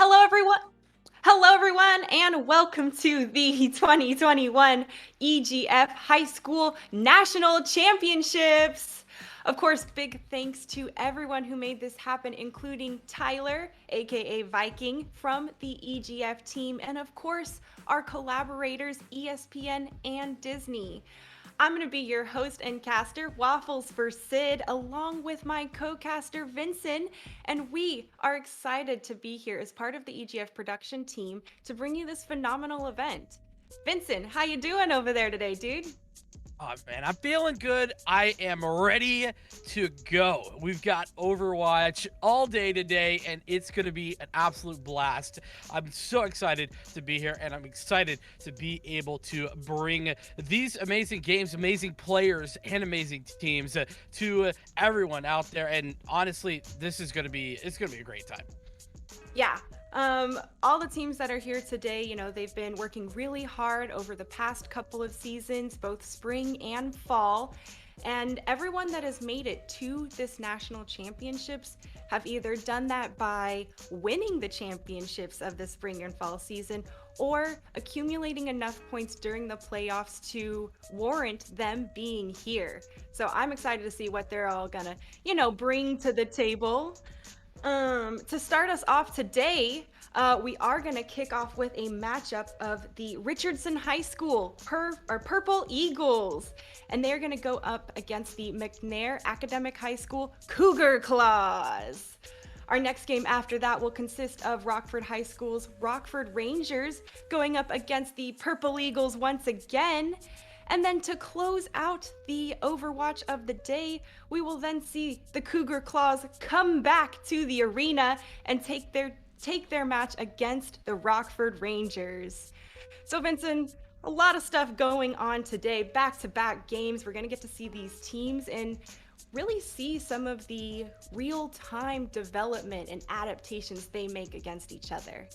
Hello, everyone. Hello, everyone, and welcome to the 2021 EGF High School National Championships. Of course, big thanks to everyone who made this happen, including Tyler, aka Viking, from the EGF team, and of course, our collaborators, ESPN and Disney. I'm going to be your host and caster, Waffles for Sid, along with my co-caster, Vincent, and we are excited to be here as part of the EGF production team to bring you this phenomenal event. Vincent, how you doing over there today, dude? Oh man, I'm feeling good. I am ready to go. We've got Overwatch all day today, and it's going to be an absolute blast. I'm so excited to be here, and I'm excited to be able to bring these amazing games, amazing players, and amazing teams to everyone out there. And honestly, this is going to be a great time. Yeah. All the teams that are here today, they've been working really hard over the past couple of seasons, both spring and fall. And everyone that has made it to this national championships have either done that by winning the championships of the spring and fall season or accumulating enough points during the playoffs to warrant them being here. So I'm excited to see what they're all gonna, bring to the table. To start us off today, we are going to kick off with a matchup of the Richardson High School Purple Eagles, and they're going to go up against the McNair Academic High School Cougar Claws. Our next game after that will consist of Rockford High School's Rockford Rangers going up against the Purple Eagles once again. And then to close out the Overwatch of the day, we will then see the Cougar Claws come back to the arena and take their match against the Rockford Rangers. So Vincent, a lot of stuff going on today, back-to-back games. We're going to get to see these teams and really see some of the real-time development and adaptations they make against each other.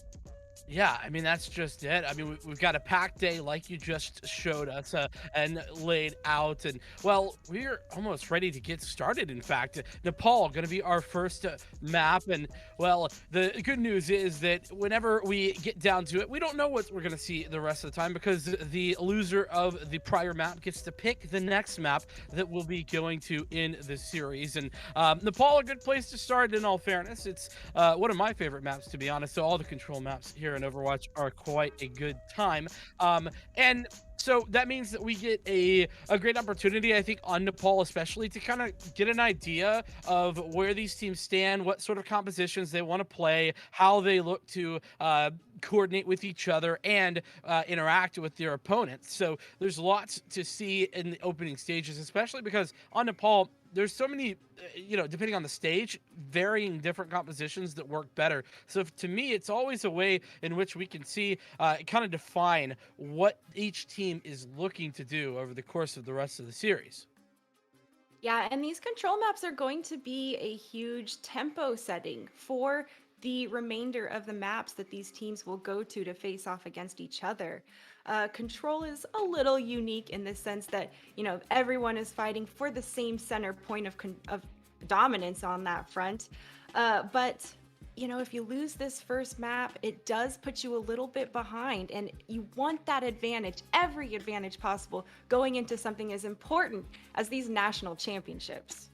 Yeah, I mean, that's just it. I mean, we've got a packed day like you just showed us and laid out. And, well, we're almost ready to get started, in fact. Nepal going to be our first map. And, well, the good news is that whenever we get down to it, we don't know what we're going to see the rest of the time because the loser of the prior map gets to pick the next map that we'll be going to in the series. And Nepal, a good place to start, in all fairness. It's one of my favorite maps, to be honest. So all the control maps here in Overwatch are quite a good time. And so that means that we get a great opportunity, I think, on Nepal especially, to kind of get an idea of where these teams stand, what sort of compositions they want to play, how they look to coordinate with each other and interact with their opponents. So there's lots to see in the opening stages, especially because on Nepal, there's so many, depending on the stage, varying different compositions that work better. So to me, it's always a way in which we can see, kind of define what each team is looking to do over the course of the rest of the series. Yeah, and these control maps are going to be a huge tempo setting for the remainder of the maps that these teams will go to face off against each other. Control is a little unique in the sense that, everyone is fighting for the same center point of dominance on that front. But if you lose this first map, it does put you a little bit behind, and you want that advantage, every advantage possible, going into something as important as these national championships.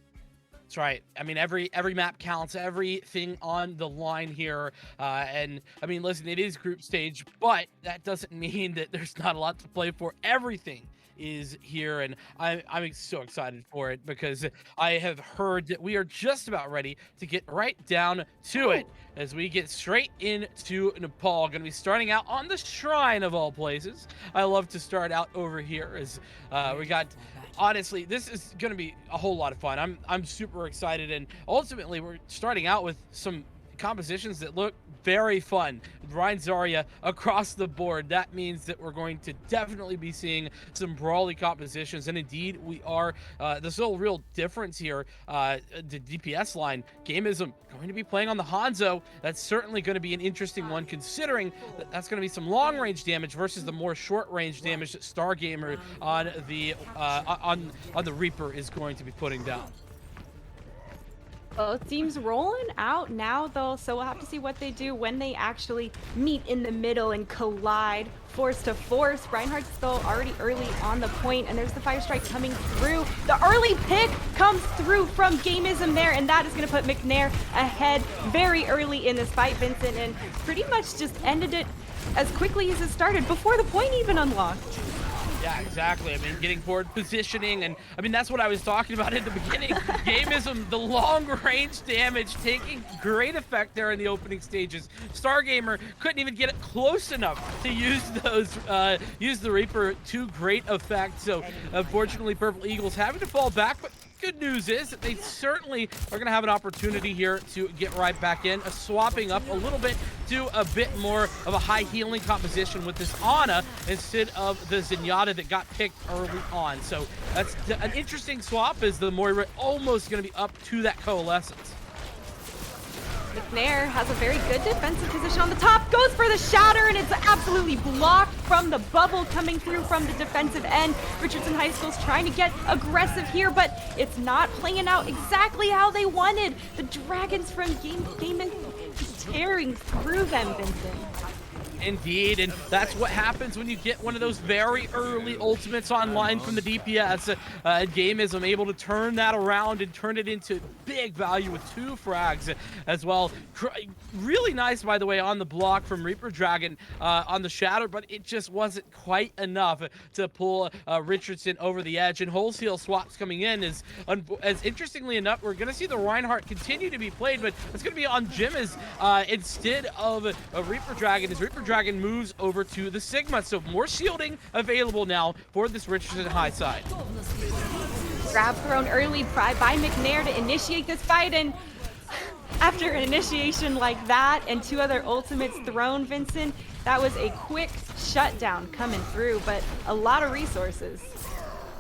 That's right. I mean, every map counts, everything on the line here. And I mean, listen, it is group stage, but that doesn't mean that there's not a lot to play for. Everything is here, and I'm so excited for it because I have heard that we are just about ready to get right down to it as we get straight into Nepal. Going to be starting out on the Shrine of all places. I love to start out over here as we got. Honestly, this is going to be a whole lot of fun. I'm super excited, and ultimately we're starting out with some compositions that look very fun. Ryan Zarya across the board. That means that we're going to definitely be seeing some brawly compositions, and indeed we are. There's no real difference here. The DPS line, Gameism going to be playing on the Hanzo. That's certainly going to be an interesting one, considering that that's going to be some long range damage versus the more short range damage that Stargamer on the Reaper is going to be putting down. Both teams rolling out now, though, so we'll have to see what they do when they actually meet in the middle and collide force to force. Reinhardt's still already early on the point, and there's the fire strike coming through. The early pick comes through from Gameism there, and that is going to put McNair ahead very early in this fight, Vincent, and pretty much just ended it as quickly as it started before the point even unlocked. Yeah, exactly. I mean, getting forward positioning, and I mean, that's what I was talking about in the beginning. Gameism, the long range damage taking great effect there in the opening stages. Stargamer couldn't even get it close enough to use use the Reaper to great effect. So unfortunately, Purple Eagles having to fall back, but good news is that they certainly are going to have an opportunity here to get right back in, swapping up a little bit to a bit more of a high healing composition with this Ana instead of the Zenyatta that got picked early on. So that's an interesting swap, as the Moira almost going to be up to that coalescence. McNair has a very good defensive position on the top, goes for the shatter, and it's absolutely blocked from the bubble coming through from the defensive end. Richardson High School's trying to get aggressive here, but it's not playing out exactly how they wanted. The Dragons from Game tearing through them, Vincent. Indeed, and that's what happens when you get one of those very early ultimates online from the DPS. Gameism able to turn that around and turn it into big value with 2 frags as well. Really nice, by the way, on the block from Reaper Dragon on the Shatter, but it just wasn't quite enough to pull Richardson over the edge. And wholesale swaps coming in as interestingly enough, we're going to see the Reinhardt continue to be played, but it's going to be on Jim as instead of a Reaper Dragon, as Reaper Dragon moves over to the Sigma. So more shielding available now for this Richardson high side. Grab thrown early by McNair to initiate this fight, and after an initiation like that and 2 other ultimates thrown, Vincent, that was a quick shutdown coming through, but a lot of resources.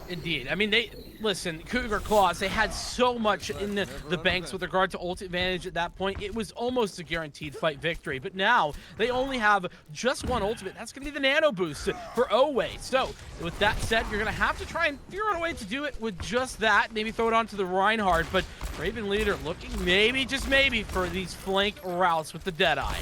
Indeed. I mean, listen, Cougar Claws, they had so much in the banks with regard to ult advantage at that point. It was almost a guaranteed fight victory, but now they only have just one ultimate. That's going to be the nano boost for Owe. So with that said, you're going to have to try and figure out a way to do it with just that. Maybe throw it onto the Reinhardt, but Raven Leader looking maybe, just maybe, for these flank routes with the Deadeye.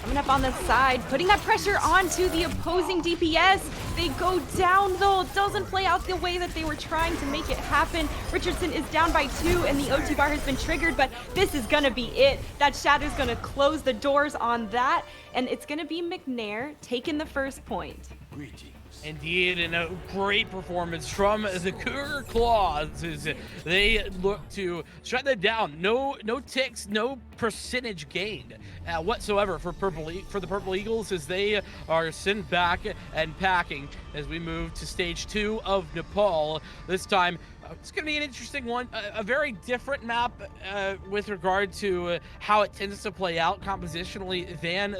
Coming up on the side, putting that pressure onto the opposing DPS. They go down though. It doesn't play out the way that they were trying to make it happen. Richardson is down by 2 and the OT bar has been triggered, but this is gonna be it. That Shadow's gonna close the doors on that, and it's gonna be McNair taking the first point. Indeed, and a great performance from the Cougar Claws as they look to shut that down. No ticks, no percentage gained whatsoever for the Purple Eagles as they are sent back and packing as we move to stage 2 of Nepal. This time, it's going to be an interesting one, a very different map with regard to how it tends to play out compositionally than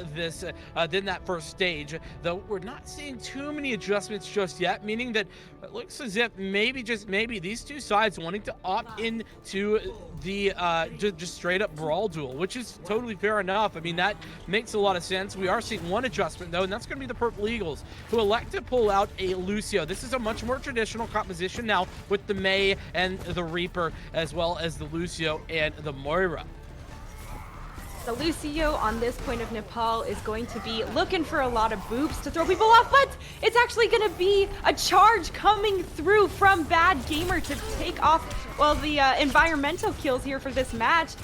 that first stage. Though we're not seeing too many adjustments just yet, meaning that it looks as if maybe, just maybe, these two sides wanting to opt into the just straight up brawl duel, which is totally fair enough. I mean, that makes a lot of sense. We are seeing one adjustment though, and that's going to be the Purple Eagles, who elect to pull out a Lucio. This is a much more traditional composition now with the Mei and the Reaper, as well as the Lucio and the Moira. The Lucio on this point of Nepal is going to be looking for a lot of boops to throw people off, but it's actually going to be a charge coming through from Bad Gamer to take off, well, the environmental kills here for this match.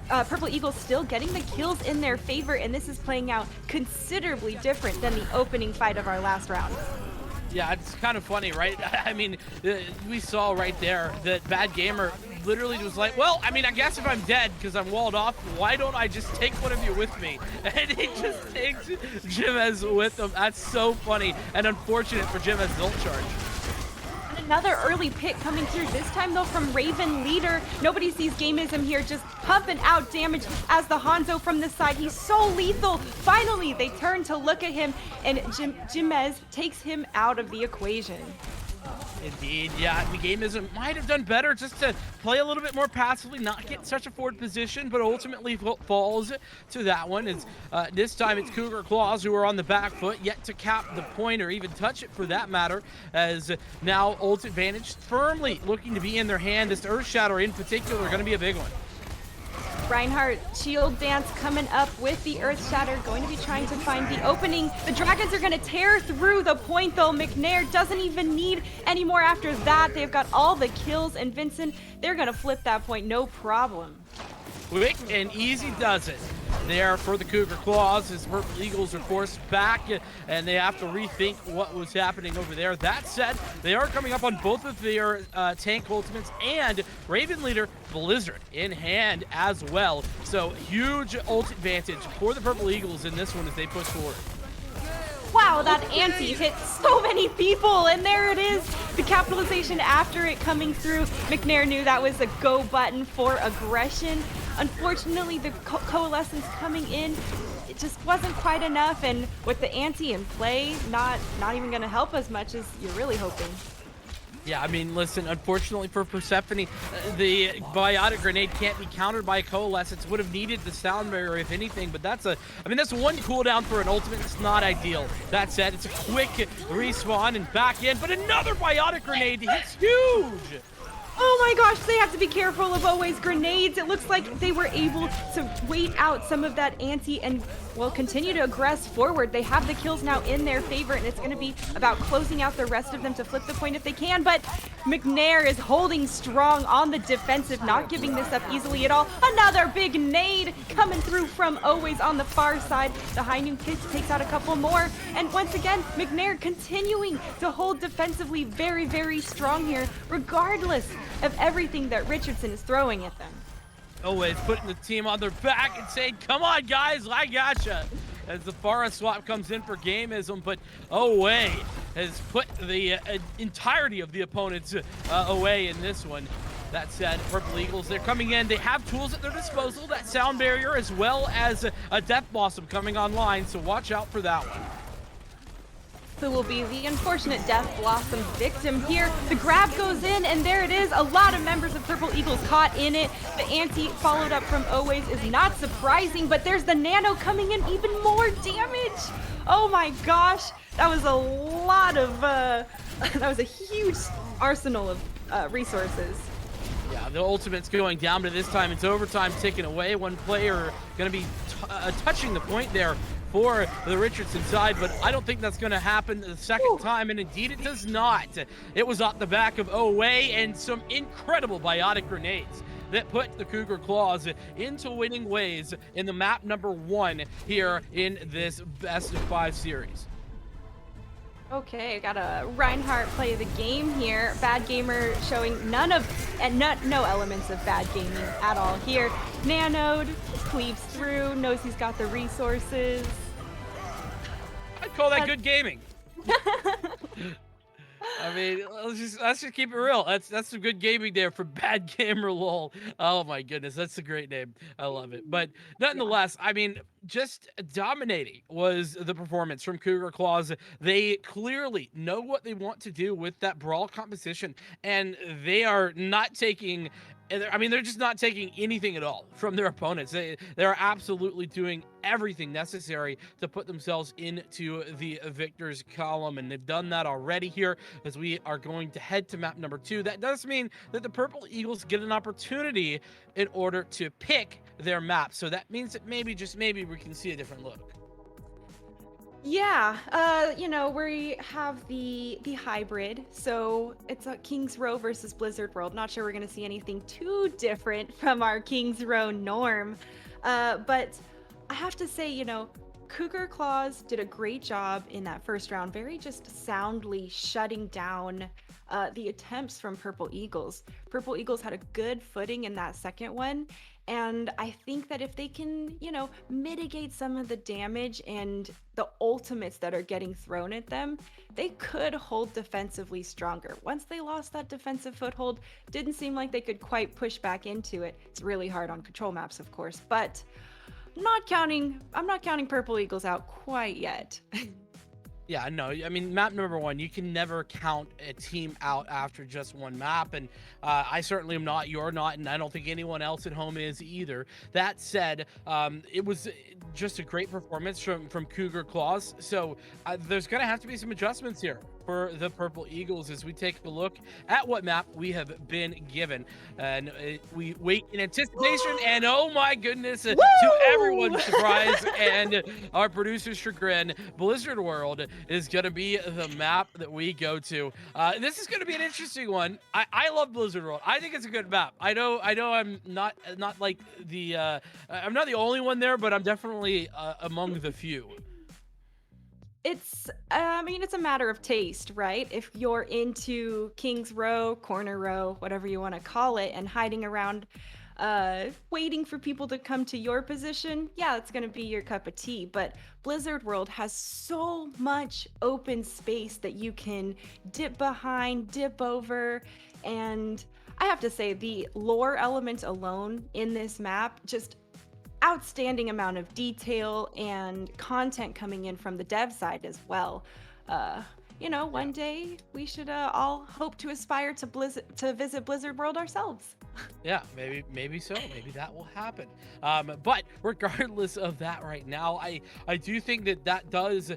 Purple Eagles still getting the kills in their favor, and this is playing out considerably different than the opening fight of our last round. Yeah, it's kind of funny, right? I mean, we saw right there that Bad Gamer literally was like, well, I mean, I guess if I'm dead because I'm walled off, why don't I just take one of you with me? And he just takes Jimez with him. That's so funny and unfortunate for Jimez's ult charge. Another early pick coming through, this time though from Raven Leader. Nobody sees Gamism here, just pumping out damage as the Hanzo from the side. He's so lethal. Finally, they turn to look at him, and Jimez takes him out of the equation. Indeed, yeah, the Gamism might have done better just to play a little bit more passively, not get such a forward position, but ultimately falls to that one. It's, this time it's Cougar Claws who are on the back foot, yet to cap the point or even touch it for that matter, as now ult advantage firmly looking to be in their hand. This Earth Shatter in particular going to be a big one. Reinhardt shield dance coming up with the Earth Shatter, going to be trying to find the opening. The Dragons are going to tear through the point though. McNair doesn't even need any more after that. They've got all the kills, and Vincent, they're going to flip that point, no problem. Quick and easy does it there for the Cougar Claws as Purple Eagles are forced back and they have to rethink what was happening over there. That said, they are coming up on both of their tank ultimates and Raven Leader Blizzard in hand as well. So huge ult advantage for the Purple Eagles in this one as they push forward. Wow, that anti hit so many people, and there it is. The capitalization after it coming through. McNair knew that was a go button for aggression. Unfortunately, the coalescence coming in, it just wasn't quite enough, and with the anti in play, not even gonna help as much as you're really hoping. Yeah, I mean, listen, unfortunately for Persephone, the biotic grenade can't be countered by a coalescence. Would have needed the sound barrier if anything, but that's one cooldown for an ultimate. It's not ideal. That said, it's a quick respawn and back in, but another biotic grenade hits huge. Oh my gosh, they have to be careful of Owe's grenades. It looks like they were able to wait out some of that anti and, well, continue to aggress forward. They have the kills now in their favor, and it's going to be about closing out the rest of them to flip the point if they can. But McNair is holding strong on the defensive, not giving this up easily at all. Another big nade coming through from Owe's on the far side. The high noon takes out a couple more. And once again, McNair continuing to hold defensively very, very strong here, regardless of everything that Richardson is throwing at them. Always putting the team on their back and saying, come on guys, I gotcha, as the Forest swap comes in for Gamism, but Owe has put the entirety of the opponents away in this one. That said, Purple Eagles, they're coming in. They have tools at their disposal, that sound barrier, as well as a Death Blossom coming online, so watch out for that one. who will be the unfortunate Death Blossom victim here. The grab goes in, and there it is. A lot of members of Purple Eagles caught in it. The anti followed up from Always is not surprising, but there's the Nano coming in, even more damage. Oh my gosh, that was a lot of, that was a huge arsenal of resources. Yeah, the ultimate's going down, but this time it's overtime taken away. One player going to be touching the point there for the Richardson side, but I don't think that's going to happen the second time, and indeed it does not. It was off the back of Away and some incredible biotic grenades that put the Cougar Claws into winning ways in the map number 1 here in this best of 5 series. Okay, got a Reinhardt play of the game here. Bad Gamer showing no elements of bad gaming at all here. Nanoed, cleaves through, knows he's got the resources. I'd call that good gaming. I mean, let's just keep it real. That's some good gaming there for Bad Gamer lol. Oh my goodness, that's a great name. I love it. But nonetheless, I mean, just dominating was the performance from Cougar Claws. They clearly know what they want to do with that brawl composition, and they are not taking. I mean, they're just not taking anything at all from their opponents. They're absolutely doing everything necessary to put themselves into the victors column, and they've done that already here as we are going to head to map number 2. That does mean that the Purple Eagles get an opportunity in order to pick their map. So that means that maybe, just maybe, we can see a different look. Yeah, you know, we have the hybrid, so it's a Kings Row versus Blizzard World. Not sure we're gonna see anything too different from our Kings Row norm, but I have to say, you know, Cougar Claws did a great job in that first round, very just soundly shutting down the attempts from Purple Eagles. Purple Eagles had a good footing in that second one, and I think that if they can, you know, mitigate some of the damage and the ultimates that are getting thrown at them, they could hold defensively stronger. Once they lost that defensive foothold, didn't seem like they could quite push back into it. It's really hard on control maps, of course, but I'm not counting Purple Eagles out quite yet. Yeah, no, I mean, map number 1, you can never count a team out after just one map, and I certainly am not, you're not, and I don't think anyone else at home is either. That said, it was just a great performance from Cougar Claws, so there's going to have to be some adjustments here for the Purple Eagles as we take a look at what map we have been given. And we wait in anticipation, and oh my goodness, to everyone's surprise and our producer's chagrin, Blizzard World is going to be the map that we go to. This is going to be an interesting one. I love Blizzard World. I think it's a good map. I know I'm not like the I'm not the only one there, but I'm definitely among the few. It's, I mean, it's a matter of taste, right? If you're into King's Row, Corner Row, whatever you want to call it, and hiding around, waiting for people to come to your position, yeah, it's going to be your cup of tea. But Blizzard World has so much open space that you can dip behind, dip over, and I have to say, the lore element alone in this map just outstanding amount of detail and content coming in from the dev side as well. You know, one day we should all hope to aspire to visit Blizzard World ourselves. Yeah, maybe so. Maybe that will happen. But regardless of that right now, I do think that does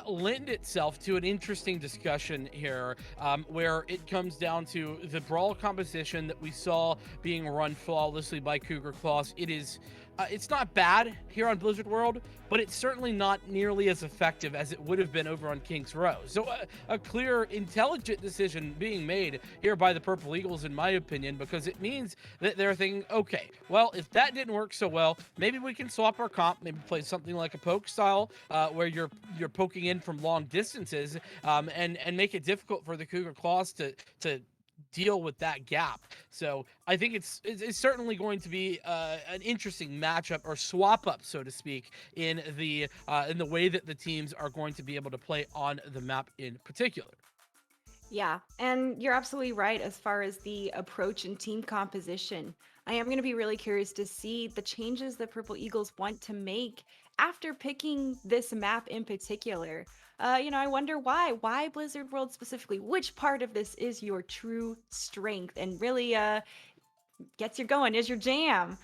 lend itself to an interesting discussion here, where it comes down to the brawl composition that we saw being run flawlessly by Cougar Claws. It's not bad here on Blizzard World, but it's certainly not nearly as effective as it would have been over on King's Row. So a clear, intelligent decision being made here by the Purple Eagles, in my opinion, because it means that they're thinking, okay, well, if that didn't work so well, maybe we can swap our comp, maybe play something like a poke style, where you're poking in from long distances, and make it difficult for the Cougar Claws to deal with that gap. So I think it's certainly going to be an interesting matchup, or swap up, so to speak, in the way that the teams are going to be able to play on the map in particular. Yeah, and you're absolutely right as far as the approach and team composition. I am going to be really curious to see the changes that Purple Eagles want to make after picking this map in particular. I wonder why. Why Blizzard World specifically? Which part of this is your true strength and really gets you going, is your jam?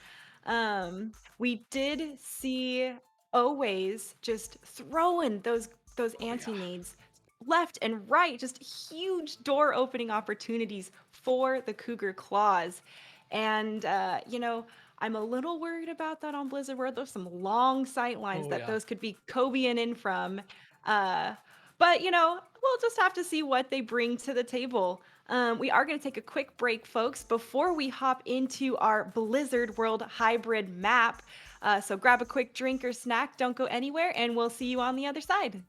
We did see always just throwing those Oh yeah. anti-nades left and right, just huge door opening opportunities for the Cougar Claws. And I'm a little worried about that on Blizzard World. There's some long sight lines Oh that yeah. those could be Kobeing in from. Uh, but we'll just have to see what they bring to the table. We are going to take a quick break, folks, before we hop into our Blizzard World hybrid map. So grab a quick drink or snack, don't go anywhere, and we'll see you on the other side.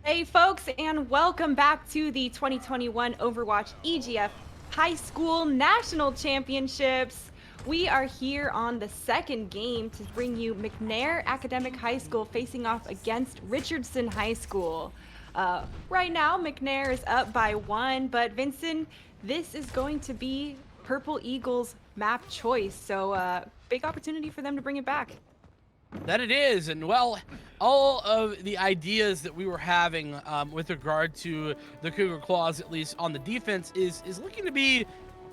Hey, folks, and welcome back to the 2021 Overwatch EGF High School National Championships. We are here on the second game to bring you McNair Academic High School facing off against Richardson High School. Right now, McNair is up by 1, but Vincent, this is going to be Purple Eagles' map choice, so big opportunity for them to bring it back. That it is, and well, all of the ideas that we were having with regard to the Cougar Claws, at least on the defense, is looking to be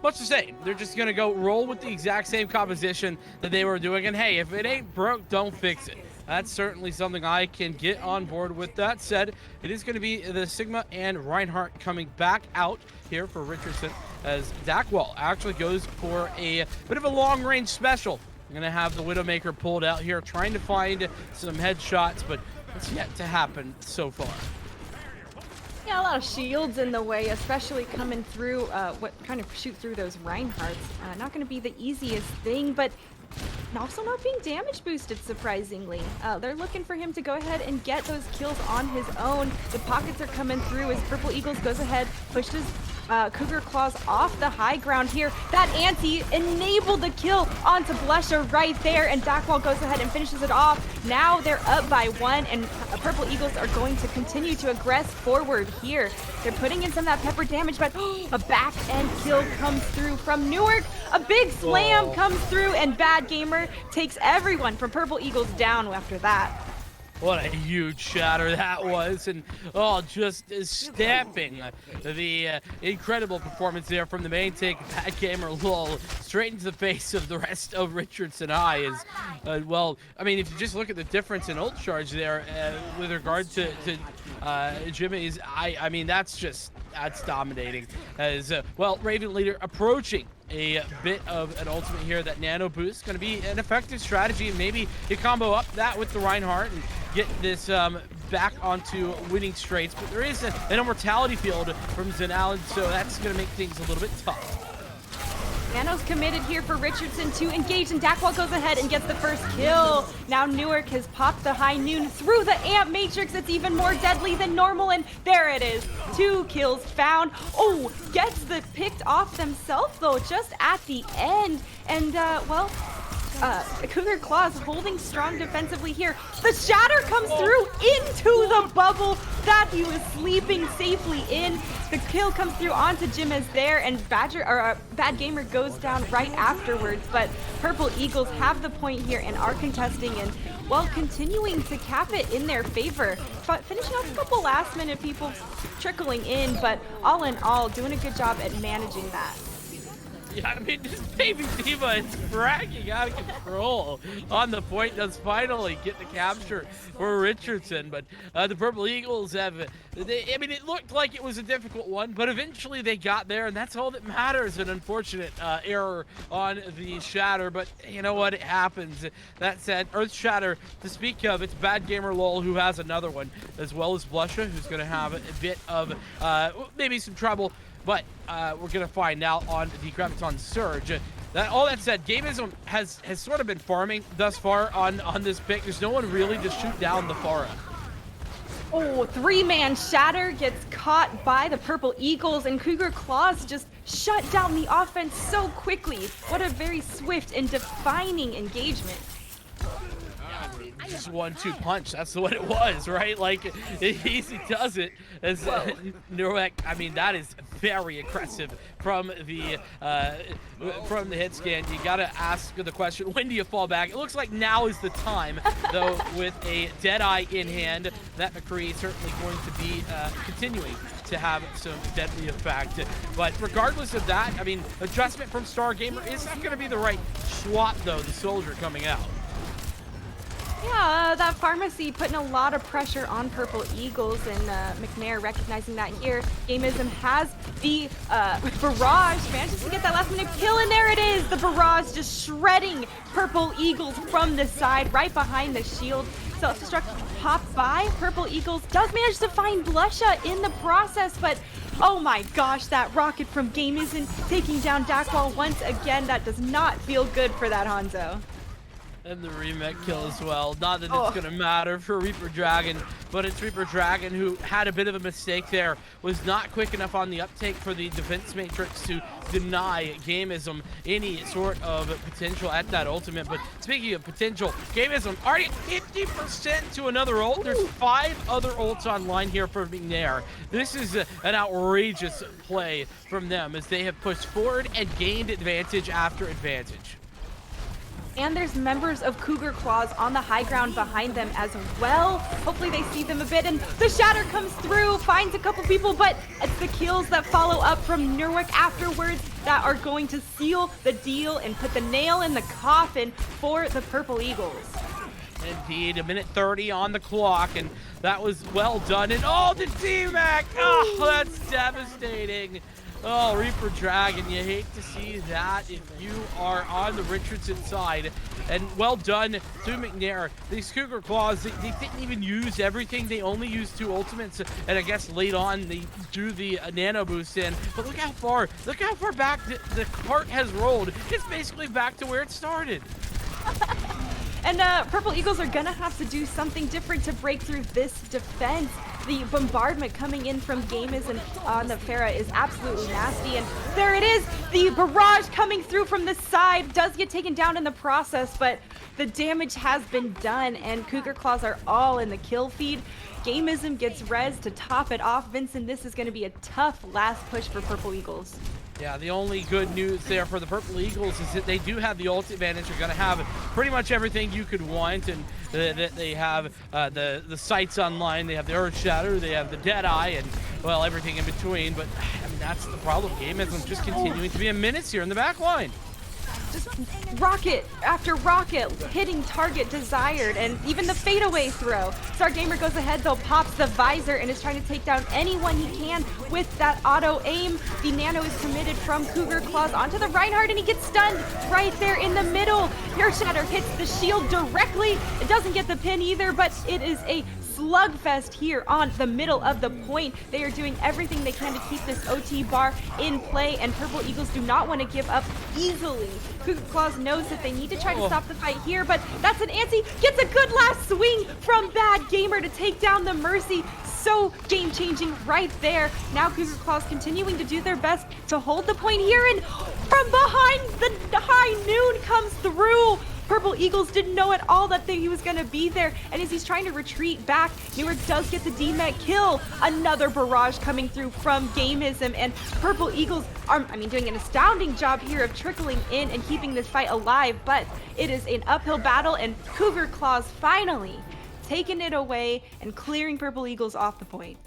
much the same. They're just gonna go roll with the exact same composition that they were doing, and hey, if it ain't broke, don't fix it. That's certainly something I can get on board with. That said, it is going to be the Sigma and Reinhardt coming back out here for Richardson, as Dackwall actually goes for a bit of a long-range special. I'm going to have the Widowmaker pulled out here, trying to find some headshots, but it's yet to happen so far. Yeah, a lot of shields in the way, especially coming through, what kind of shoot through those Reinhardts. Not going to be the easiest thing, but also not being damage boosted, surprisingly. They're looking for him to go ahead and get those kills on his own. The pockets are coming through as Purple Eagles goes ahead, pushes Cougar Claws off the high ground here. That anti enabled the kill onto Blusha right there, and Dakwall goes ahead and finishes it off. Now they're up by 1, and Purple Eagles are going to continue to aggress forward here. They're putting in some of that pepper damage, but a back end kill comes through from Newark. A big slam comes through, and Bad Gamer takes everyone from Purple Eagles down after that. What a huge shatter that was, and just stamping the incredible performance there from the main take. Bad Gamer lol straight into the face of the rest of Richardson High. Is well, I mean, if you just look at the difference in ult charge there with regard to Jimmy's, I mean, that's dominating. As well, Raven Leader approaching a bit of an ultimate here. That nano boost going to be an effective strategy, and maybe you combo up that with the Reinhardt and get this back onto winning straights. But there is an immortality field from Zenallen, so that's going to make things a little bit tough. Nano's committed here for Richardson to engage, and Dakwall goes ahead and gets the first kill. Now Newark has popped the high noon through the amp matrix. It's even more deadly than normal, and there it is. 2 kills found. Oh, gets the picked off themselves though, just at the end. And well, Cougar Claws holding strong defensively here. The shatter comes through into the bubble that he was sleeping safely in. The kill comes through onto Jimez there, and Bad Gamer goes down right afterwards. But Purple Eagles have the point here and are contesting, and well, continuing to cap it in their favor. But finishing off a couple last minute people trickling in, but all in all, doing a good job at managing that. Yeah, I mean, this baby diva is bragging out of control on the point. Does finally get the capture for Richardson, but the Purple Eagles have, I mean, it looked like it was a difficult one, but eventually they got there, and that's all that matters. An unfortunate error on the shatter, but you know what? It happens. That said, Earth Shatter, to speak of, it's Bad Gamer LOL who has another one, as well as Blusha, who's going to have a bit of maybe some trouble. But we're going to find out on the Graviton Surge. All that said, Gamism has sort of been farming thus far on this pick. There's no one really to shoot down the Pharah. Oh, 3-man shatter gets caught by the Purple Eagles, and Cougar Claws just shut down the offense so quickly. What a very swift and defining engagement. Just 1-2 punch. That's what it was, right? Like, it easy does it. As Newark, I mean, that is very aggressive from the hit scan. You gotta ask the question, when do you fall back? It looks like now is the time, though, with a Deadeye in hand. That McCree is certainly going to be continuing to have some deadly effect. But regardless of that, I mean, adjustment from Star Gamer isn't going to be the right swap, though, the Soldier coming out. Yeah, that pharmacy putting a lot of pressure on Purple Eagles, and McNair recognizing that here. Gamism has the barrage, manages to get that last minute kill, and there it is. The barrage just shredding Purple Eagles from the side, right behind the shield. Self-destruct popped by. Purple Eagles does manage to find Blusha in the process, but oh my gosh, that rocket from Gamism taking down Dakwall once again. That does not feel good for that Hanzo. And the remake kill as well. Not that it's going to matter for Reaper Dragon, but it's Reaper Dragon who had a bit of a mistake there. Was not quick enough on the uptake for the defense matrix to deny Gamism any sort of potential at that ultimate. But speaking of potential, Gamism already 50% to another ult. There's 5 other ults online here for McNair. This is an outrageous play from them as they have pushed forward and gained advantage after advantage. And there's members of Cougar Claws on the high ground behind them as well. Hopefully they see them a bit, and the shatter comes through, finds a couple people, but it's the kills that follow up from Newark afterwards that are going to seal the deal and put the nail in the coffin for the Purple Eagles. Indeed, 1:30 on the clock, and that was well done. And oh, the D-Mac! Oh, that's devastating. Oh, Reaper Dragon, you hate to see that if you are on the Richardson side. And well done to McNair. These Cougar Claws, they didn't even use everything. They only used 2 ultimates, and I guess late on they drew the nano boost in. But look how far back the cart has rolled. It's basically back to where it started. And Purple Eagles are gonna have to do something different to break through this defense. The bombardment coming in from Gamers and on the Pharah is absolutely nasty. And there it is, the barrage coming through from the side does get taken down in the process, but the damage has been done, and Cougar Claws are all in the kill feed. Gamism gets res to top it off. Vincent, this is going to be a tough last push for Purple Eagles. Yeah, the only good news there for the Purple Eagles is that they do have the ult advantage. They're going to have pretty much everything you could want, and they have the sights online. They have the Earth Shatter, they have the Deadeye, and, well, everything in between. But, I mean, that's the problem. Gamism just continuing to be a menace here in the back line. Just rocket after rocket hitting target desired, and even the fadeaway throw. Stargamer goes ahead though, pops the visor, and is trying to take down anyone he can with that auto aim. The nano is committed from Cougar Claws onto the Reinhardt, and he gets stunned right there in the middle. Earth Shatter hits the shield directly. It doesn't get the pin either, but it is a slugfest here on the middle of the point. They are doing everything they can to keep this OT bar in play, and Purple Eagles do not want to give up easily. Cougar Claws knows that they need to try to stop the fight here, but that's an anti. Gets a good last swing from Bad Gamer to take down the Mercy. So game-changing right there. Now Cougar Claws continuing to do their best to hold the point here, and from behind the high noon comes through. Purple Eagles didn't know at all that he was going to be there, and as he's trying to retreat back, Newark does get the DMET kill. Another barrage coming through from Gamism, and Purple Eagles are, doing an astounding job here of trickling in and keeping this fight alive, but it is an uphill battle, and Cougar Claws finally taking it away and clearing Purple Eagles off the point.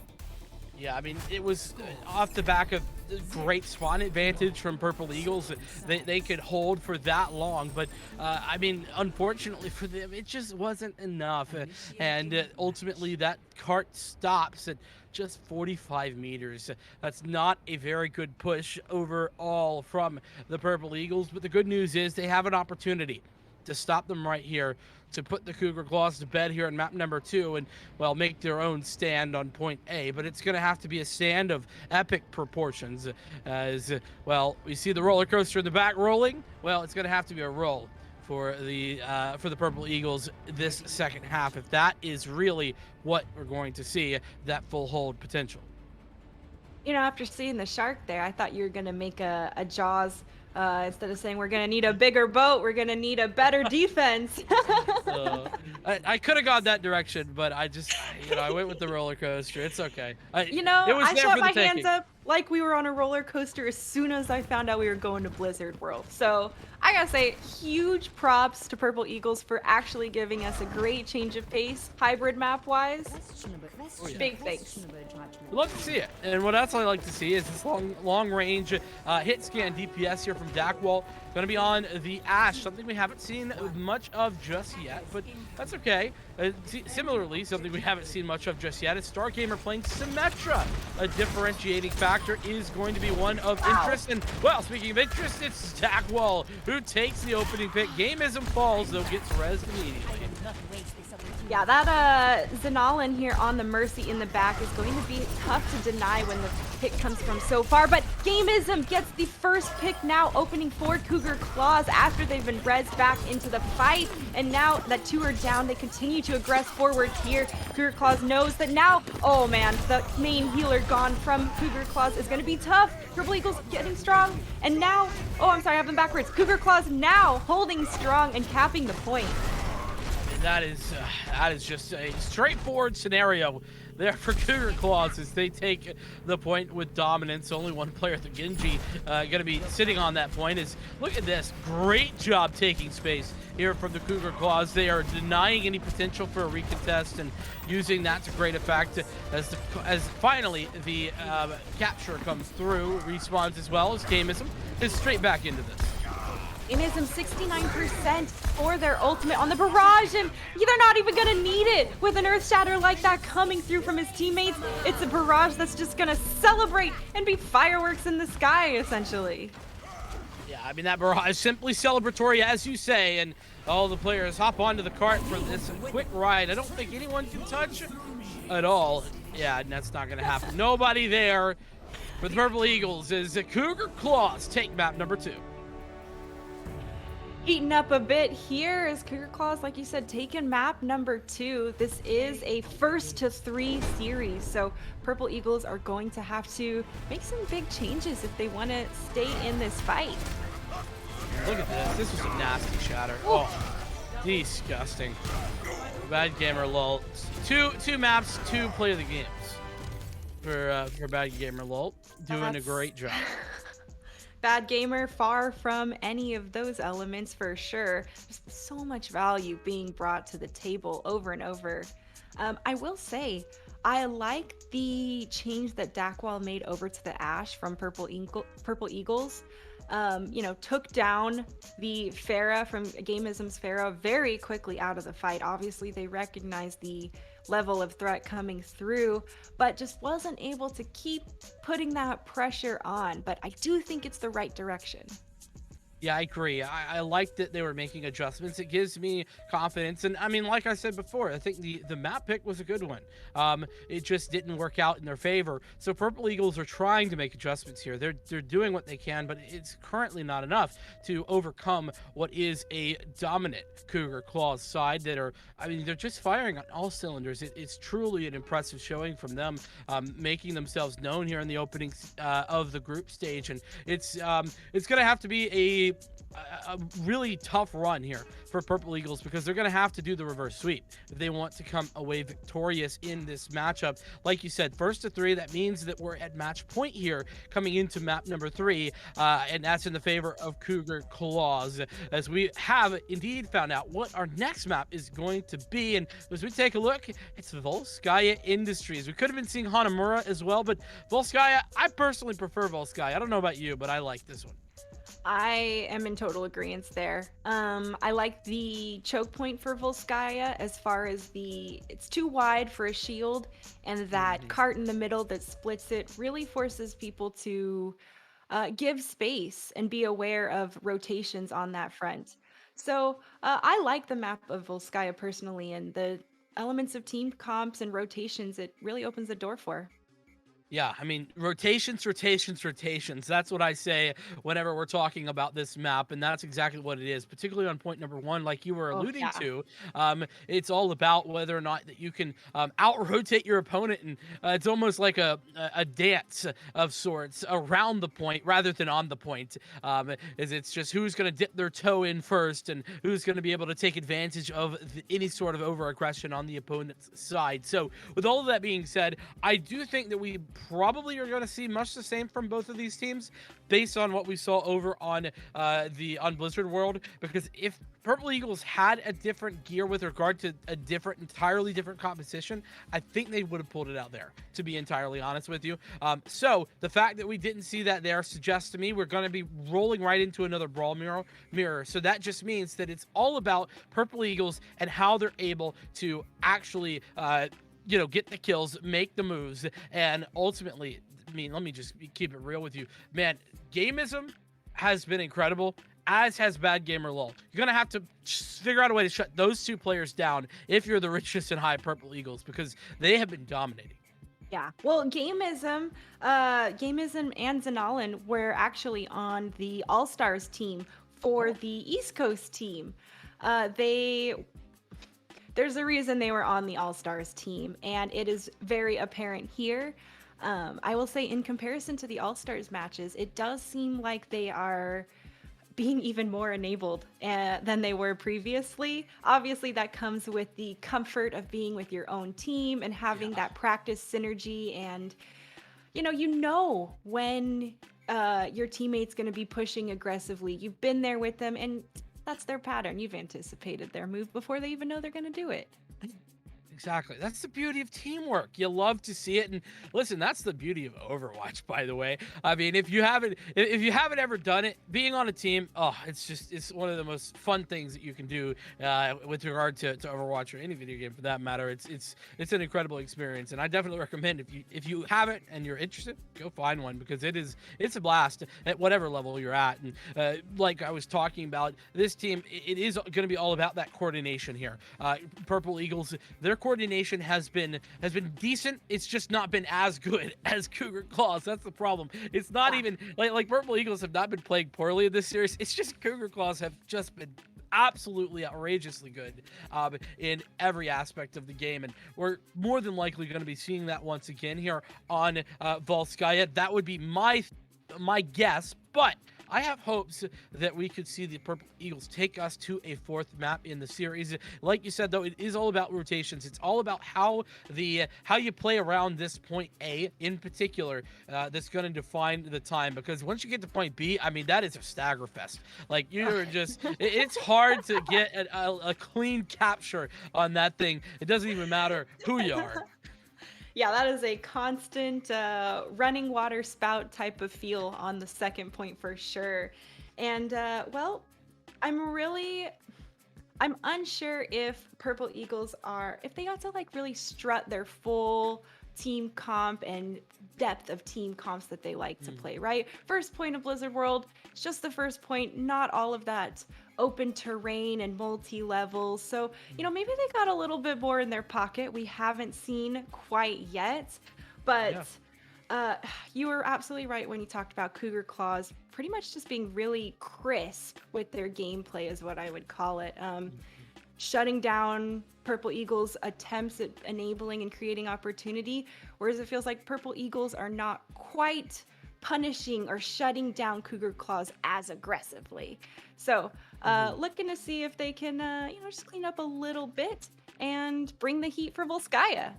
Yeah, I mean, it was off the back of great spawn advantage from Purple Eagles. They could hold for that long, but I mean, unfortunately for them, it just wasn't enough. And ultimately, that cart stops at just 45 meters. That's not a very good push overall from the Purple Eagles, but the good news is they have an opportunity to stop them right here, to put the Cougar Claws to bed here on map number 2 and, well, make their own stand on point A. But it's going to have to be a stand of epic proportions, as, well, we see the roller coaster in the back rolling. Well, it's going to have to be a roll for the Purple Eagles this second half, if that is really what we're going to see, that full hold potential. You know, after seeing the shark there, I thought you were going to make a Jaws. Instead of saying we're going to need a bigger boat, we're going to need a better defense. I could have gone that direction, but I just, I went with the roller coaster. It's okay. I shot my hands up like we were on a roller coaster as soon as I found out we were going to Blizzard World. So I gotta say, huge props to Purple Eagles for actually giving us a great change of pace, hybrid map-wise. Oh, yeah. Big thanks. We'd love to see it. And what else I like to see is this long range hit scan DPS here from Dakwalt. Going to be on the Ash, something we haven't seen much of just yet, but that's okay. Similarly, something we haven't seen much of just yet is Stargamer playing Symmetra. A differentiating factor is going to be one of interest. And, well, speaking of interest, it's Dakwalt who takes the opening pick. Gamism falls, though gets rezzed immediately. Yeah, that Zenalin here on the Mercy in the back is going to be tough to deny when the pick comes from so far, but Gamism gets the first pick now, opening for Cougar Claws after they've been rezzed back into the fight, and now that 2 are down, they continue to aggress forward here. Cougar Claws knows that now, oh man, the main healer gone from Cougar Claws is going to be tough. Purple Eagles getting strong, and now, oh, I'm sorry, I have them backwards. Cougar Claws now holding strong and capping the point. That is just a straightforward scenario there for Cougar Claws as they take the point with dominance. Only one player, the Genji, going to be sitting on that point. Look at this. Great job taking space here from the Cougar Claws. They are denying any potential for a recontest and using that to great effect as finally the capture comes through. Respawns as well as Gamism is straight back into this. Gamism 69% for their ultimate on the barrage, and they're not even gonna need it with an Earth Shatter like that coming through from his teammates. It's a barrage that's just gonna celebrate and be fireworks in the sky, essentially. Yeah, I mean, that barrage is simply celebratory, as you say, and all the players hop onto the cart for this quick ride. I don't think anyone can touch at all. Yeah, and that's not gonna happen. Nobody there for the Purple Eagles as the Cougar Claws take map number 2. Heating up a bit here as Cougar Claws, like you said, taking map number 2. This is a first to 3 series, so Purple Eagles are going to have to make some big changes if they want to stay in this fight. Look at this. This was a nasty shatter. Ooh. Oh, disgusting. Bad Gamer lol. Two maps, 2 play of the games for Bad Gamer lol. Doing a great job. Bad Gamer, far from any of those elements for sure. Just so much value being brought to the table over and over. I will say, I like the change that Dakwall made over to the Ash from Purple Eagles. Took down the Pharah from Gameism's Pharah very quickly out of the fight. Obviously, they recognized the level of threat coming through, but just wasn't able to keep putting that pressure on. But I do think it's the right direction. Yeah, I agree. I like that they were making adjustments. It gives me confidence. And I mean, like I said before, I think the map pick was a good one. It just didn't work out in their favor. So Purple Eagles are trying to make adjustments here. They're doing what they can, but it's currently not enough to overcome what is a dominant Cougar Claws side they're just firing on all cylinders. It's truly an impressive showing from them, making themselves known here in the opening of the group stage. And it's going to have to be a really tough run here for Purple Eagles, because they're going to have to do the reverse sweep if they want to come away victorious in this matchup. Like you said, first to 3, that means that we're at match point here coming into map number 3, and that's in the favor of Cougar Claws, as we have indeed found out what our next map is going to be. And as we take a look, it's Volskaya Industries. We could have been seeing Hanamura as well, but Volskaya, I personally prefer Volskaya. I don't know about you, but I like this one. I am in total agreement there. I like the choke point for Volskaya as far as it's too wide for a shield, and that cart in the middle that splits it really forces people to give space and be aware of rotations on that front. So I like the map of Volskaya personally, and the elements of team comps and rotations it really opens the door for. Yeah, I mean, rotations. That's what I say whenever we're talking about this map, and that's exactly what it is, particularly on point number 1, like you were Oh, alluding yeah. to. It's all about whether or not that you can out-rotate your opponent, and it's almost like a dance of sorts around the point rather than on the point. It's just who's going to dip their toe in first, and who's going to be able to take advantage of any sort of over-aggression on the opponent's side. So, with all of that being said, I do think that we probably are going to see much the same from both of these teams based on what we saw over on Blizzard World, because if Purple Eagles had a different gear with regard to a entirely different competition, I think they would have pulled it out there, to be entirely honest with you. So the fact that we didn't see that there suggests to me we're going to be rolling right into another brawl mirror. So that just means that it's all about Purple Eagles and how they're able to actually get the kills, make the moves, and ultimately, I mean, let me just keep it real with you. Man, Gameism has been incredible, as has Bad Gamer LOL. You're going to have to figure out a way to shut those 2 players down if you're the richest and high Purple Eagles, because they have been dominating. Yeah. Well, Gameism and Zanalin were actually on the All-Stars team for the East Coast team. There's a reason they were on the All-Stars team, and it is very apparent here. I will say, in comparison to the All-Stars matches, it does seem like they are being even more enabled than they were previously. Obviously, that comes with the comfort of being with your own team and having that practice synergy, and you know when your teammate's going to be pushing aggressively. You've been there with them, and that's their pattern. You've anticipated their move before they even know they're going to do it. Exactly. That's the beauty of teamwork. You love to see it. And listen, that's the beauty of Overwatch, by the way. I mean, if you haven't ever done it, being on a team, it's one of the most fun things that you can do with regard to Overwatch, or any video game for that matter. It's an incredible experience, and I definitely recommend, if you haven't and you're interested, go find one, because it's a blast at whatever level you're at. And like I was talking about, this team, it is going to be all about that coordination here. Purple Eagles, their coordination has been decent. It's just not been as good as Cougar Claws. That's the problem. It's not even like Purple Eagles have not been playing poorly in this series. It's just Cougar Claws have just been absolutely outrageously good in every aspect of the game, and we're more than likely going to be seeing that once again here on Volskaya. That would be my guess, but I have hopes that we could see the Purple Eagles take us to a 4th map in the series. Like you said, though, it is all about rotations. It's all about how you play around this point A in particular that's going to define the time. Because once you get to point B, I mean, that is a stagger fest. Like, you're just, it's hard to get a clean capture on that thing. It doesn't even matter who you are. Yeah, that is a constant running water spout type of feel on the second point for sure. And well, I'm unsure if Purple Eagles if they got to like really strut their full team comp and depth of team comps that they like to play, right? First point of Blizzard World, it's just the first point, not all of that open terrain and multi-levels. So, you know, maybe they got a little bit more in their pocket. We haven't seen quite yet, but you were absolutely right when you talked about Cougar Claws pretty much just being really crisp with their gameplay is what I would call it. Shutting down Purple Eagles' attempts at enabling and creating opportunity, whereas it feels like Purple Eagles are not quite punishing or shutting down Cougar Claws as aggressively. So looking to see if they can, you know, just clean up a little bit and bring the heat for Volskaya.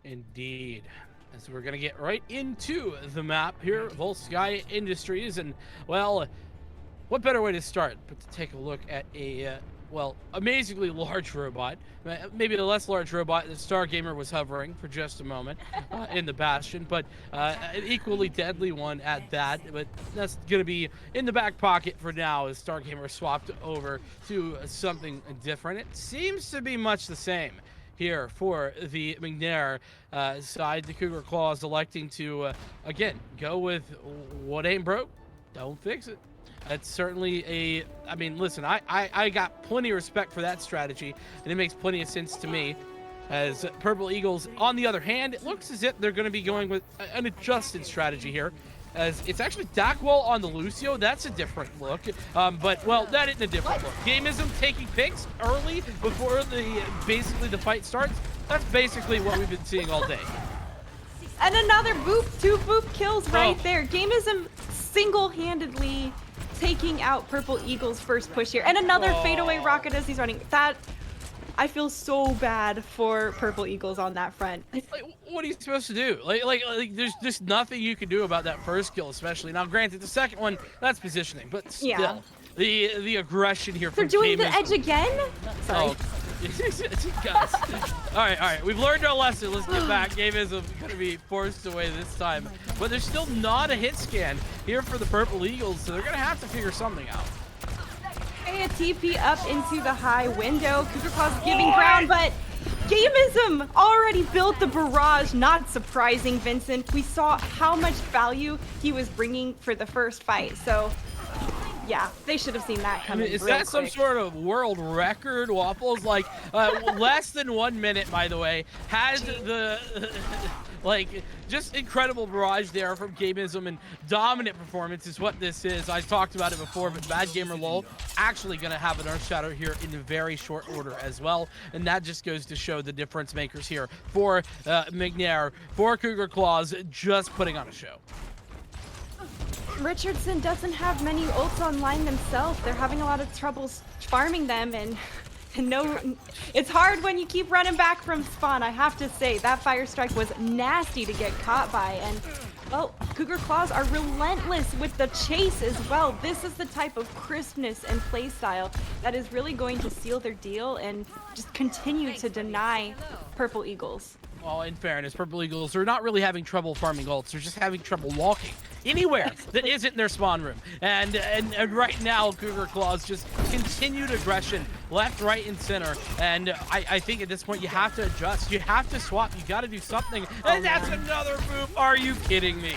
Indeed. As we're going to get right into the map here, Volskaya Industries. And, well, what better way to start but to take a look at a well, amazingly large robot. Maybe the less large robot that Stargamer was hovering for just a moment in the Bastion, but an equally deadly one at that. But that's going to be in the back pocket for now as Stargamer swapped over to something different. It seems to be much the same here for the McNair side. The Cougar Claws electing to, again, go with what ain't broke, don't fix it. That's certainly I mean, listen, I got plenty of respect for that strategy, and it makes plenty of sense to me. As Purple Eagles, on the other hand, it looks as if they're going to be going with an adjusted strategy here. As it's actually Dackwall on the Lucio. That's a different look. But, well, that isn't a different look. Gamism taking picks early before basically the fight starts. That's basically what we've been seeing all day. And another boop, 2 boop kills right there. Gamism single-handedly taking out Purple Eagle's first push here. And another fadeaway rocket as he's running. That, I feel so bad for Purple Eagles on that front. Like, what are you supposed to do? Like there's just nothing you can do about that first kill, especially. Now, granted, the second one, that's positioning, but still, the aggression here from They're doing Game the edge again? Sorry. Oh. Guys. All right. We've learned our lesson. Let's get back. Game is going to be forced away this time. But there's still not a hit scan here for the Purple Eagles, so they're going to have to figure something out. A TP up into the high window. Cougar Claws giving ground, but Gamism already built the barrage. Not surprising, Vincent. We saw how much value he was bringing for the first fight, so yeah, they should have seen that coming. Is that some sort of world record, Waffles? Like, less than 1 minute, by the way, had the, like, just incredible barrage there from Gamism, and dominant performance is what this is. I talked about it before, but Bad Gamer LOL actually going to have an Earth Shadow here in very short order as well, and that just goes to show the difference makers here for McNair, for Cougar Claws, just putting on a show. Richardson doesn't have many ults online themselves. They're having a lot of troubles farming them, and it's hard when you keep running back from spawn. I have to say, that Fire Strike was nasty to get caught by, and well, Cougar Claws are relentless with the chase as well. This is the type of crispness and playstyle that is really going to seal their deal and just continue to deny Purple Eagles. Well, in fairness, Purple Eagles are not really having trouble farming ults. They're just having trouble walking anywhere that isn't their spawn room. And right now, Cougar Claws just continued aggression left, right, and center. And I think at this point, you have to adjust. You have to swap. You got to do something. And that's another move. Are you kidding me?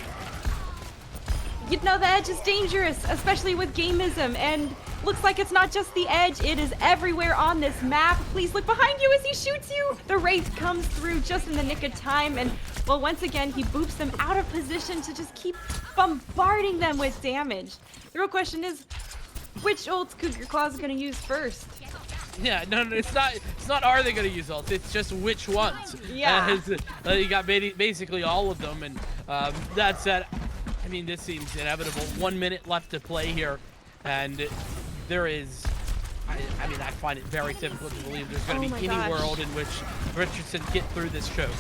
You know, the edge is dangerous, especially with Gamism, and looks like it's not just the edge, it is everywhere on this map. Please look behind you as he shoots you. The Wraith comes through just in the nick of time, and well, once again, he boops them out of position to just keep bombarding them with damage. The real question is, which ult Cougar Claws is gonna use first? Yeah, no, it's not are they going to use ults, it's just which ones. Yeah. You got basically all of them, and that said, I mean, this seems inevitable. 1 minute left to play here, and there is, I mean, I find it very difficult to believe there's going to be any world in which Richardson get through this choke.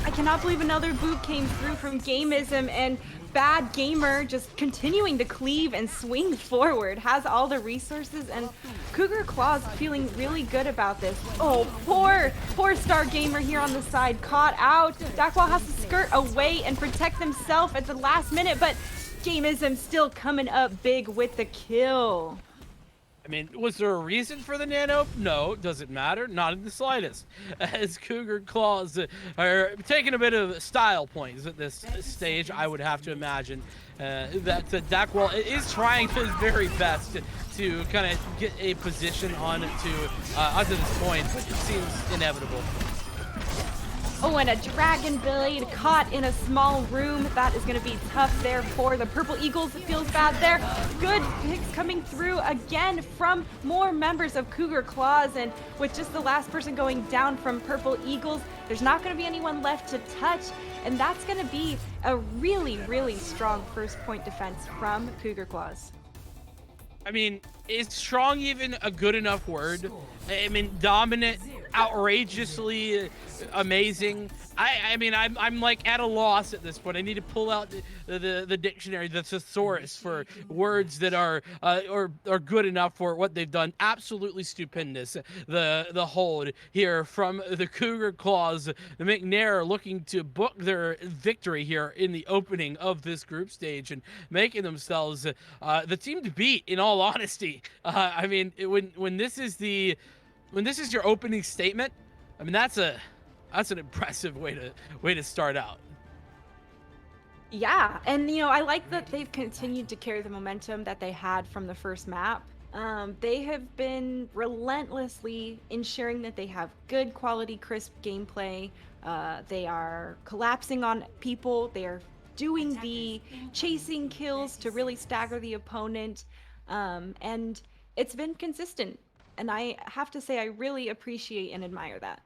I cannot believe another boop came through from Gamism, and Bad Gamer just continuing to cleave and swing forward, has all the resources, and Cougar Claws feeling really good about this. Oh, poor Star Gamer here on the side, caught out. Dakwall has to skirt away and protect himself at the last minute, but Gamism still coming up big with the kill. I mean, was there a reason for the nano? No, doesn't matter, not in the slightest. As Cougar Claws are taking a bit of style points at this stage, I would have to imagine that Dakwall is trying his very best to kind of get a position on to this point, but it seems inevitable. Oh, and a Dragon Blade caught in a small room. That is going to be tough there for the Purple Eagles. It feels bad there. Good picks coming through again from more members of Cougar Claws. And with just the last person going down from Purple Eagles, there's not going to be anyone left to touch. And that's going to be a really, really strong first point defense from Cougar Claws. I mean, is strong even a good enough word? I mean, dominant, outrageously amazing. I mean, I'm like at a loss at this point. I need to pull out the dictionary, the thesaurus for words that are good enough for what they've done. Absolutely stupendous. The hold here from the Cougar Claws. The McNair looking to book their victory here in the opening of this group stage and making themselves the team to beat. In all honesty, I mean, when this is your opening statement, I mean that's an impressive way to start out. Yeah, and you know, I like that they've continued to carry the momentum that they had from the first map. They have been relentlessly ensuring that they have good quality, crisp gameplay. They are collapsing on people. They are doing the chasing kills to really stagger the opponent. And it's been consistent. And I have to say, I really appreciate and admire that.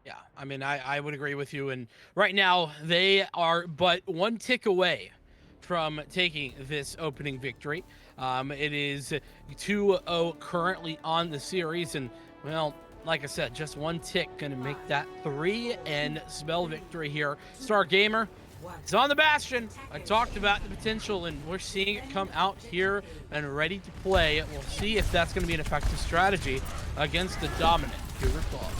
Yeah, I mean, I would agree with you. And right now, they are but one tick away from taking this opening victory. It is 2-0 currently on the series. And, well, like I said, just one tick going to make that 3 and spell victory here. Star Gamer, it's on the Bastion. I talked about the potential, and we're seeing it come out here and ready to play. We'll see if that's going to be an effective strategy against the dominant Cougar Claws.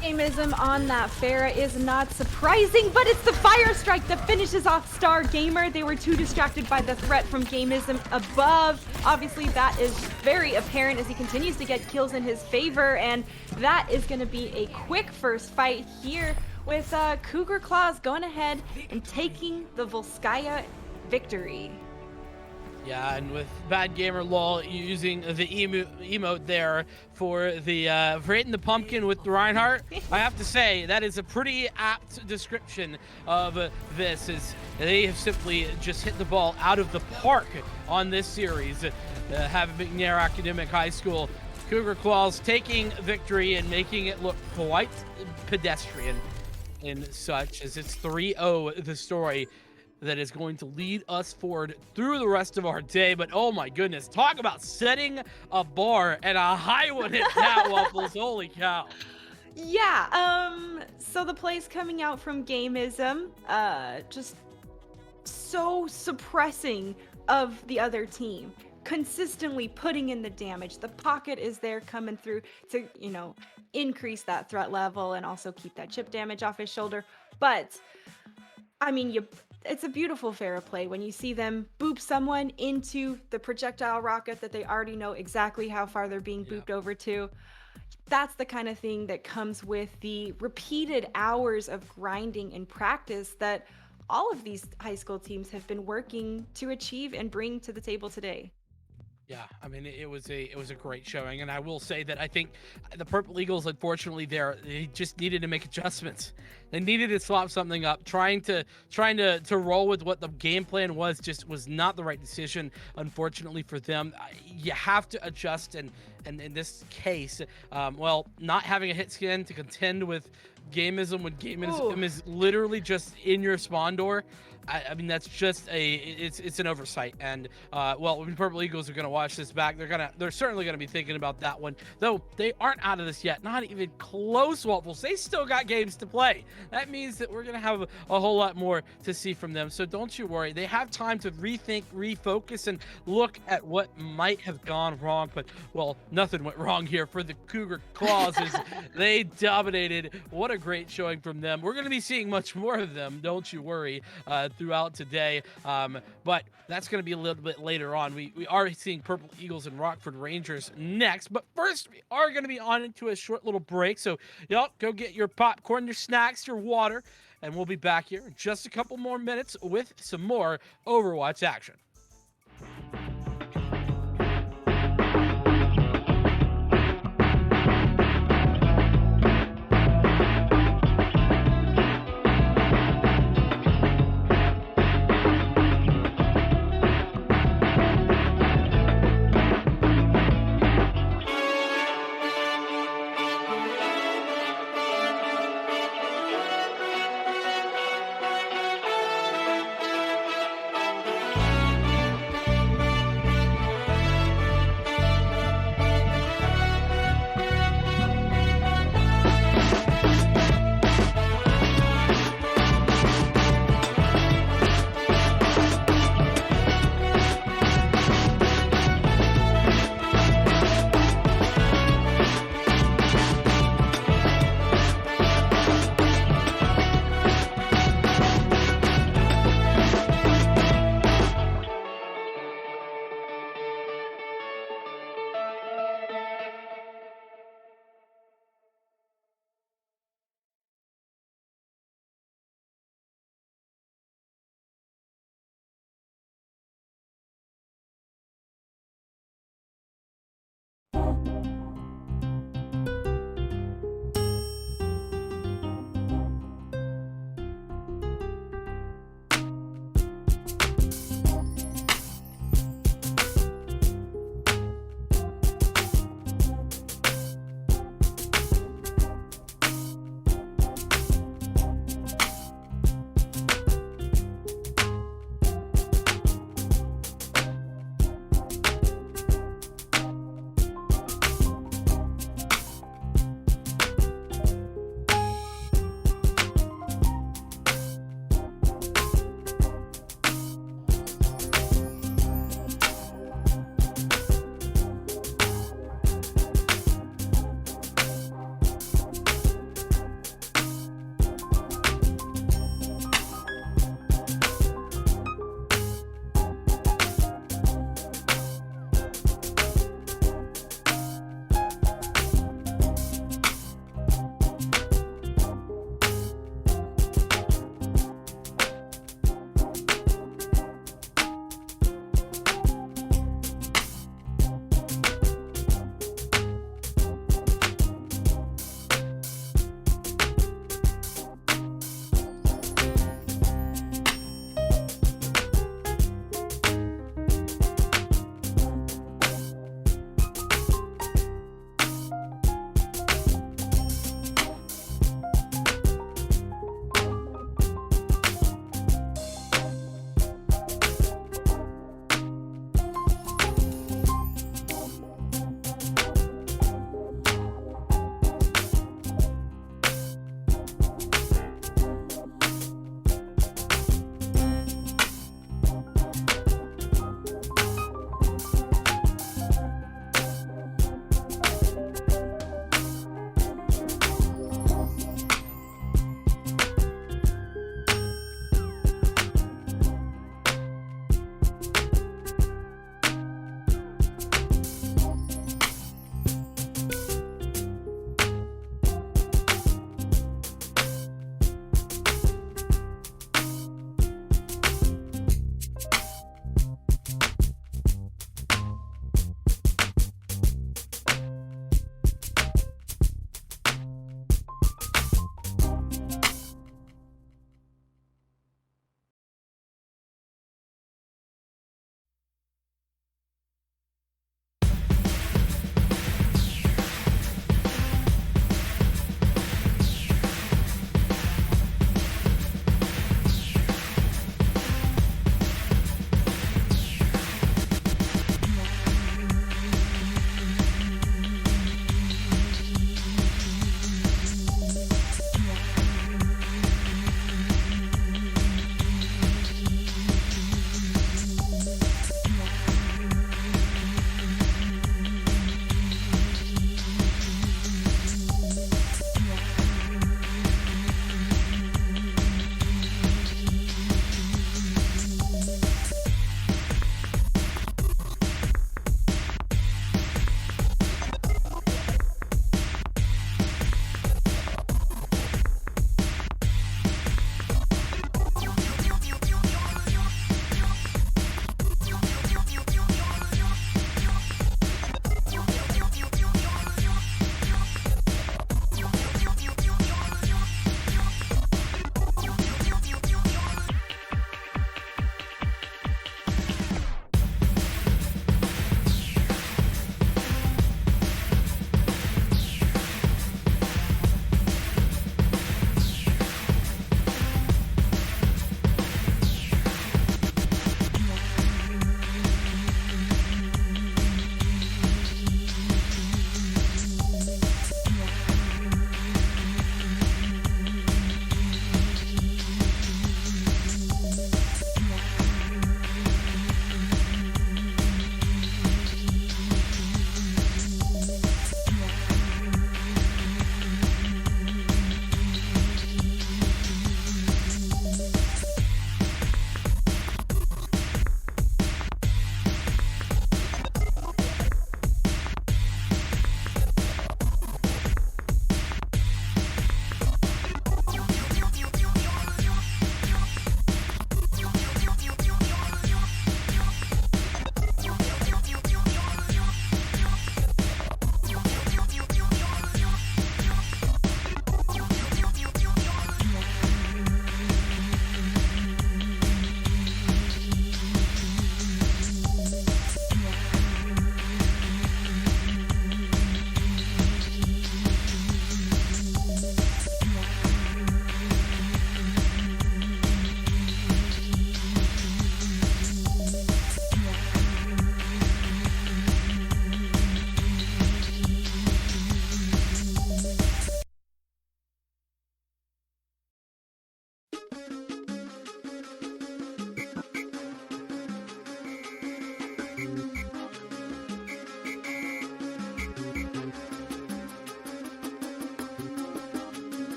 Gamism on that Pharah is not surprising, but it's the Fire Strike that finishes off Star Gamer. They were too distracted by the threat from Gamism above. Obviously, that is very apparent as he continues to get kills in his favor, and that is going to be a quick first fight here with Cougar Claws going ahead and taking the Volskaya victory. Yeah, and with Bad Gamer Lol using the emote there for hitting the pumpkin with the Reinhardt, I have to say that is a pretty apt description of this, as they have simply just hit the ball out of the park on this series. Having McNair Academic High School, Cougar Claws taking victory and making it look quite pedestrian and such, as it's 3-0 the story that is going to lead us forward through the rest of our day. But oh my goodness, talk about setting a bar and a high one at that, Waffles. Holy cow. Yeah, so the plays coming out from Gamism, just so suppressing of the other team, consistently putting in the damage. The pocket is there coming through to, you know, increase that threat level and also keep that chip damage off his shoulder. But I mean, it's a beautiful Pharah play when you see them boop someone into the projectile rocket that they already know exactly how far they're being booped over to. That's the kind of thing that comes with the repeated hours of grinding and practice that all of these high school teams have been working to achieve and bring to the table today. Yeah, I mean it was a great showing, and I will say that I think the Purple Eagles, unfortunately, they just needed to make adjustments. They needed to swap something up. Trying to roll with what the game plan was just was not the right decision. Unfortunately for them, you have to adjust, and in this case, well, not having a hit skin to contend with gamism when Ooh. gamism is literally just in your spawn door. I mean that's just it's an oversight, and well, when Purple Eagles are gonna watch this back, they're certainly gonna be thinking about that one. Though they aren't out of this yet, not even close, Waffles. They still got games to play. That means that we're gonna have a whole lot more to see from them. So don't you worry. They have time to rethink, refocus, and look at what might have gone wrong. But well, nothing went wrong here for the Cougar Claws. They dominated. What a great showing from them. We're gonna be seeing much more of them. Don't you worry. Throughout today. But that's going to be a little bit later on. We are seeing Purple Eagles and Rockford Rangers next. But first, we are going to be on into a short little break. So, y'all, go get your popcorn, your snacks, your water, and we'll be back here in just a couple more minutes with some more Overwatch action.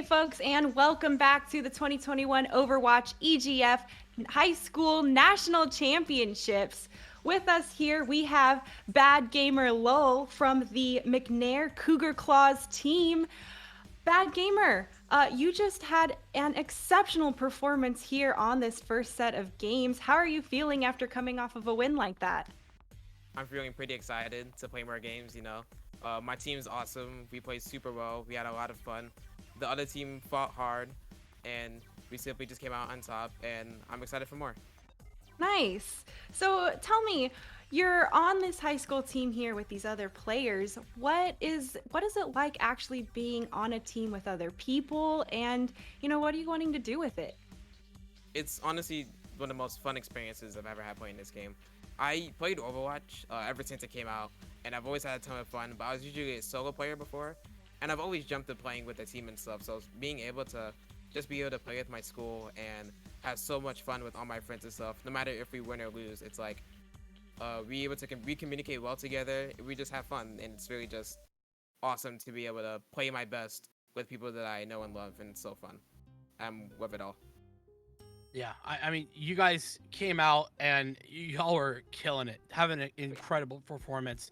Hey, folks, and welcome back to the 2021 Overwatch EGF High School National Championships. With us here, we have Bad Gamer Lowell from the McNair Cougar Claws team. Bad Gamer, you just had an exceptional performance here on this first set of games. How are you feeling after coming off of a win like that? I'm feeling pretty excited to play more games, My team's awesome. We played super well. We had a lot of fun. The other team fought hard, and we simply just came out on top, and I'm excited for more. Nice. So tell me, you're on this high school team here with these other players. What is it like actually being on a team with other people, and what are you wanting to do with it? It's honestly one of the most fun experiences I've ever had playing this game. I played Overwatch ever since it came out, and I've always had a ton of fun, but I was usually a solo player before, and I've always jumped to playing with a team and stuff, so being able to just be able to play with my school and have so much fun with all my friends and stuff, no matter if we win or lose, it's like we communicate well together, we just have fun, and it's really just awesome to be able to play my best with people that I know and love, and it's so fun. I'm with it all. Yeah, I mean, you guys came out and y'all were killing it, having an incredible performance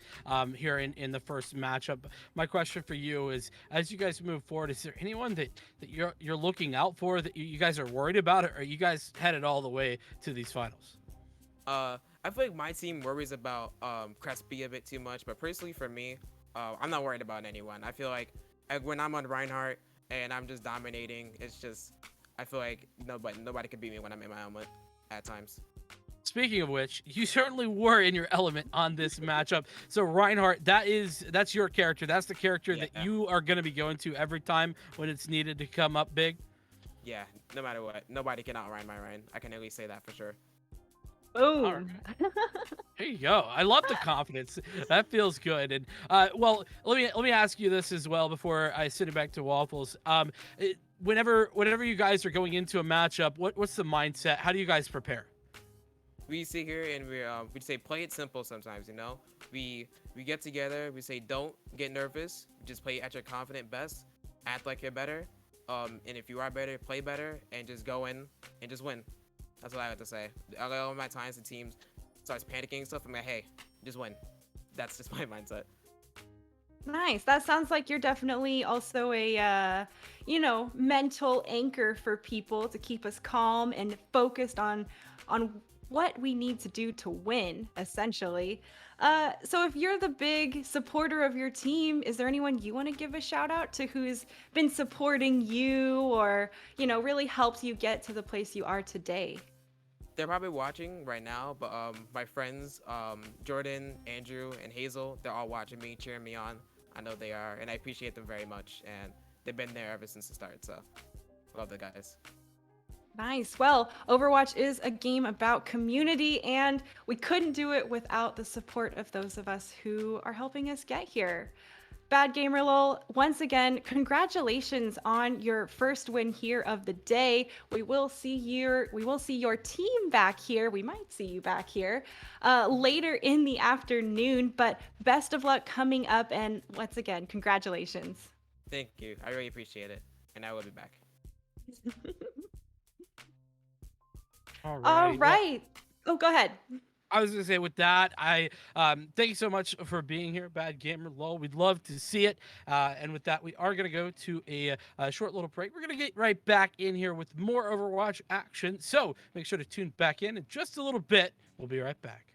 here in the first matchup. My question for you is, as you guys move forward, is there anyone that you're looking out for, that you guys are worried about, or are you guys headed all the way to these finals? I feel like my team worries about Crespi a bit too much, but personally for me, I'm not worried about anyone. I feel like when I'm on Reinhardt and I'm just dominating, it's just I feel like nobody can beat me when I'm in my element at times. Speaking of which, you certainly were in your element on this matchup. So Reinhardt, that's your character. That's the character that you are going to be going to every time when it's needed to come up big. Yeah, no matter what, nobody can outrun my Rein. I can at least say that for sure. Boom. There you go. I love the confidence. That feels good. And well, let me ask you this as well before I send it back to Waffles. Whenever you guys are going into a matchup, what's the mindset? How do you guys prepare? We sit here and we say play it simple sometimes, We get together, we say don't get nervous, just play at your confident best, act like you're better. And if you are better, play better, and just go in and just win. That's what I have to say. All my times the teams starts panicking and stuff, I'm like, hey, just win. That's just my mindset. Nice. That sounds like you're definitely also a, mental anchor for people to keep us calm and focused on what we need to do to win, essentially. So if you're the big supporter of your team, is there anyone you want to give a shout out to who's been supporting you or, really helped you get to the place you are today? They're probably watching right now, but my friends, Jordan, Andrew, and Hazel, they're all watching me, cheering me on. I know they are, and I appreciate them very much, and they've been there ever since the start, so love the guys. Nice. Well, Overwatch is a game about community, and we couldn't do it without the support of those of us who are helping us get here. Bad Gamer Lowell, once again, congratulations on your first win here of the day. We will see your team back here. We might see you back here later in the afternoon, but best of luck coming up. And once again, congratulations. Thank you. I really appreciate it. And I will be back. All right. Oh, go ahead. I was gonna say with that, I thank you so much for being here, Bad Gamer Lowell. We'd love to see it. And with that, we are gonna go to a short little break. We're gonna get right back in here with more Overwatch action. So make sure to tune back in just a little bit. We'll be right back.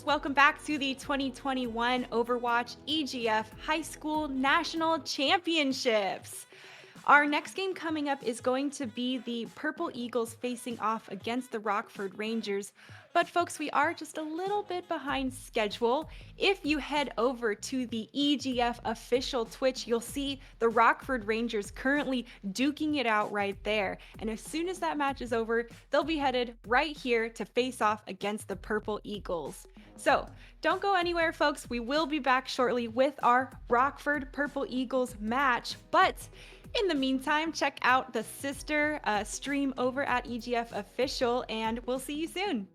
Welcome back to the 2021 Overwatch EGF High School National Championships. Our next game coming up is going to be the Purple Eagles facing off against the Rockford Rangers. But folks, we are just a little bit behind schedule. If you head over to the EGF official Twitch, you'll see the Rockford Rangers currently duking it out right there. And as soon as that match is over, they'll be headed right here to face off against the Purple Eagles. So don't go anywhere, folks. We will be back shortly with our Rockford Purple Eagles match. But in the meantime, check out the sister stream over at EGF Official, and we'll see you soon.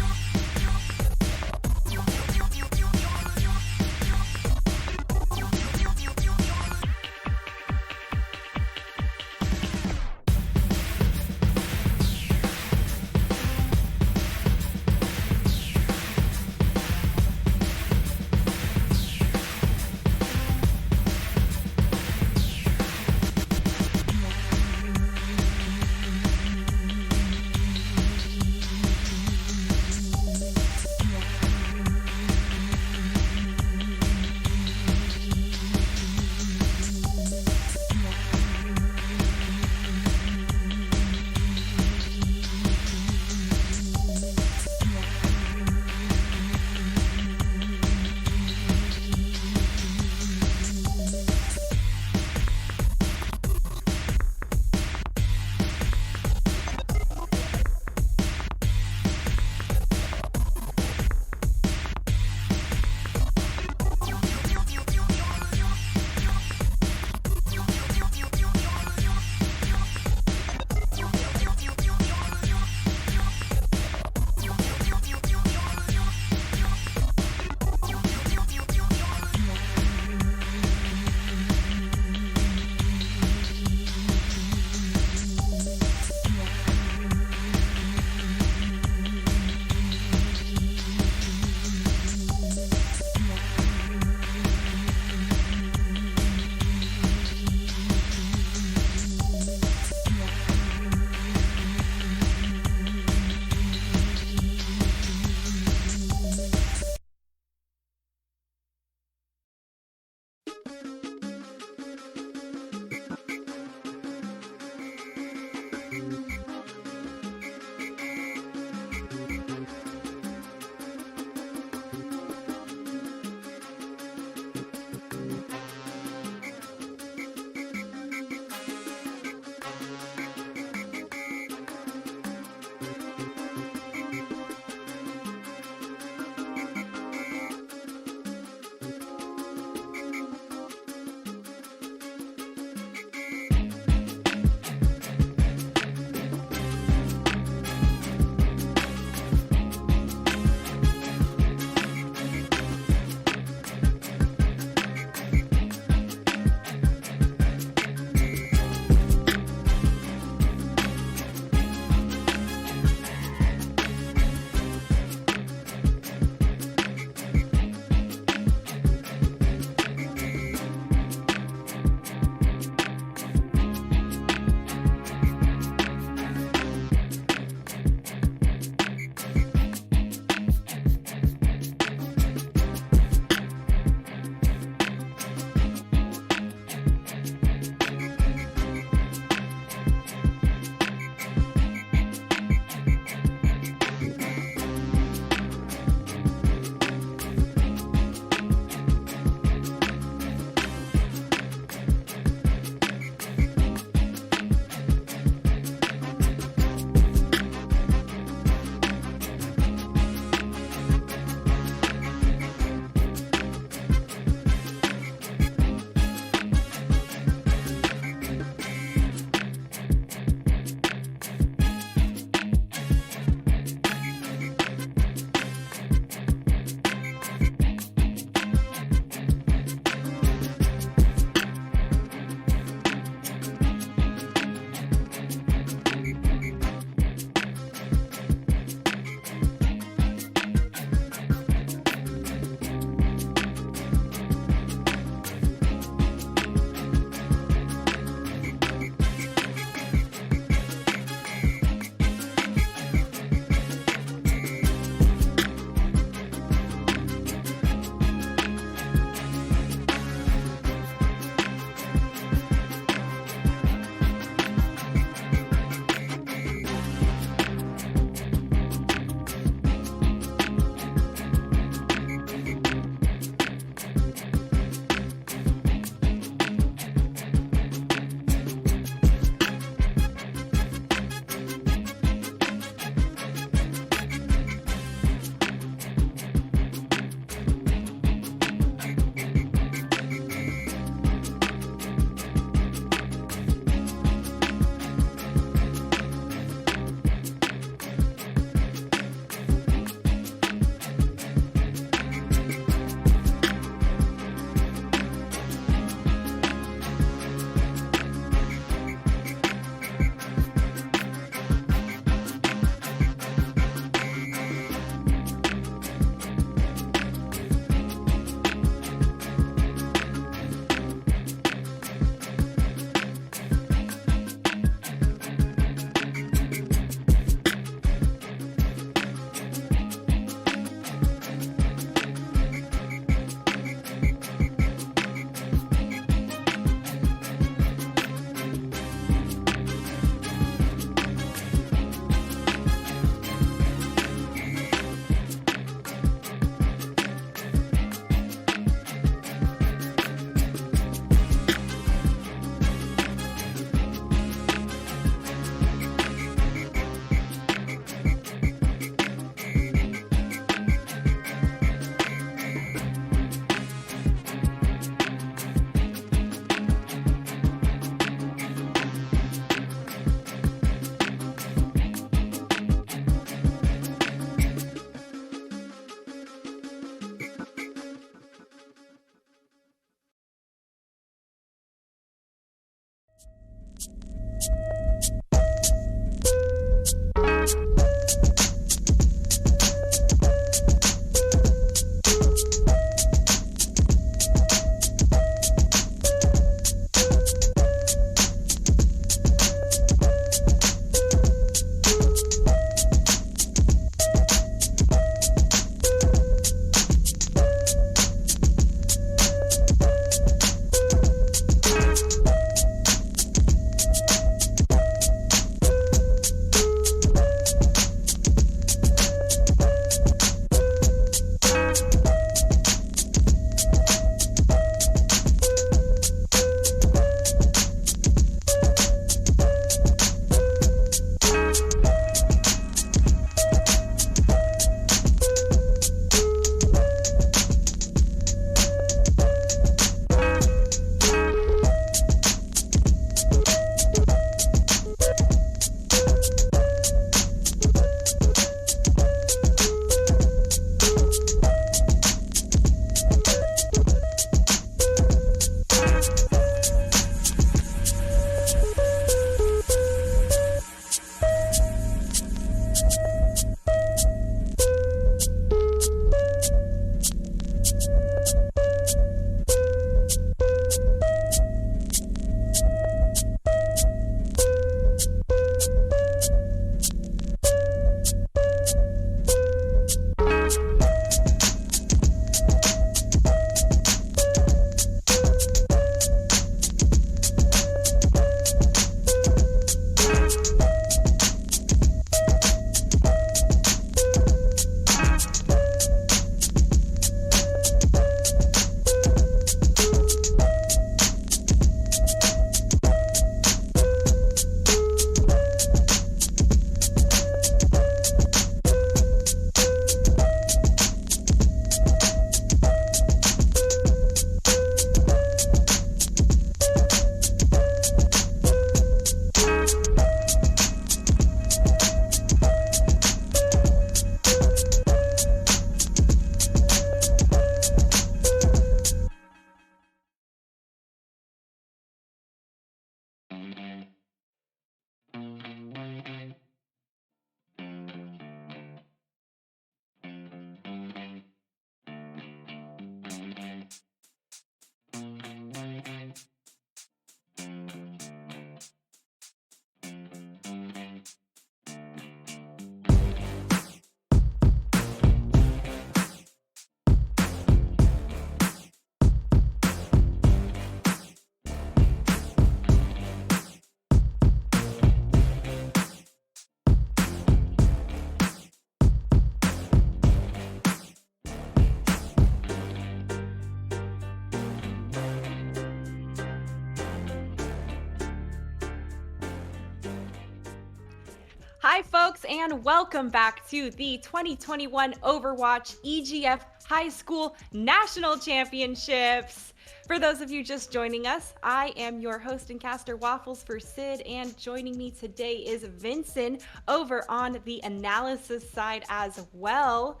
Hi, folks, and welcome back to the 2021 Overwatch EGF High School National Championships. For those of you just joining us, I am your host and caster Waffles for Sid, and joining me today is Vincent over on the analysis side as well.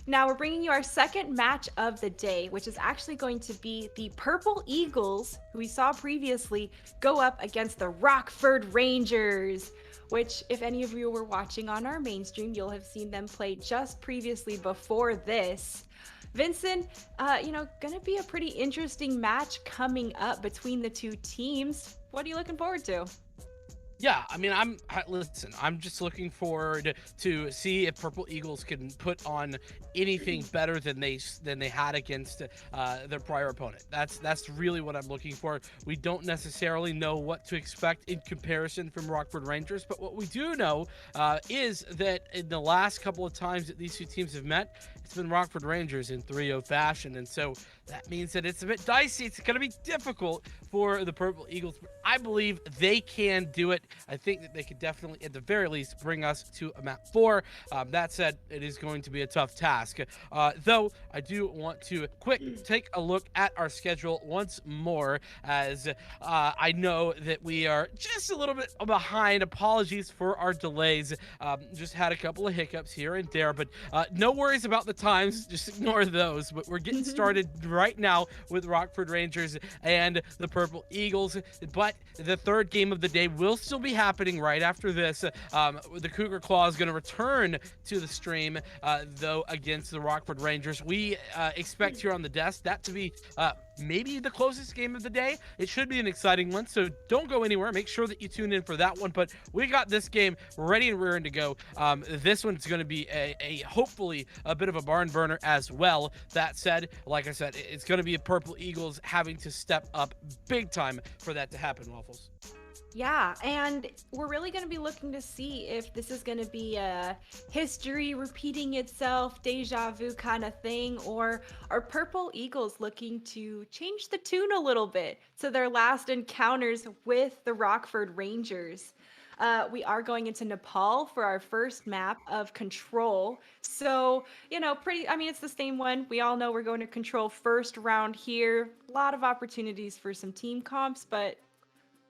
Now we're bringing you our second match of the day, which is actually going to be the Purple Eagles, who we saw previously, go up against the Rockford Rangers, which if any of you were watching on our mainstream, you'll have seen them play just previously before this. Vincent, gonna be a pretty interesting match coming up between the two teams. What are you looking forward to? Yeah, I mean, listen. I'm just looking forward to see if Purple Eagles can put on anything better than they had against their prior opponent. That's really what I'm looking for. We don't necessarily know what to expect in comparison from Rockford Rangers, but what we do know is that in the last couple of times that these two teams have met, it's been Rockford Rangers in 3-0 fashion, and so that means that it's a bit dicey. It's going to be difficult for the Purple Eagles, but I believe they can do it. I think that they could definitely, at the very least, bring us to a map 4. That said, it is going to be a tough task. Though, I do want to take a look at our schedule once more, as I know that we are just a little bit behind. Apologies for our delays. Just had a couple of hiccups here and there, but no worries about the times. Just ignore those. But we're getting started right now with Rockford Rangers and the Purple Eagles. But the third game of the day will still be happening right after this. The Cougar Claw is going to return to the stream, though, against the Rockford Rangers. We expect here on the desk that to be maybe the closest game of the day. It should be an exciting one, so don't go anywhere. Make sure that you tune in for that one. But we got this game ready and rearing to go. This one's going to be a hopefully a bit of a barn burner as well. That said, like I said, it's going to be a Purple Eagles having to step up big time for that to happen, Waffles. Yeah, and we're really going to be looking to see if this is going to be a history repeating itself, deja vu kind of thing, or are Purple Eagles looking to change the tune a little bit to their last encounters with the Rockford Rangers? We are going into Nepal for our first map of Control. So, it's the same one. We all know we're going to Control first round here. A lot of opportunities for some team comps, but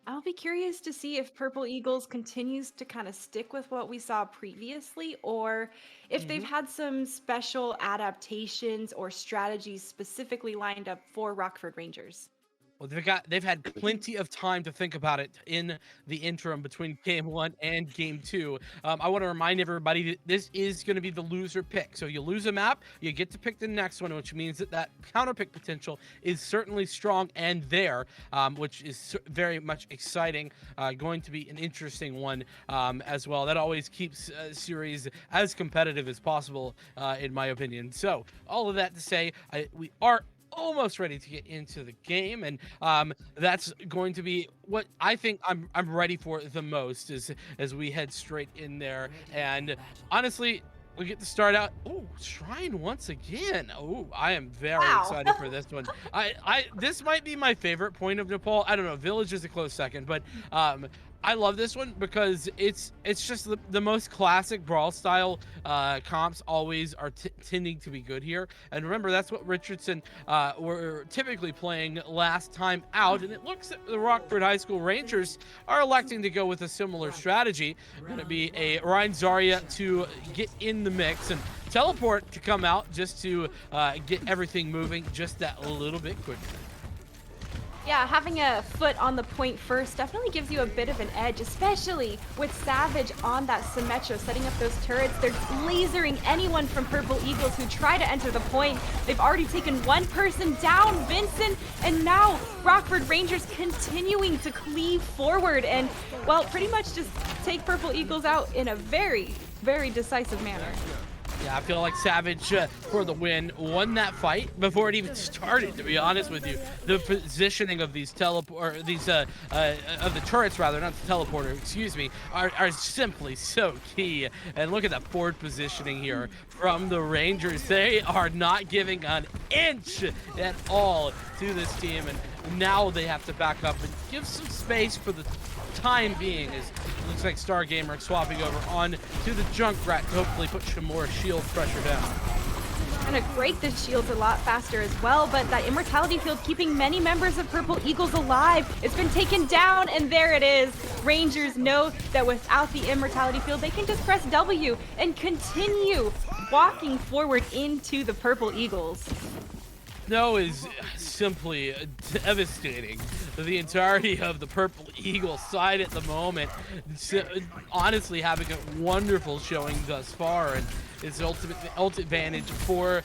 I'll be curious to see if Purple Eagles continues to kind of stick with what we saw previously, or if they've had some special adaptations or strategies specifically lined up for Rockford Rangers. Well, they've had plenty of time to think about it in the interim between game 1 and game 2. I want to remind everybody that this is going to be the loser pick. So you lose a map, you get to pick the next one, which means that counter pick potential is certainly strong and there, which is very much exciting. Going to be an interesting one as well. That always keeps a series as competitive as possible, in my opinion. So all of that to say, we are almost ready to get into the game, and that's going to be what I think I'm ready for the most as we head straight in there. And honestly, we get to start out. Oh, Shrine once again. Oh, I am very Wow. excited for this one. This might be my favorite point of Nepal. I don't know, Village is a close second, but I love this one because it's just the most classic brawl style comps always are tending to be good here. And remember, that's what Richardson were typically playing last time out. And it looks that the Rockford High School Rangers are electing to go with a similar strategy. Going to be a Ryan Zarya to get in the mix and teleport to come out just to get everything moving just that little bit quicker. Yeah, having a foot on the point first definitely gives you a bit of an edge, especially with Savage on that Symmetra, setting up those turrets. They're lasering anyone from Purple Eagles who try to enter the point. They've already taken one person down, Vincent, and now Rockford Rangers continuing to cleave forward and, well, pretty much just take Purple Eagles out in a very, very decisive manner. Yeah, I feel like Savage, for the win, won that fight before it even started, to be honest with you. The positioning of these of the turrets, rather, not the teleporter, excuse me, are simply so key. And look at that forward positioning here from the Rangers. They are not giving an inch at all to this team, and now they have to back up and give some space for the time being, as it looks like Star Gamer swapping over on to the Junkrat to hopefully put some more shield pressure down. Gonna break the shields a lot faster as well, but that immortality field keeping many members of Purple Eagles alive. It's been taken down, and there it is. Rangers know that without the immortality field, they can just press W and continue walking forward into the Purple Eagles. Snow is simply devastating the entirety of the Purple Eagle side at the moment. Honestly, having a wonderful showing thus far, and it's ultimate advantage for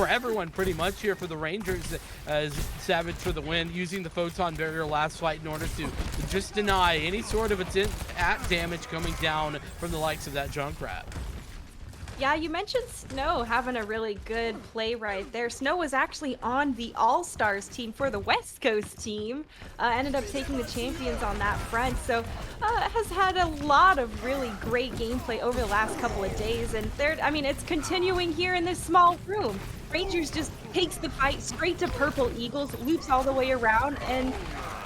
everyone pretty much here for the Rangers, as Savage for the win, using the Photon Barrier last fight in order to just deny any sort of attempt at damage coming down from the likes of that Junkrat. Yeah, you mentioned Snow having a really good play right there. Snow was actually on the All-Stars team for the West Coast team. Ended up taking the champions on that front. So has had a lot of really great gameplay over the last couple of days. And it's continuing here in this small room. Rangers just takes the fight straight to Purple Eagles, loops all the way around, and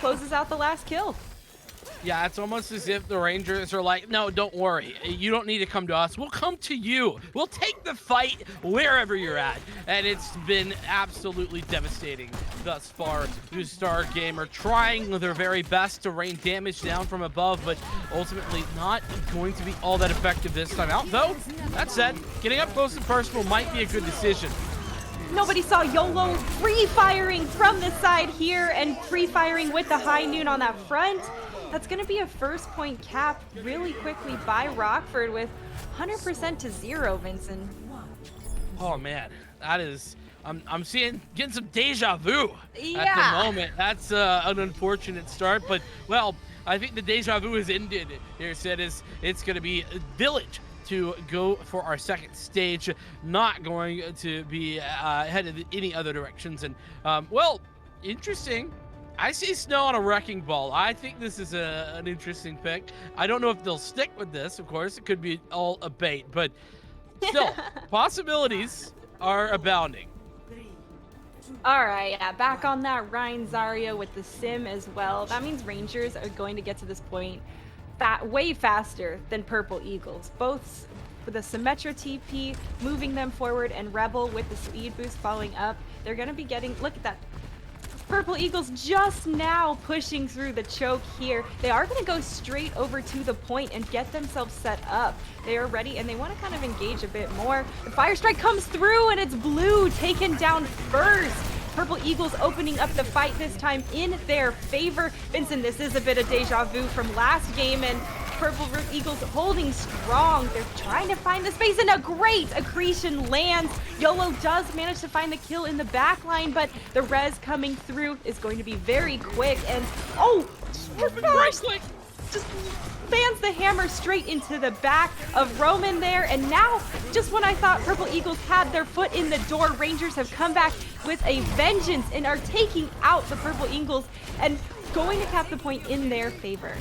closes out the last kill. Yeah, it's almost as if the Rangers are like, no, don't worry. You don't need to come to us. We'll come to you. We'll take the fight wherever you're at. And it's been absolutely devastating thus far. The Star Gamer trying their very best to rain damage down from above, but ultimately not going to be all that effective this time out. Though, that said, getting up close and personal might be a good decision. Nobody saw YOLO free-firing from the side here and free-firing with the high noon on that front. That's going to be a first point cap really quickly by Rockford with 100% to 0, Vincent. Oh man, that is, I'm getting some deja vu at the moment. That's an unfortunate start, but well, I think the deja vu has ended here. Said it's going to be Village to go for our second stage, not going to be headed any other directions. And well, interesting. I see Snow on a Wrecking Ball. I think this is an interesting pick. I don't know if they'll stick with this, of course. It could be all a bait, but still, possibilities are abounding. All right, yeah, back on that Ryan Zarya with the sim as well. That means Rangers are going to get to this point way faster than Purple Eagles. Both with the Symmetra TP moving them forward and Rebel with the speed boost following up. They're going to be getting, look at that. Purple Eagles just now pushing through the choke here. They are going to go straight over to the point and get themselves set up. They are ready and they want to kind of engage a bit more. The Fire Strike comes through and it's Blue taken down first. Purple Eagles opening up the fight this time in their favor. Vincent, this is a bit of deja vu from last game, and Purple Eagles holding strong. They're trying to find the space, and a great accretion lands. YOLO does manage to find the kill in the back line, but the res coming through is going to be very quick. And oh gosh, just lands the hammer straight into the back of Roman there. And now, just when I thought Purple Eagles had their foot in the door, Rangers have come back with a vengeance and are taking out the Purple Eagles and going to cap the point in their favor.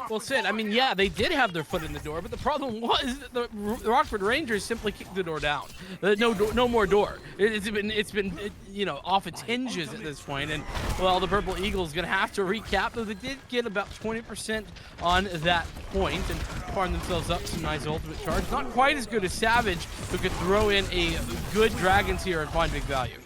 Well, Sid, I mean, yeah, they did have their foot in the door, but the problem was that the Rockford Rangers simply kicked the door down. No more door. It's been off its hinges at this point, and well, the Purple Eagles gonna have to recap. Though they did get about 20% on that point and farm themselves up some nice ultimate charge. Not quite as good as Savage, who could throw in a good Dragons here and find big value.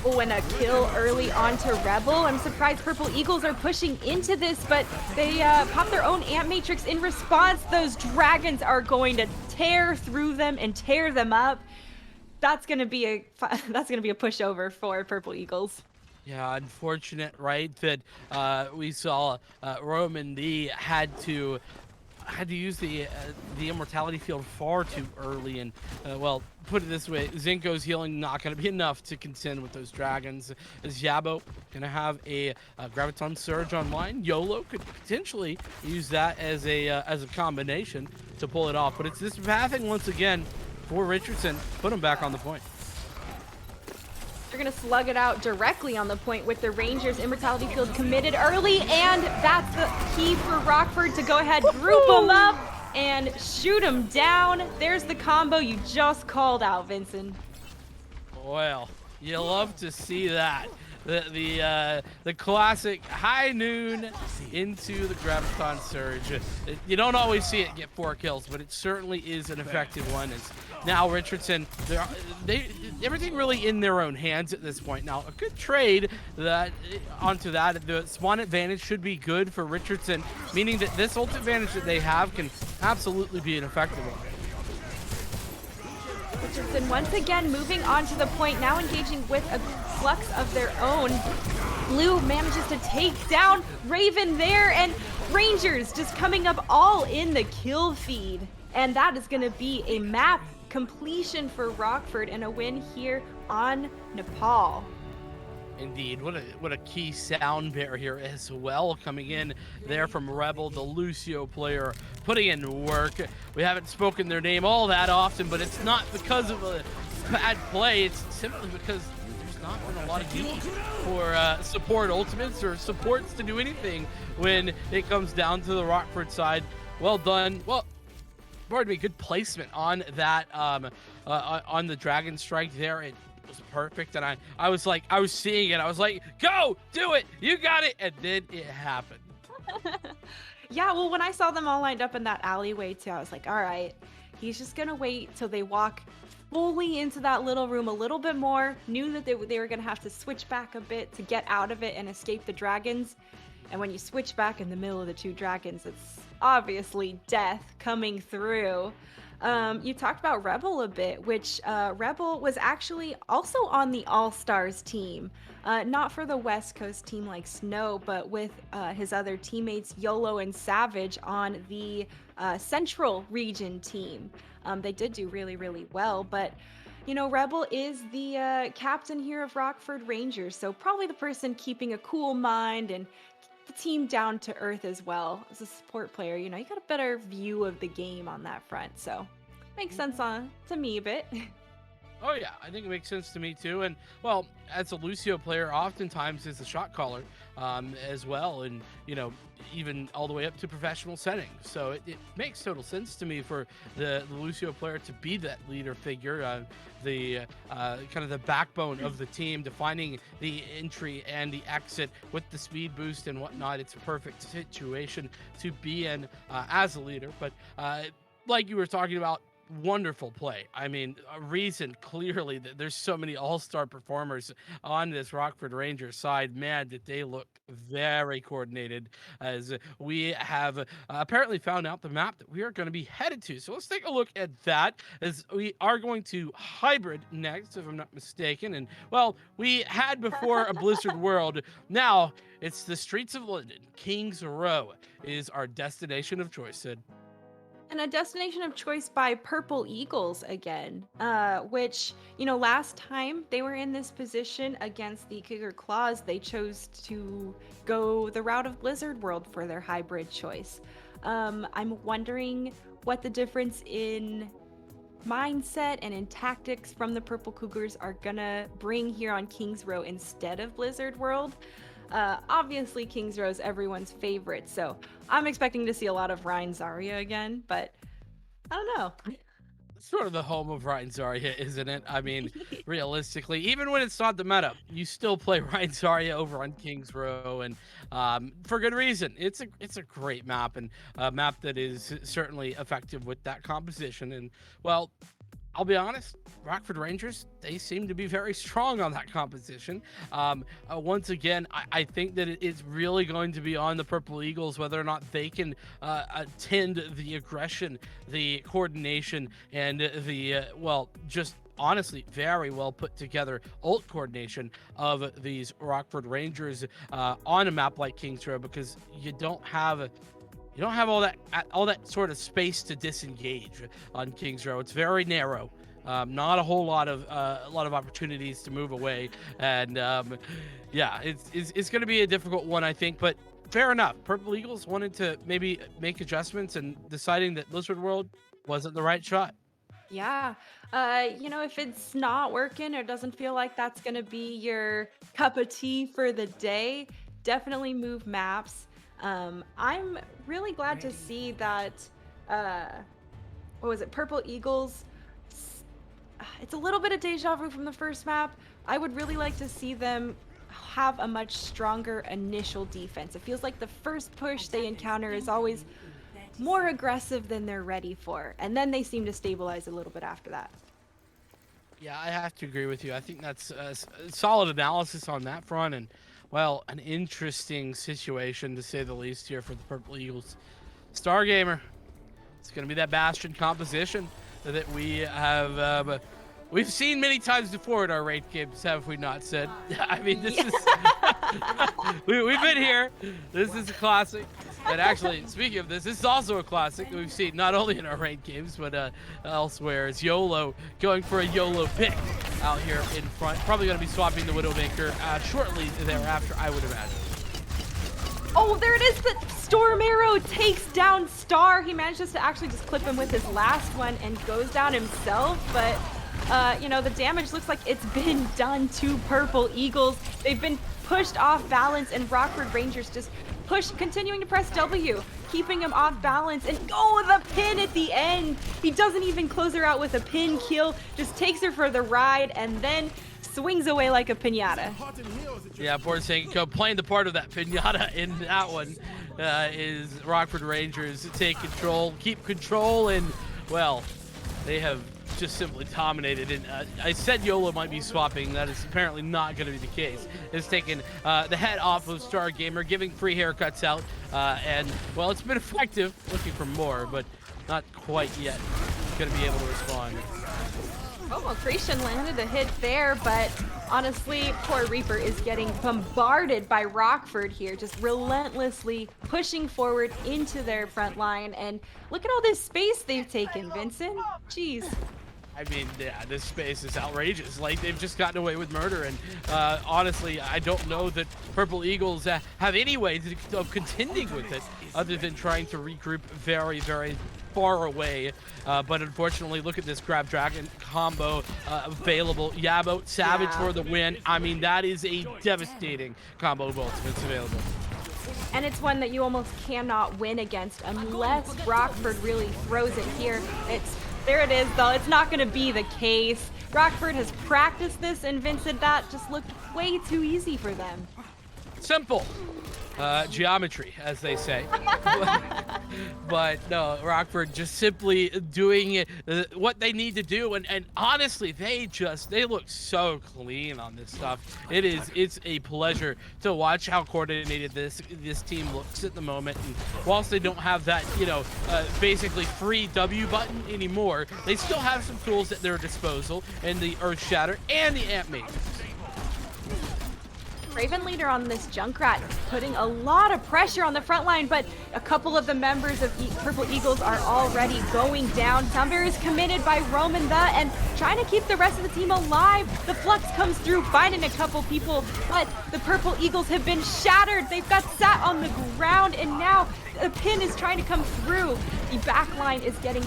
Oh, and a kill early onto Rebel. I'm surprised Purple Eagles are pushing into this, but they pop their own Ant Matrix in response. Those Dragons are going to tear through them and tear them up. That's gonna be a pushover for Purple Eagles. Yeah, unfortunate, right? That we saw Roman D had to use the immortality field far too early, and well, put it this way, Zinko's healing not going to be enough to contend with those Dragons. As Yabo going to have a Graviton Surge online. YOLO could potentially use that as a combination to pull it off, but it's this pathing once again for Richardson. Put him back on the point. They're going to slug it out directly on the point with the Rangers Immortality Field committed early, and that's the key for Rockford to go ahead, group them up, and shoot them down. There's the combo you just called out, Vincent. Well, you love to see that. The classic high noon into the Graviton Surge. You don't always see it get 4 kills, but it certainly is an effective one. As now Richardson, everything really in their own hands at this point. Now a good trade onto that. The spawn advantage should be good for Richardson, meaning that this ult advantage that they have can absolutely be an effective one. Richardson once again moving on to the point, now engaging with a flux of their own. Blue manages to take down Raven there, and Rangers just coming up all in the kill feed. And that is going to be a map completion for Rockford and a win here on Nepal. Indeed, what a key sound bear here as well, coming in there from Rebel, the Lucio player, putting in work. We haven't spoken their name all that often, but it's not because of a bad play. It's simply because there's not been a lot of need for support ultimates or supports to do anything when it comes down to the Rockford side. Well done. Well, pardon me, good placement on that on the Dragon Strike there. It was perfect, and I was seeing it. I was like, go, do it, you got it, and then it happened. Yeah, well, when I saw them all lined up in that alleyway too, I was like, all right, he's just gonna wait till they walk fully into that little room a little bit more. Knew that they were gonna have to switch back a bit to get out of it and escape the Dragons. And when you switch back in the middle of the 2 Dragons, it's obviously death coming through. You talked about Rebel a bit, which Rebel was actually also on the All-Stars team. Not for the West Coast team like Snow, but with his other teammates YOLO and Savage on the Central Region team. They did do really, really well, but Rebel is the captain here of Rockford Rangers, so probably the person keeping a cool mind and the team down to earth as well. As a support player, you got a better view of the game on that front, so makes sense to me a bit. Oh yeah, I think it makes sense to me too. And well, as a Lucio player, oftentimes is a shot caller as well, and even all the way up to professional settings. So it makes total sense to me for the Lucio player to be that leader figure, the kind of the backbone of the team, defining the entry and the exit with the speed boost and whatnot. It's a perfect situation to be in as a leader. But like you were talking about, wonderful play. I mean, a reason clearly that there's so many all-star performers on this Rockford Rangers side. Man, did they look very coordinated as we have apparently found out the map that we are going to be headed to. So let's take a look at that as we are going to hybrid next, if I'm not mistaken. And well, we had before a Blizzard World. Now it's the streets of London. Kings Row is our destination of choice, Sid. And a destination of choice by Purple Eagles again, which, last time they were in this position against the Cougar Claws, they chose to go the route of Blizzard World for their hybrid choice. I'm wondering what the difference in mindset and in tactics from the Purple Cougars are gonna bring here on Kings Row instead of Blizzard World. Obviously, Kings Row is everyone's favorite, so I'm expecting to see a lot of Ryan Zarya again, but I don't know. It's sort of the home of Ryan Zarya, isn't it? I mean, realistically, even when it's not the meta, you still play Ryan Zarya over on Kings Row, and for good reason. It's a great map, and a map that is certainly effective with that composition. And well, I'll be honest, Rockford Rangers, they seem to be very strong on that composition. Once again, I think that it is really going to be on the Purple Eagles whether or not they can attend the aggression, the coordination, and the, well, just honestly very well put together ult coordination of these Rockford Rangers on a map like Kings Row, because you don't have all that sort of space to disengage on Kings Row. It's very narrow. Not a whole lot of opportunities to move away, and yeah, it's going to be a difficult one, I think. But fair enough. Purple Eagles wanted to maybe make adjustments and deciding that Blizzard World wasn't the right shot. Yeah. If it's not working or doesn't feel like that's going to be your cup of tea for the day, definitely move maps. I'm really glad to see that, Purple Eagles. It's a little bit of deja vu from the first map. I would really like to see them have a much stronger initial defense. It feels like the first push they encounter is always more aggressive than they're ready for, and then they seem to stabilize a little bit after that. Yeah, I have to agree with you. I think that's a solid analysis on that front, and well, an interesting situation to say the least here for the Purple Eagles. Stargamer, it's going to be that Bastion composition that we have we've seen many times before in our ranked games, have we not, said? I mean, this is we've been here. This is a classic. And actually, speaking of this is also a classic that we've seen not only in our ranked games but elsewhere. It's YOLO going for a YOLO pick out here in front. Probably going to be swapping the Widowmaker shortly thereafter, I would imagine. Oh, there it is. The Storm Arrow takes down Star. He manages to actually just clip him with his last one and goes down himself. But, the damage looks like it's been done to Purple Eagles. They've been pushed off balance, and Rockford Rangers just continuing to press W, keeping him off balance. And the pin at the end. He doesn't even close her out with a pin kill, just takes her for the ride, and then swings away like a piñata. Yeah, poor Senko playing the part of that piñata in that one is Rockford Rangers take control, keep control, and well, they have just simply dominated. And I said YOLO might be swapping. That is apparently not going to be the case. It's taken the head off of Stargamer, giving free haircuts out, and well, it's been effective. Looking for more, but not quite yet. Going to be able to respond. Oh, well, Creation landed a hit there, but honestly, poor Reaper is getting bombarded by Rockford here, just relentlessly pushing forward into their front line. And look at all this space they've taken, Vincent. Jeez. I mean, yeah, this space is outrageous. Like, they've just gotten away with murder, and honestly, I don't know that Purple Eagles have any way of contending with it other than trying to regroup very, very far away. But unfortunately, look at this Grab Dragon combo available. Yabo, Savage for the win. I mean, that is a devastating combo of ultimates available. And it's one that you almost cannot win against unless Rockford really throws it here. There it is, though. It's not going to be the case. Rockford has practiced this, and Vincent, that just looked way too easy for them. Simple. Geometry, as they say. But no, Rockford just simply doing what they need to do, and honestly, they look so clean on this stuff. It's a pleasure to watch how coordinated this team looks at the moment. And whilst they don't have that, basically free W button anymore, they still have some tools at their disposal in the Earth Shatter and the Amp Matrix. Raven leader on this Junkrat putting a lot of pressure on the front line, but a couple of the members of Purple Eagles are already going down. Thunder is committed by Roman and trying to keep the rest of the team alive. The Flux comes through, finding a couple people, but the Purple Eagles have been shattered. They've got sat on the ground, and now a pin is trying to come through. The back line is getting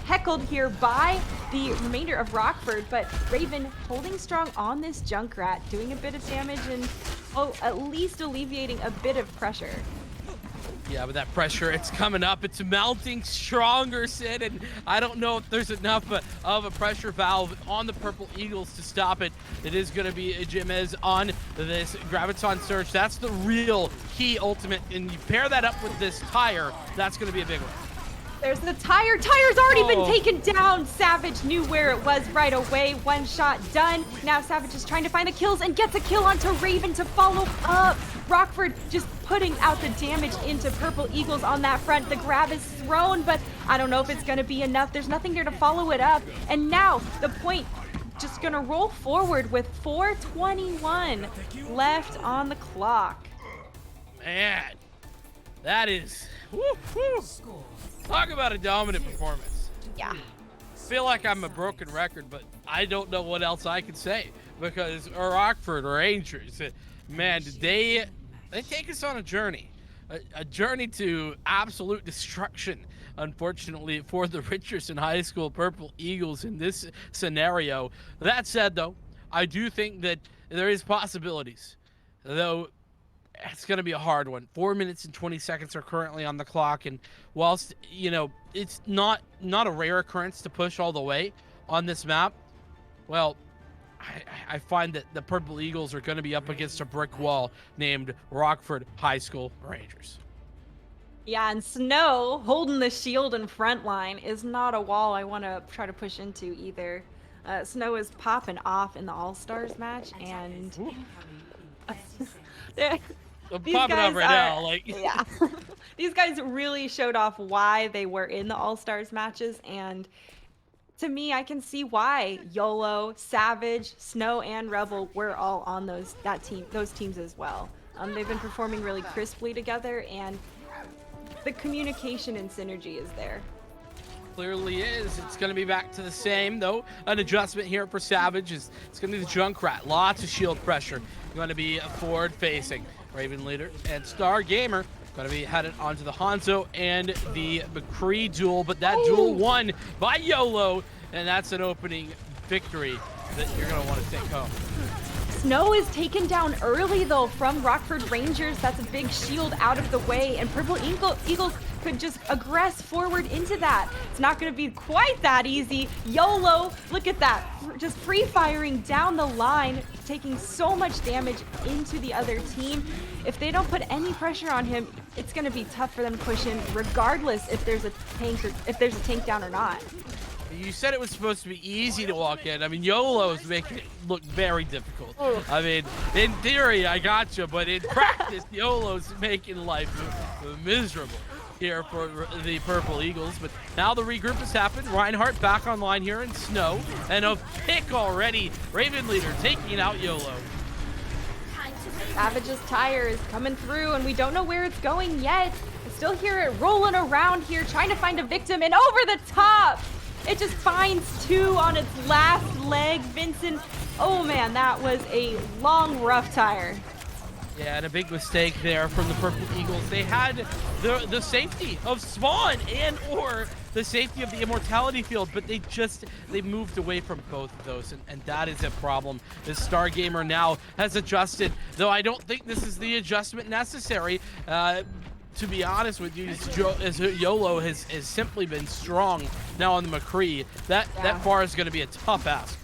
heckled here by the remainder of Rockford, but Raven holding strong on this Junkrat, doing a bit of damage and at least alleviating a bit of pressure. Yeah, but that pressure, it's coming up. It's mounting stronger, Sid, and I don't know if there's enough of a pressure valve on the Purple Eagles to stop it. It is going to be a Jimez on this Graviton Surge. That's the real key ultimate, and you pair that up with this tire, that's going to be a big one. There's the tire. Tire's already been taken down. Savage knew where it was right away. One shot done. Now Savage is trying to find the kills and gets a kill onto Raven to follow up. Rockford just putting out the damage into Purple Eagles on that front. The grab is thrown, but I don't know if it's going to be enough. There's nothing there to follow it up. And now the point just going to roll forward with 4:21 left on the clock. Man, that is... Woo, woo. Talk about a dominant performance. Yeah. Feel like I'm a broken record, but I don't know what else I can say because Rockford Rangers, man, they take us on a journey to absolute destruction. Unfortunately for the Richardson High School Purple Eagles in this scenario. That said, though, I do think that there is possibilities, though. It's going to be a hard one. 4 minutes and 20 seconds are currently on the clock, and whilst it's not a rare occurrence to push all the way on this map, well, I find that the Purple Eagles are going to be up against a brick wall named Rockford High School Rangers. Yeah, and Snow holding the shield in front line is not a wall I want to try to push into either. Snow is popping off in the All-Stars match, and I'm popping up right now, yeah. These guys really showed off why they were in the All-Stars matches, and to me, I can see why YOLO, Savage, Snow, and Rebel were all on those teams as well. They've been performing really crisply together, and the communication and synergy is there. Clearly is. It's going to be back to the same, though. An adjustment here for Savage is it's going to be the Junkrat. Lots of shield pressure. Going to be forward facing. Raven leader and Star Gamer going to be headed onto the Hanzo and the McCree duel, but that duel won by YOLO, and that's an opening victory that you're going to want to take home. Snow is taken down early, though, from Rockford Rangers. That's a big shield out of the way, and Purple Eagles could just aggress forward into that. It's not going to be quite that easy. YOLO, look at that. Just free firing down the line, taking so much damage into the other team. If they don't put any pressure on him, it's going to be tough for them to push in, regardless if there's a tank down or not. You said it was supposed to be easy to walk in. I mean, YOLO is making it look very difficult. I mean, in theory, I got you, but in practice, YOLO's making life miserable here for the Purple Eagles. But now the regroup has happened. Reinhardt back online here in Snow, and a pick already. Raven leader taking out YOLO. Savage's tire is coming through, and we don't know where it's going yet. I still hear it rolling around here, trying to find a victim, and over the top! It just finds two on its last leg. Vincent, oh man, that was a long, rough tire. Yeah, and a big mistake there from the Purple Eagles. They had the safety of Spawn or the safety of the Immortality Field, but they moved away from both of those, and that is a problem. The Star Gamer now has adjusted, though I don't think this is the adjustment necessary. To be honest with you, as YOLO has simply been strong now on the McCree. That far is going to be a tough ask.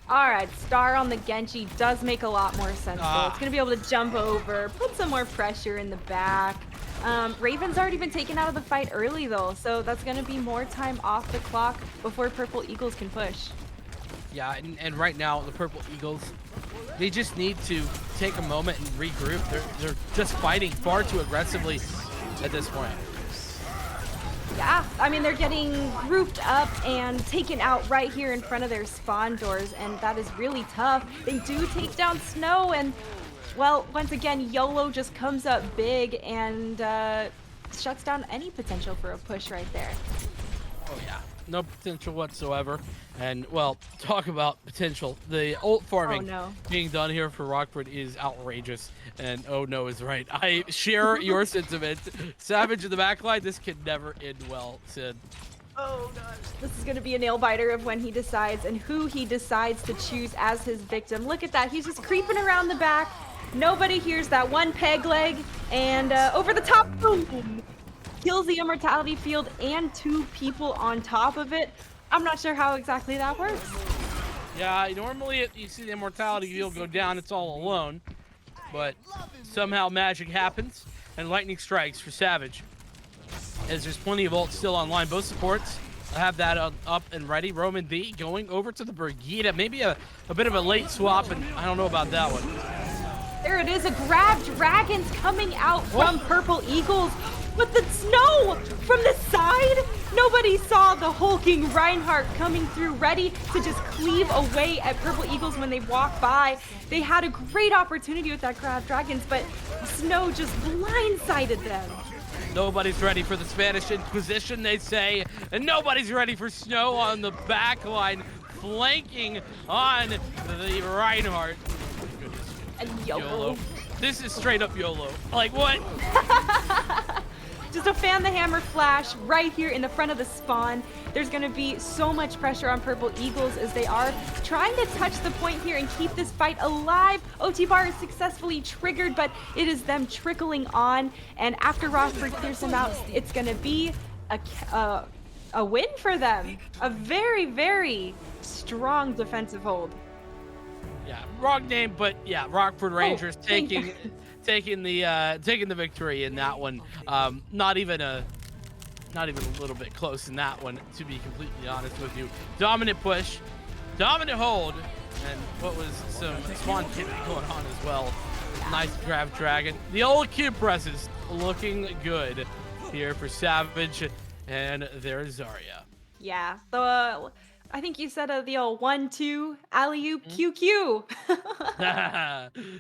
All right, Star on the Genji does make a lot more sense. Though. It's going to be able to jump over, put some more pressure in the back. Raven's already been taken out of the fight early though, so that's gonna be more time off the clock before Purple Eagles can push. Yeah, and right now the Purple Eagles, they just need to take a moment and regroup. They're just fighting far too aggressively at this point. Yeah, I mean, they're getting grouped up and taken out right here in front of their spawn doors, and that is really tough. They do take down Snow, and, well, once again, YOLO just comes up big and shuts down any potential for a push right there. Oh, yeah. No potential whatsoever. And, well, talk about potential. The ult farming being done here for Rockford is outrageous. And oh no is right. I share your sentiment. Savage in the backline, this can never end well, Sid. Oh gosh. This is going to be a nail biter of when he decides and who he decides to choose as his victim. Look at that. He's just creeping around the back. Nobody hears that one peg leg. And over the top, boom! Kills the immortality field and 2 people on top of it. I'm not sure how exactly that works. Yeah, normally you see the immortality field go down, it's all alone. But somehow magic happens and lightning strikes for Savage. As there's plenty of ults still online. Both supports have that up and ready. Roman D going over to the Brigida. Maybe a bit of a late swap, and I don't know about that one. There it is, a grab. Dragons coming out from Purple Eagles. But the Snow from the side? Nobody saw the hulking Reinhardt coming through, ready to just cleave away at Purple Eagles when they walk by. They had a great opportunity with that grab Dragons, but Snow just blindsided them. Nobody's ready for the Spanish Inquisition, they say, and nobody's ready for Snow on the back line, flanking on the Reinhardt. And YOLO. This is straight up YOLO. Like, what? Just a fan the hammer flash right here in the front of the spawn. There's going to be so much pressure on Purple Eagles as they are trying to touch the point here and keep this fight alive. OT bar is successfully triggered, but it is them trickling on. And after Rockford clears them out, it's going to be a win for them. A very, very strong defensive hold. Yeah, wrong name, but yeah, Rockford Rangers taking the victory in that one. Not even a little bit close in that one, to be completely honest with you. Dominant push, dominant hold, and what was some spawn kitting going on as well. Nice grab dragon. The old Q presses looking good here for Savage and there's Zarya. Yeah, I think you said the old 1-2 alley-oop QQ.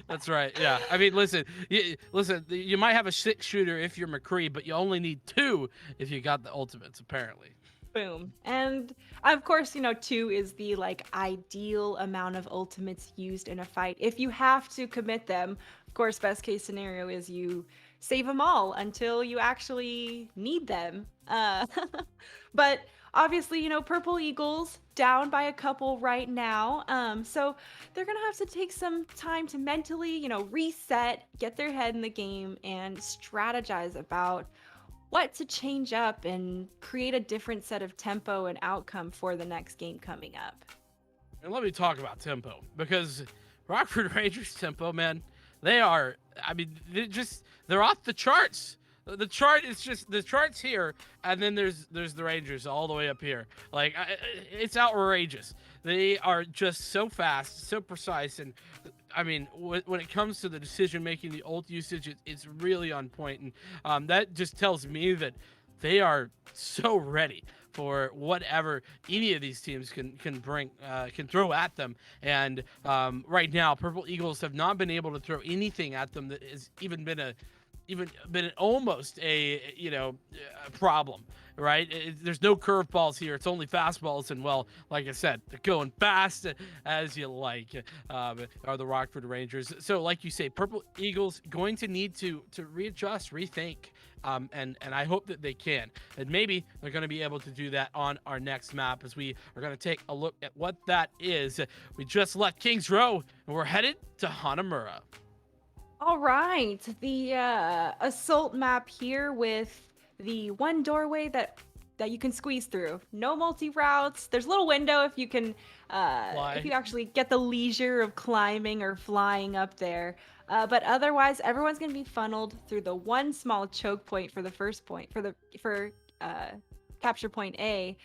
That's right. Yeah. I mean, listen. You might have a 6 shooter if you're McCree, but you only need 2 if you got the ultimates, apparently. Boom. And of course, 2 is the ideal amount of ultimates used in a fight. If you have to commit them, of course, best case scenario is you save them all until you actually need them. But obviously, Purple Eagles down by a couple right now. So they're going to have to take some time to mentally, reset, get their head in the game, and strategize about what to change up and create a different set of tempo and outcome for the next game coming up. And let me talk about tempo, because Rockford Rangers tempo, man, they're off the charts. The chart is just the chart's here, and then there's the Rangers all the way up here. Like, it's outrageous. They are just so fast, so precise, and I mean, when it comes to the decision making, the ult usage, it's really on point, and that just tells me that they are so ready for whatever any of these teams can bring, can throw at them. And right now, Purple Eagles have not been able to throw anything at them that has even been almost a problem, right? There's no curveballs here. It's only fastballs, and well, like I said, they're going fast as you like. Are the Rockford Rangers? So, like you say, Purple Eagles going to need to readjust, rethink, and I hope that they can, and maybe they're going to be able to do that on our next map, as we are going to take a look at what that is. We just left Kings Row, and we're headed to Hanamura. All right, the assault map here with the one doorway that you can squeeze through. No multi routes. There's a little window if you can, if you actually get the leisure of climbing or flying up there. But otherwise, everyone's going to be funneled through the one small choke point for the first point for capture point A.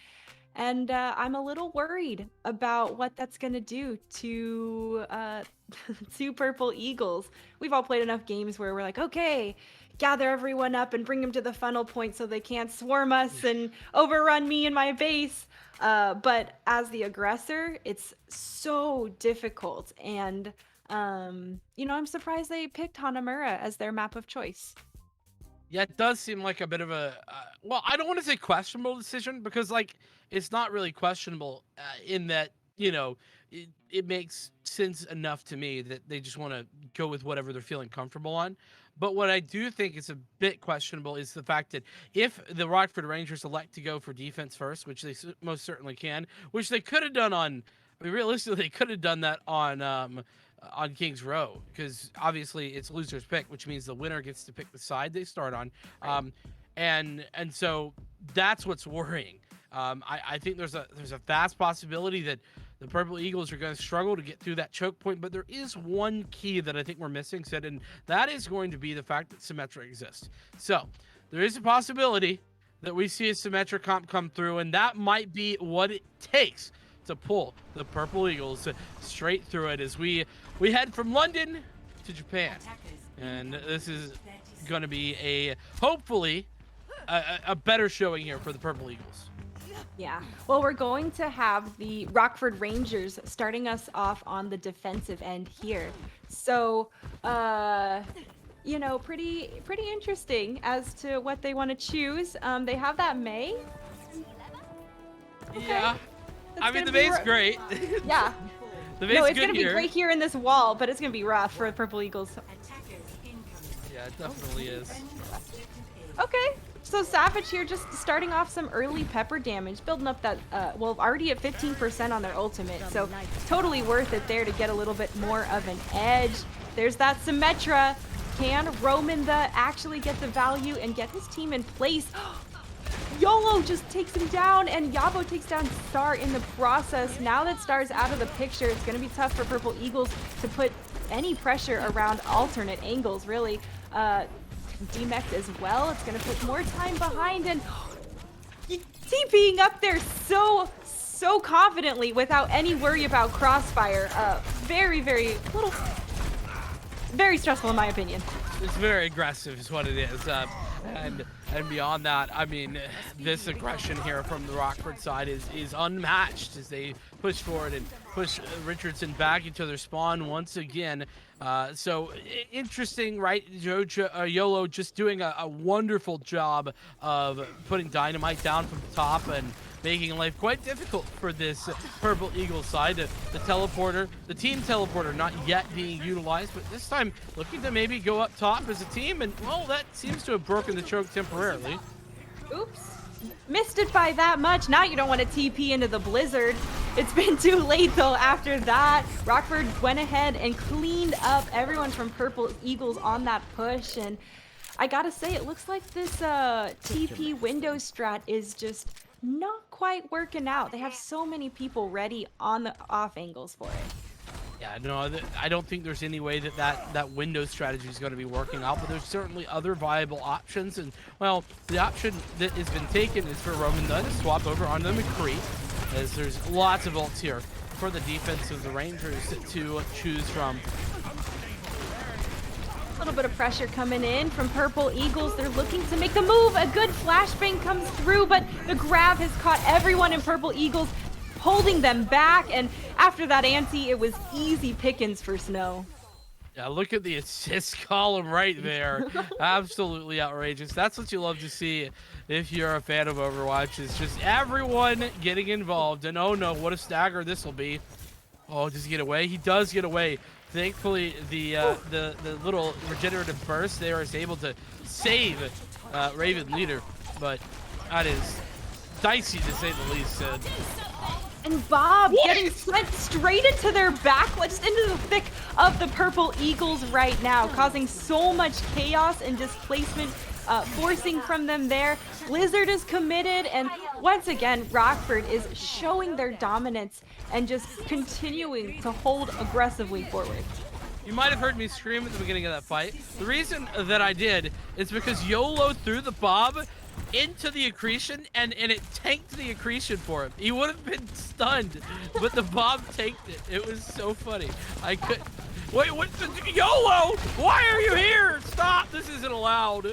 And I'm a little worried about what that's going to do to to Purple Eagles. We've all played enough games where we're like, okay, gather everyone up and bring them to the funnel point so they can't swarm us and overrun me and my base. But as the aggressor, it's so difficult. And, I'm surprised they picked Hanamura as their map of choice. Yeah, it does seem like a bit of a, well, I don't want to say questionable decision because, like, it's not really questionable in that, it makes sense enough to me that they just want to go with whatever they're feeling comfortable on. But what I do think is a bit questionable is the fact that if the Rockford Rangers elect to go for defense first, which they most certainly can, which they could have done realistically, they could have done that on Kings Row, because obviously it's loser's pick, which means the winner gets to pick the side they start on. And so that's what's worrying. I think there's a vast possibility that the Purple Eagles are going to struggle to get through that choke point, but there is one key that I think we're missing, Sid, and that is going to be the fact that Symmetra exists. So there is a possibility that we see a Symmetra comp come through, and that might be what it takes to pull the Purple Eagles straight through it as we head from London to Japan. And this is going to be hopefully a better showing here for the Purple Eagles. Yeah. Well, we're going to have the Rockford Rangers starting us off on the defensive end here. So, pretty interesting as to what they want to choose. They have that May. Okay. Yeah. I mean, the May's great. Yeah. The May's it's going to be great here in this wall, but it's going to be rough for the Purple Eagles. Yeah, it definitely is. Okay. So Savage here just starting off some early pepper damage, building up that, already at 15% on their ultimate. So totally worth it there to get a little bit more of an edge. There's that Symmetra. Can Roman actually get the value and get his team in place? YOLO just takes him down, and Yabo takes down Star in the process. Now that Star's out of the picture, it's going to be tough for Purple Eagles to put any pressure around alternate angles, really. DMEX as well. It's going to put more time behind, and TPing up there so confidently without any worry about crossfire. Very stressful in my opinion. It's very aggressive is what it is. And beyond that, I mean, this aggression here from the Rockford side is unmatched as they push forward and push Richardson back into their spawn once again. So interesting, right? YOLO just doing a wonderful job of putting Dynamite down from the top and making life quite difficult for this Purple Eagle side. The teleporter, the team teleporter not yet being utilized, but this time looking to maybe go up top as a team, and well, that seems to have broken the choke temporarily. Oops. Missed it by that much. Now you don't want to TP into the blizzard. It's been too late though after that. Rockford went ahead and cleaned up everyone from Purple Eagles on that push, and I gotta say it looks like this TP window strat is just not quite working out. They have so many people ready on the off angles for it. Yeah, no, I don't think there's any way that window strategy is going to be working out, but there's certainly other viable options. And, well, the option that has been taken is for Roman to swap over onto the McCree, as there's lots of ults here for the defense of the Rangers to choose from. A little bit of pressure coming in from Purple Eagles. They're looking to make the move. A good flashbang comes through, but the grab has caught everyone in Purple Eagles, holding them back. And after that ante, it was easy pickings for Snow. Yeah, look at the assist column right there. Absolutely outrageous. That's what you love to see if you're a fan of Overwatch, is just everyone getting involved. And oh no, what a stagger this will be. Oh, does he get away? He does get away. Thankfully, the little regenerative burst there is able to save Raven Leader, but that is dicey to say the least. And Bob getting sent straight into their back, just into the thick of the Purple Eagles right now, causing so much chaos and displacement, forcing from them there. Blizzard is committed, and once again, Rockford is showing their dominance and just continuing to hold aggressively forward. You might have heard me scream at the beginning of that fight. The reason that I did is because YOLO threw the bomb into the accretion and it tanked the accretion for him. He would have been stunned, but the bomb tanked it. It was so funny. I could wait. What? YOLO? Why are you here? Stop! This isn't allowed.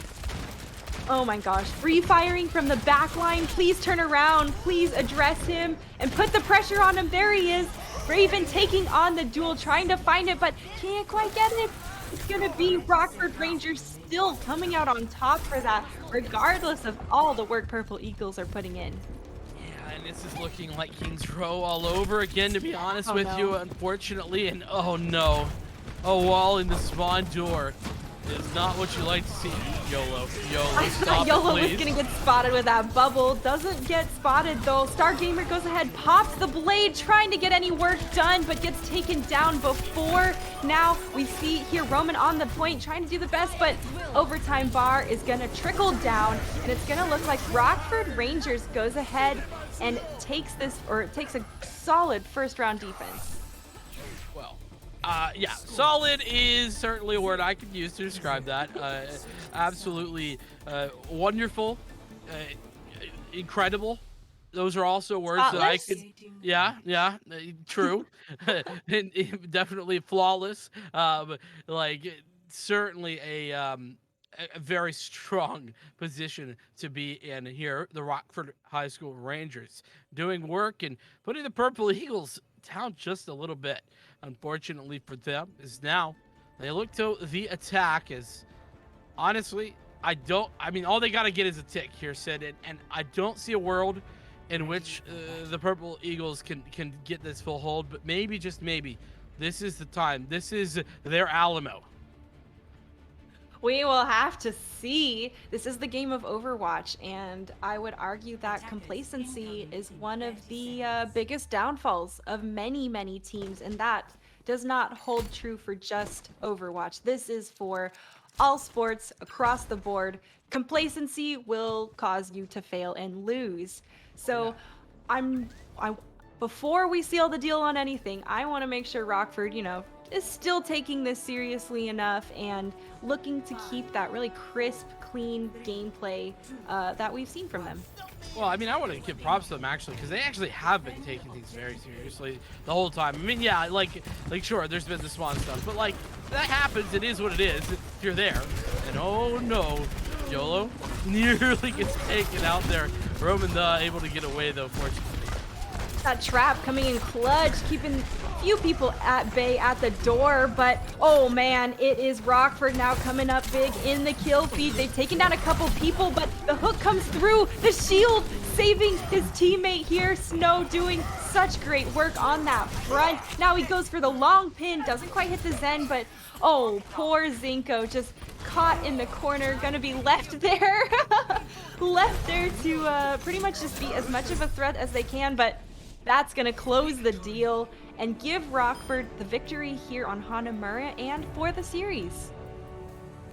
Oh my gosh, free firing from the back line. Please turn around, please address him and put the pressure on him. There he is. Raven taking on the duel, trying to find it, but can't quite get it. It's gonna be Rockford Rangers still coming out on top for that, regardless of all the work Purple Eagles are putting in. Yeah, and this is looking like King's Row all over again, to be honest with you, unfortunately. And oh no, a wall in the spawn door is not what you like to see. YOLO, I stop thought it, YOLO was please. gonna get spotted with that bubble. Doesn't get spotted though. Stargamer goes ahead, pops the blade, trying to get any work done, but gets taken down before. Now we see here Roman on the point, trying to do the best, but overtime bar is gonna trickle down, and it's gonna look like Rockford Rangers goes ahead and takes a solid first round defense. Well, yeah, solid is certainly a word I could use to describe that. Absolutely wonderful, incredible. Those are also words that I could. Yeah, true. And definitely flawless. Like certainly a very strong position to be in here. The Rockford High School Rangers doing work and putting the Purple Eagles down just a little bit. Unfortunately for them, is now they look to the attack. As honestly, I mean, all they got to get is a tick here, Sid, and I don't see a world in which the Purple Eagles can get this full hold. But maybe, just maybe, this is the time. This is their Alamo. We will have to see. This is the game of Overwatch, and I would argue that complacency is one of the biggest downfalls of many teams, and that does not hold true for just Overwatch. This is for all sports across the board. Complacency will cause you to fail and lose. So before we seal the deal on anything, I want to make sure Rockford, is still taking this seriously enough and looking to keep that really crisp, clean gameplay that we've seen from them. Well, I mean, I want to give props to them actually, because they actually have been taking things very seriously the whole time. I mean, yeah, like sure, there's been the spawn stuff, but like that happens. It is what it is. If you're there, and oh no, YOLO nearly gets taken out there. Roman able to get away though, fortunately. That trap coming in clutch, keeping a few people at bay at the door, but oh man, it is Rockford now coming up big in the kill feed. They've taken down a couple people, but the hook comes through. The shield saving his teammate here. Snow doing such great work on that front. Now he goes for the long pin, doesn't quite hit the Zen, but oh, poor Zinko just caught in the corner, gonna be left there. Left there to pretty much just be as much of a threat as they can, but that's going to close the deal and give Rockford the victory here on Hanamura and for the series.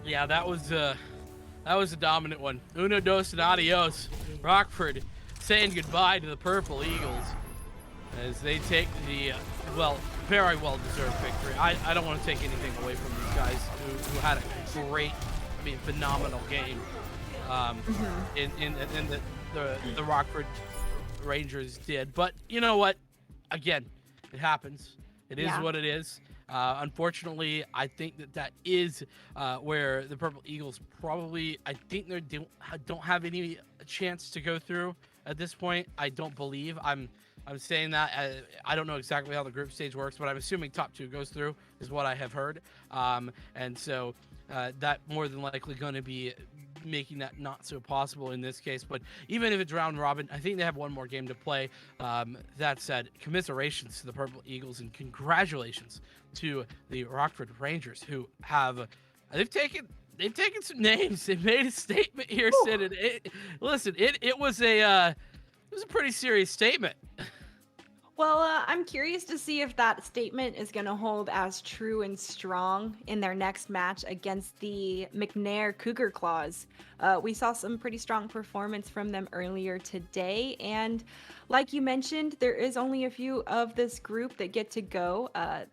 Yeah, that was a dominant one. Uno, dos, and adios. Rockford saying goodbye to the Purple Eagles as they take the, very well-deserved victory. I don't want to take anything away from these guys who had a great, phenomenal game in the Rockford Rangers did. But you know what? Again, it happens. It is what it is. Unfortunately, I think that is where the Purple Eagles probably, I think they don't have any chance to go through at this point. I don't believe. I'm saying that. I don't know exactly how the group stage works, but I'm assuming top 2 goes through is what I have heard. And so that more than likely going to be making that not so possible in this case. But even if it's round robin, I think they have one more game to play. That said, commiserations to the Purple Eagles and congratulations to the Rockford Rangers, who have they've taken some names. They made a statement here, Sid. And it was a pretty serious statement. Well, I'm curious to see if that statement is going to hold as true and strong in their next match against the McNair Cougar Claws. We saw some pretty strong performance from them earlier today, and like you mentioned, there is only a few of this group that get to go.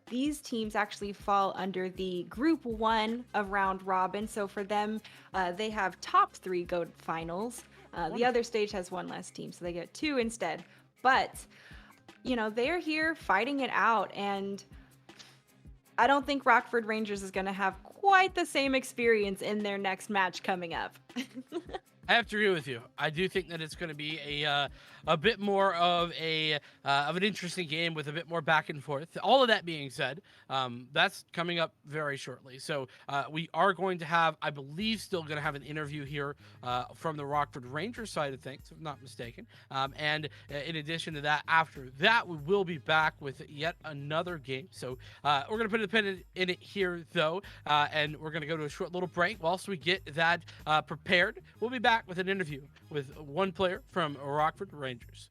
These teams actually fall under the Group 1 of round robin, so for them, they have top 3 go to finals. The other stage has one less team, so they get 2 instead. But they're here fighting it out, and I don't think Rockford Rangers is going to have quite the same experience in their next match coming up. I have to agree with you. I do think that it's going to be a bit more of an interesting game with a bit more back and forth. All of that being said, that's coming up very shortly. So we are going to have, I believe, still going to have an interview here from the Rockford Rangers side of things, if I'm not mistaken. And in addition to that, after that, we will be back with yet another game. So we're going to put a pin in it here, though, and we're going to go to a short little break whilst we get that prepared. We'll be back with an interview with one player from Rockford Rangers.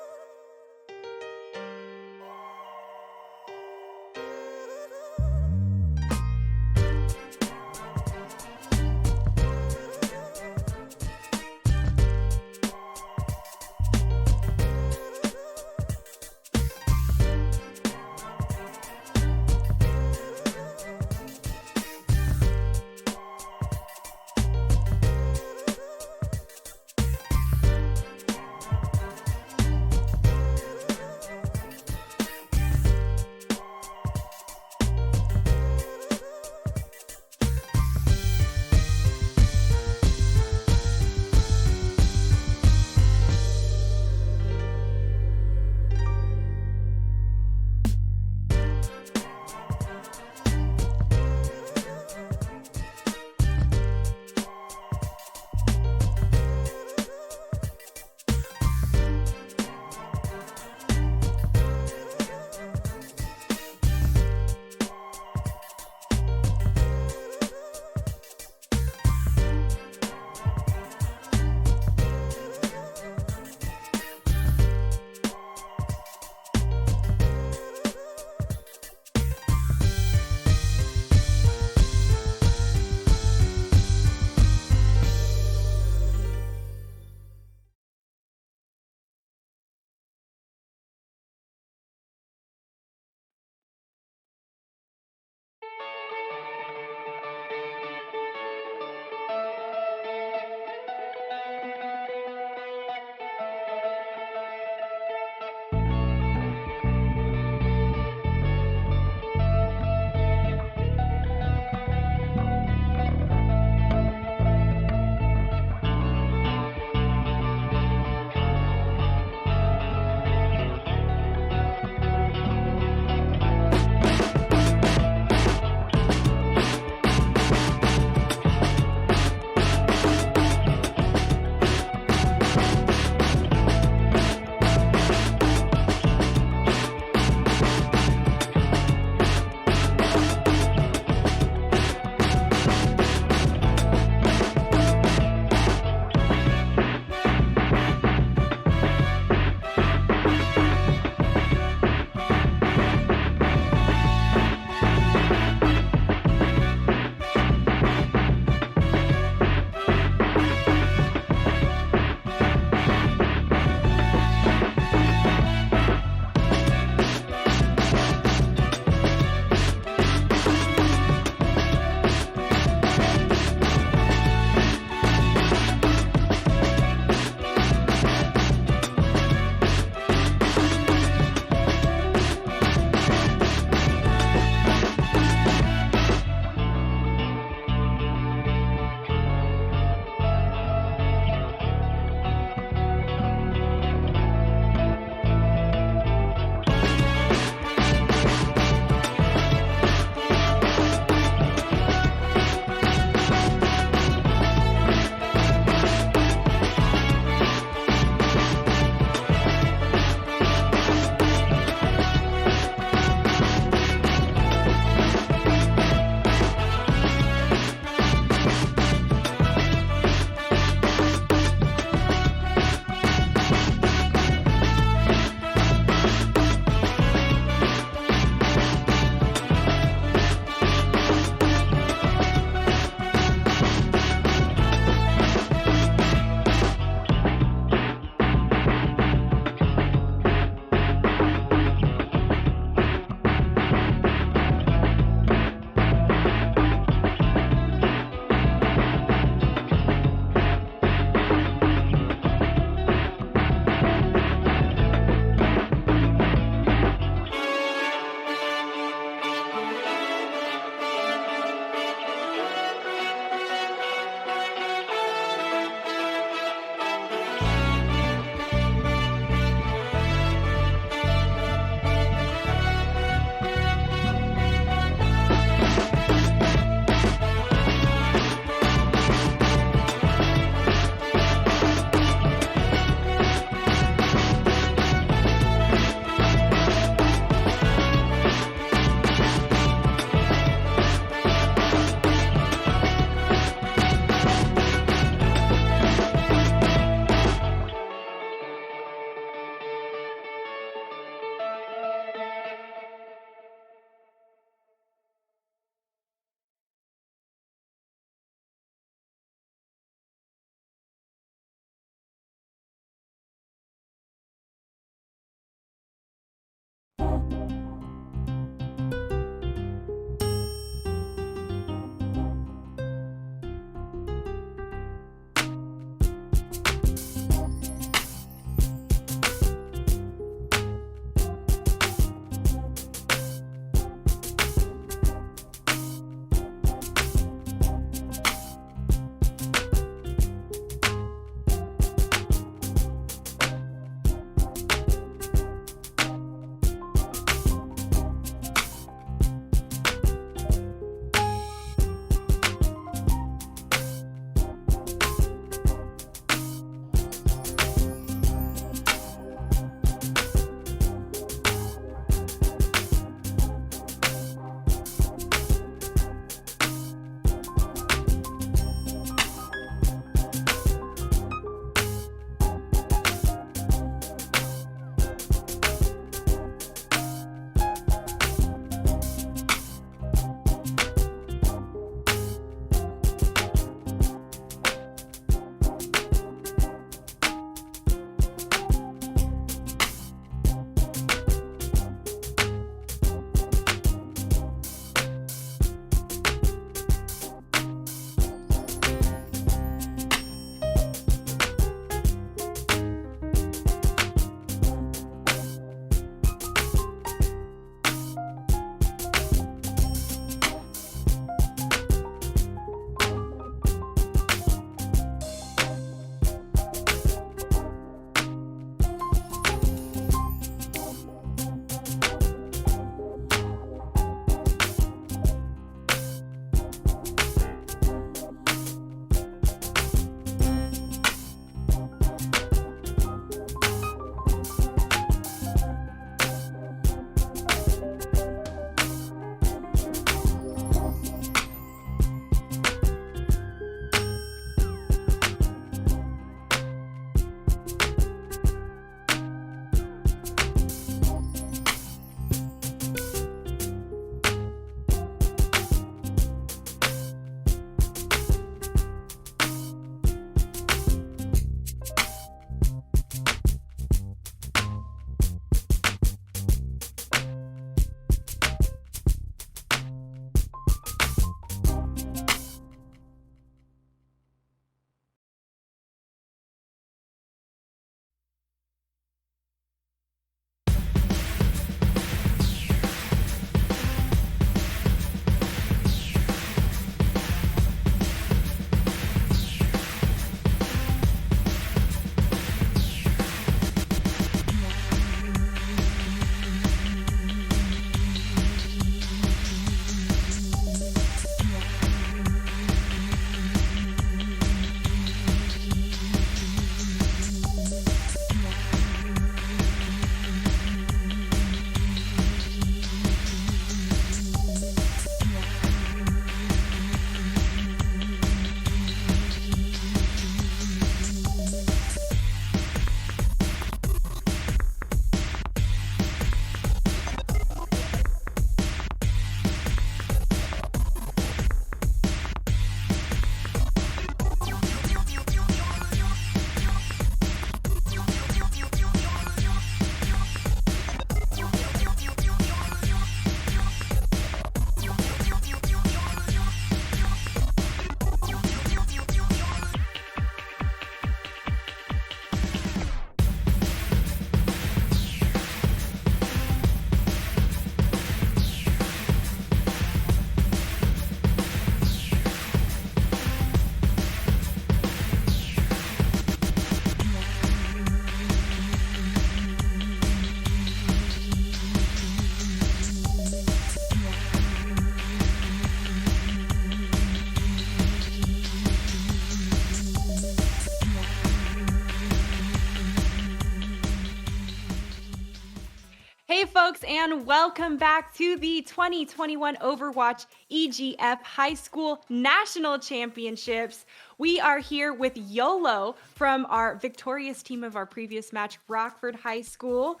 folks, and welcome back to the 2021 Overwatch EGF High School National Championships. We are here with YOLO from our victorious team of our previous match, Rockford High School.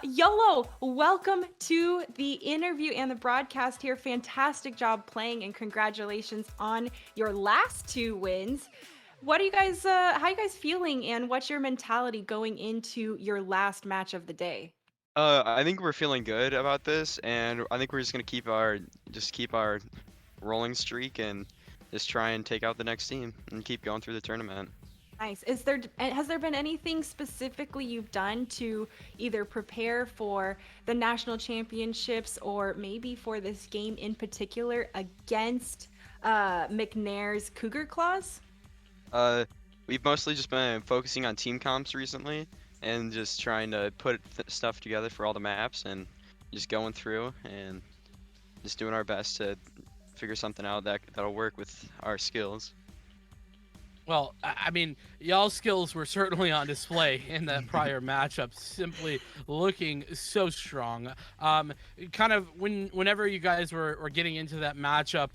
YOLO, welcome to the interview and the broadcast here. Fantastic job playing, and congratulations on your last 2 wins. What are you guys, how are you guys feeling, and what's your mentality going into your last match of the day? I think we're feeling good about this, and I think we're just gonna keep our rolling streak and just try and take out the next team and keep going through the tournament. Nice. Has there been anything specifically you've done to either prepare for the national championships or maybe for this game in particular against McNair's Cougar Claws? Uh, we've mostly just been focusing on team comps recently and just trying to put stuff together for all the maps and just going through and just doing our best to figure something out that'll work with our skills. Well, I mean, y'all's skills were certainly on display in that prior matchup, simply looking so strong. Kind of whenever you guys were getting into that matchup,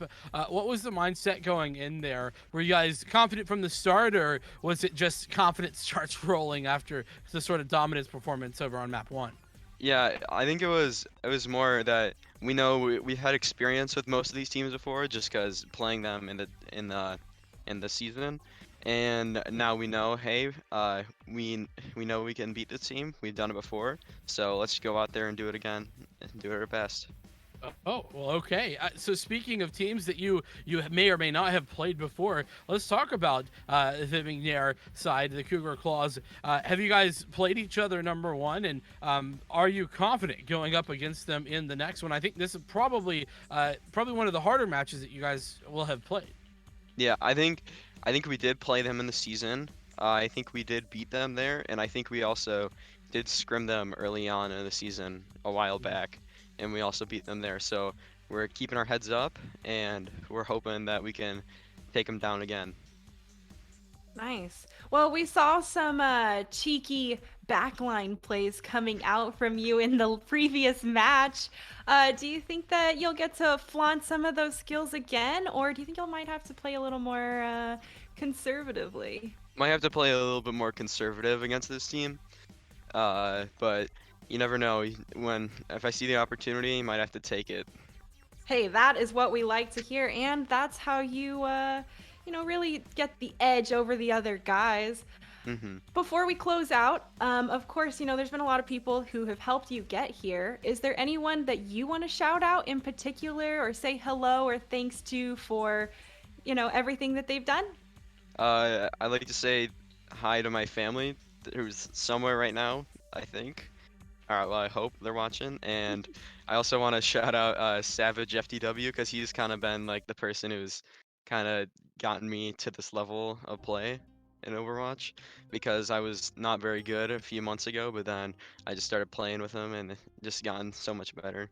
what was the mindset going in there? Were you guys confident from the start, or was it just confidence starts rolling after the sort of dominance performance over on map 1? Yeah, I think it was more that we know we've had experience with most of these teams before, just because playing them in the season, and now we know, hey, we know we can beat this team. We've done it before, so let's go out there and do it again and do it our best. Oh, well, okay. So speaking of teams that you may or may not have played before, let's talk about the McNair side, the Cougar Claws. Have you guys played each other, number one, and are you confident going up against them in the next one? I think this is probably one of the harder matches that you guys will have played. Yeah, I think we did play them in the season. I think we did beat them there, and I think we also did scrim them early on in the season a while back, and we also beat them there. So we're keeping our heads up, and we're hoping that we can take them down again. Nice. Well, we saw some cheeky backline plays coming out from you in the previous match. Do you think that you'll get to flaunt some of those skills again, or do you think you might have to play a little more conservatively? Might have to play a little bit more conservative against this team, but you never know. If I see the opportunity, might have to take it. Hey, that is what we like to hear, and that's how you, really get the edge over the other guys. Hmm. Before we close out, of course, there's been a lot of people who have helped you get here. Is there anyone that you want to shout out in particular, or say hello or thanks to for, everything that they've done? I'd like to say hi to my family, who's somewhere right now, I think. All right, well, I hope they're watching. And I also want to shout out Savage FTW, because he's kind of been like the person who's kind of gotten me to this level of play in Overwatch, because I was not very good a few months ago, but then I just started playing with him and just gotten so much better.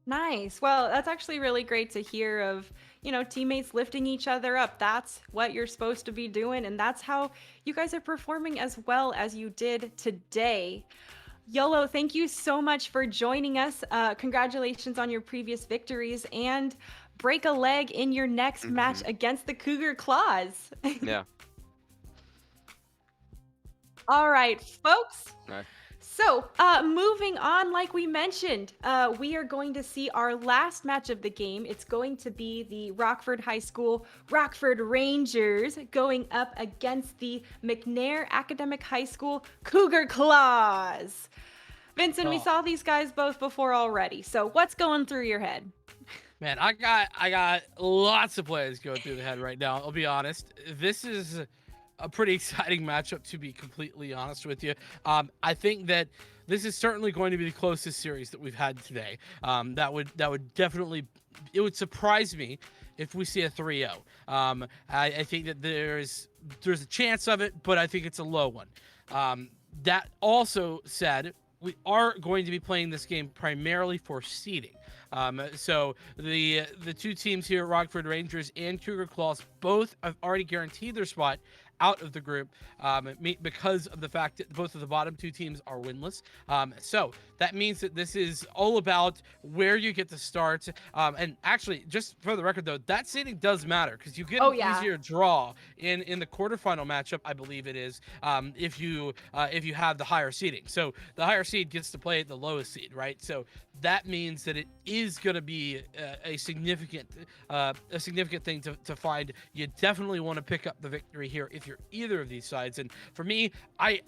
Nice. Well, that's actually really great to hear of, teammates lifting each other up. That's what you're supposed to be doing, and that's how you guys are performing as well as you did today. YOLO, thank you so much for joining us. Congratulations on your previous victories, and break a leg in your next match Hmm. against the Cougar Claws. Yeah. All right, folks. All right. So, moving on, like we mentioned, we are going to see our last match of the game. It's going to be the Rockford High School Rockford Rangers going up against the McNair Academic High School Cougar Claws. Vincent, we Oh. saw these guys both before already. So, what's going through your head? Man, I got lots of plays going through the head right now. I'll be honest. This is a pretty exciting matchup, to be completely honest with you. I think that this is certainly going to be the closest series that we've had today. That would definitely, it would surprise me if we see a 3-0. I think that there's a chance of it, but I think it's a low one. That also said, we are going to be playing this game primarily for seeding. So the 2 teams here, Rockford Rangers and Cougar Claws, both have already guaranteed their spot out of the group because of the fact that both of the bottom two teams are winless. So that means that this is all about where you get to start. And actually, just for the record, though, that seeding does matter because you get Oh, an yeah. easier draw in the quarterfinal matchup, I believe it is, if you have the higher seeding. So the higher seed gets to play at the lowest seed, right? So that means that it is going to be a significant thing to find. You definitely want to pick up the victory here if you're either of these sides. And for me, I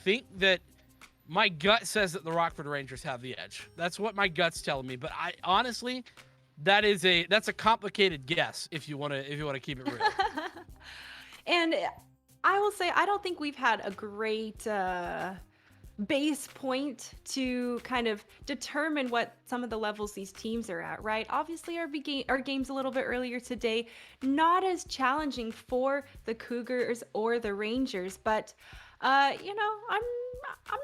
think that my gut says that the Rockford Rangers have the edge. That's what my gut's telling me. But I honestly, that's a complicated guess if you want to keep it real. And I will say, I don't think we've had a great base point to kind of determine what some of the levels these teams are at, right? Obviously, our game's a little bit earlier today, not as challenging for the Cougars or the Rangers, but I'm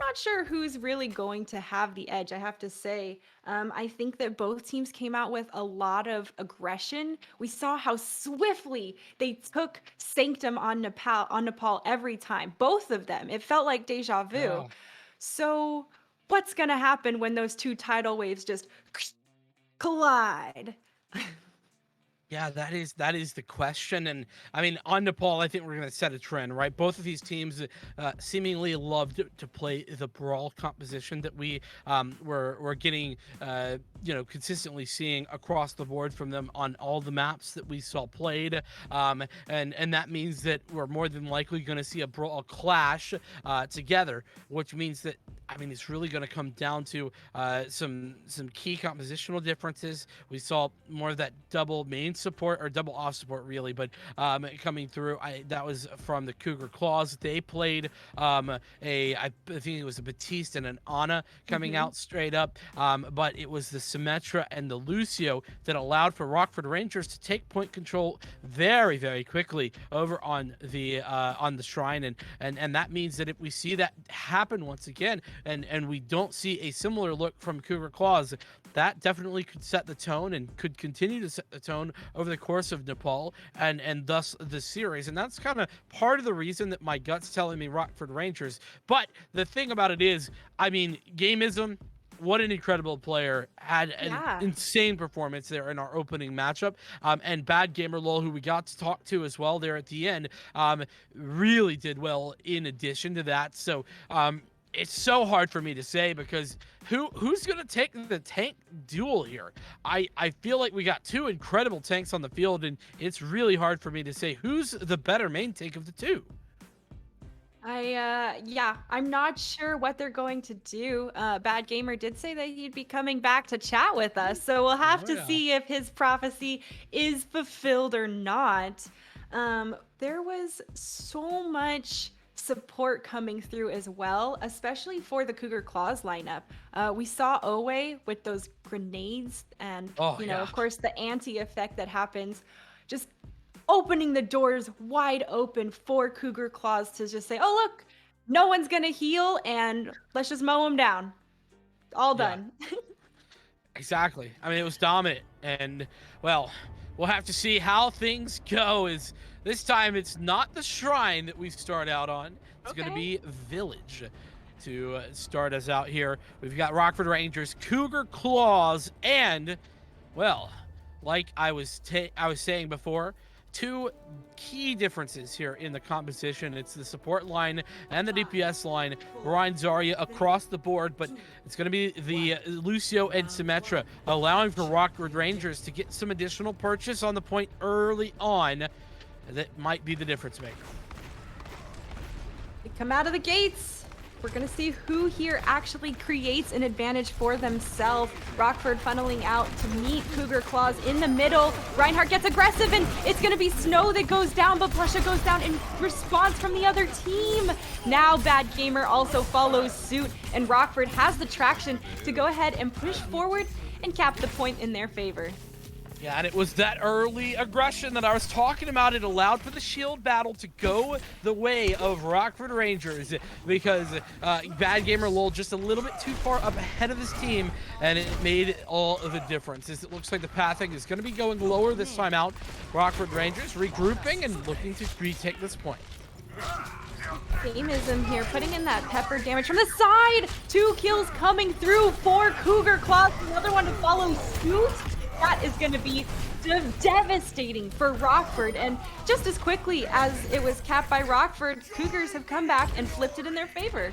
not sure who's really going to have the edge, I have to say. I think that both teams came out with a lot of aggression. We saw how swiftly they took Sanctum on Nepal every time. Both of them. It felt like deja vu. Yeah. So what's going to happen when those two tidal waves just collide? Yeah, that is the question. And I mean, on Nepal, I think we're going to set a trend, right? Both of these teams seemingly love to play the brawl composition that we're getting, consistently seeing across the board from them on all the maps that we saw played. And that means that we're more than likely going to see a brawl clash together, which means that, I mean, it's really going to come down to some key compositional differences. We saw more of that double main support or double off support, really, but coming through. That was from the Cougar Claws. They played I think it was a Batiste and an Ana coming out straight up, but it was the Symmetra and the Lucio that allowed for Rockford Rangers to take point control very, very quickly over on the Shrine, and that means that if we see that happen once again, and we don't see a similar look from Cougar Claws, that definitely could set the tone and could continue to set the tone over the course of Nepal and thus the series. And that's kind of part of the reason that my gut's telling me Rockford Rangers. But the thing about it is, I mean, Gameism, what an incredible player, had an insane performance there in our opening matchup. And Bad Gamer Lol, who we got to talk to as well there at the end, really did well in addition to that. So, it's so hard for me to say because who's going to take the tank duel here? I feel like we got two incredible tanks on the field, and it's really hard for me to say who's the better main tank of the two. I'm not sure what they're going to do. Bad Gamer did say that he'd be coming back to chat with us, so we'll have to see if his prophecy is fulfilled or not. There was so much support coming through as well, especially for the Cougar Claws lineup. We saw Owe with those grenades and, of course, the anti-effect that happens, just opening the doors wide open for Cougar Claws to just say, oh, look, no one's going to heal, and let's just mow them down. All done. Exactly. I mean, it was dominant, and, well, we'll have to see how things go. This time, it's not the Shrine that we start out on. It's going to be Village to start us out here. We've got Rockford Rangers, Cougar Claws, and, well, like I was saying before, two key differences here in the composition. It's the support line and the DPS line. Brian Zarya across the board, but it's going to be the Lucio and Symmetra, allowing for Rockford Rangers to get some additional purchase on the point early on. That might be the difference maker. They come out of the gates. We're going to see who here actually creates an advantage for themselves. Rockford funneling out to meet Cougar Claws in the middle. Reinhardt gets aggressive, and it's going to be Snow that goes down, but Plusha goes down in response from the other team. Now Bad Gamer also follows suit, and Rockford has the traction to go ahead and push forward and cap the point in their favor. Yeah, and it was that early aggression that I was talking about. It allowed for the shield battle to go the way of Rockford Rangers because Bad Gamer Lol just a little bit too far up ahead of his team, and it made all of the difference. As it looks like the pathing is going to be going lower this time out. Rockford Rangers regrouping and looking to retake this point. Gamism here, putting in that pepper damage from the side. 2 kills coming through for Cougar Claws. Another one to follow suit. That is going to be devastating for Rockford. And just as quickly as it was capped by Rockford, Cougars have come back and flipped it in their favor.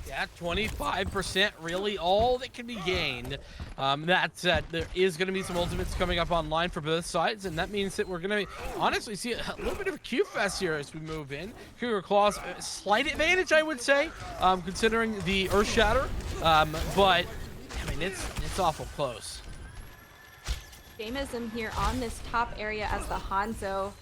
Yeah, 25% really all that can be gained. That said, there is going to be some ultimates coming up online for both sides, and that means that we're going to honestly see a little bit of a Q fest here as we move in. Cougar Claws, slight advantage, I would say, considering the Earth Shatter, but I mean it's awful close. Gamism here on this top area as the Hanzo.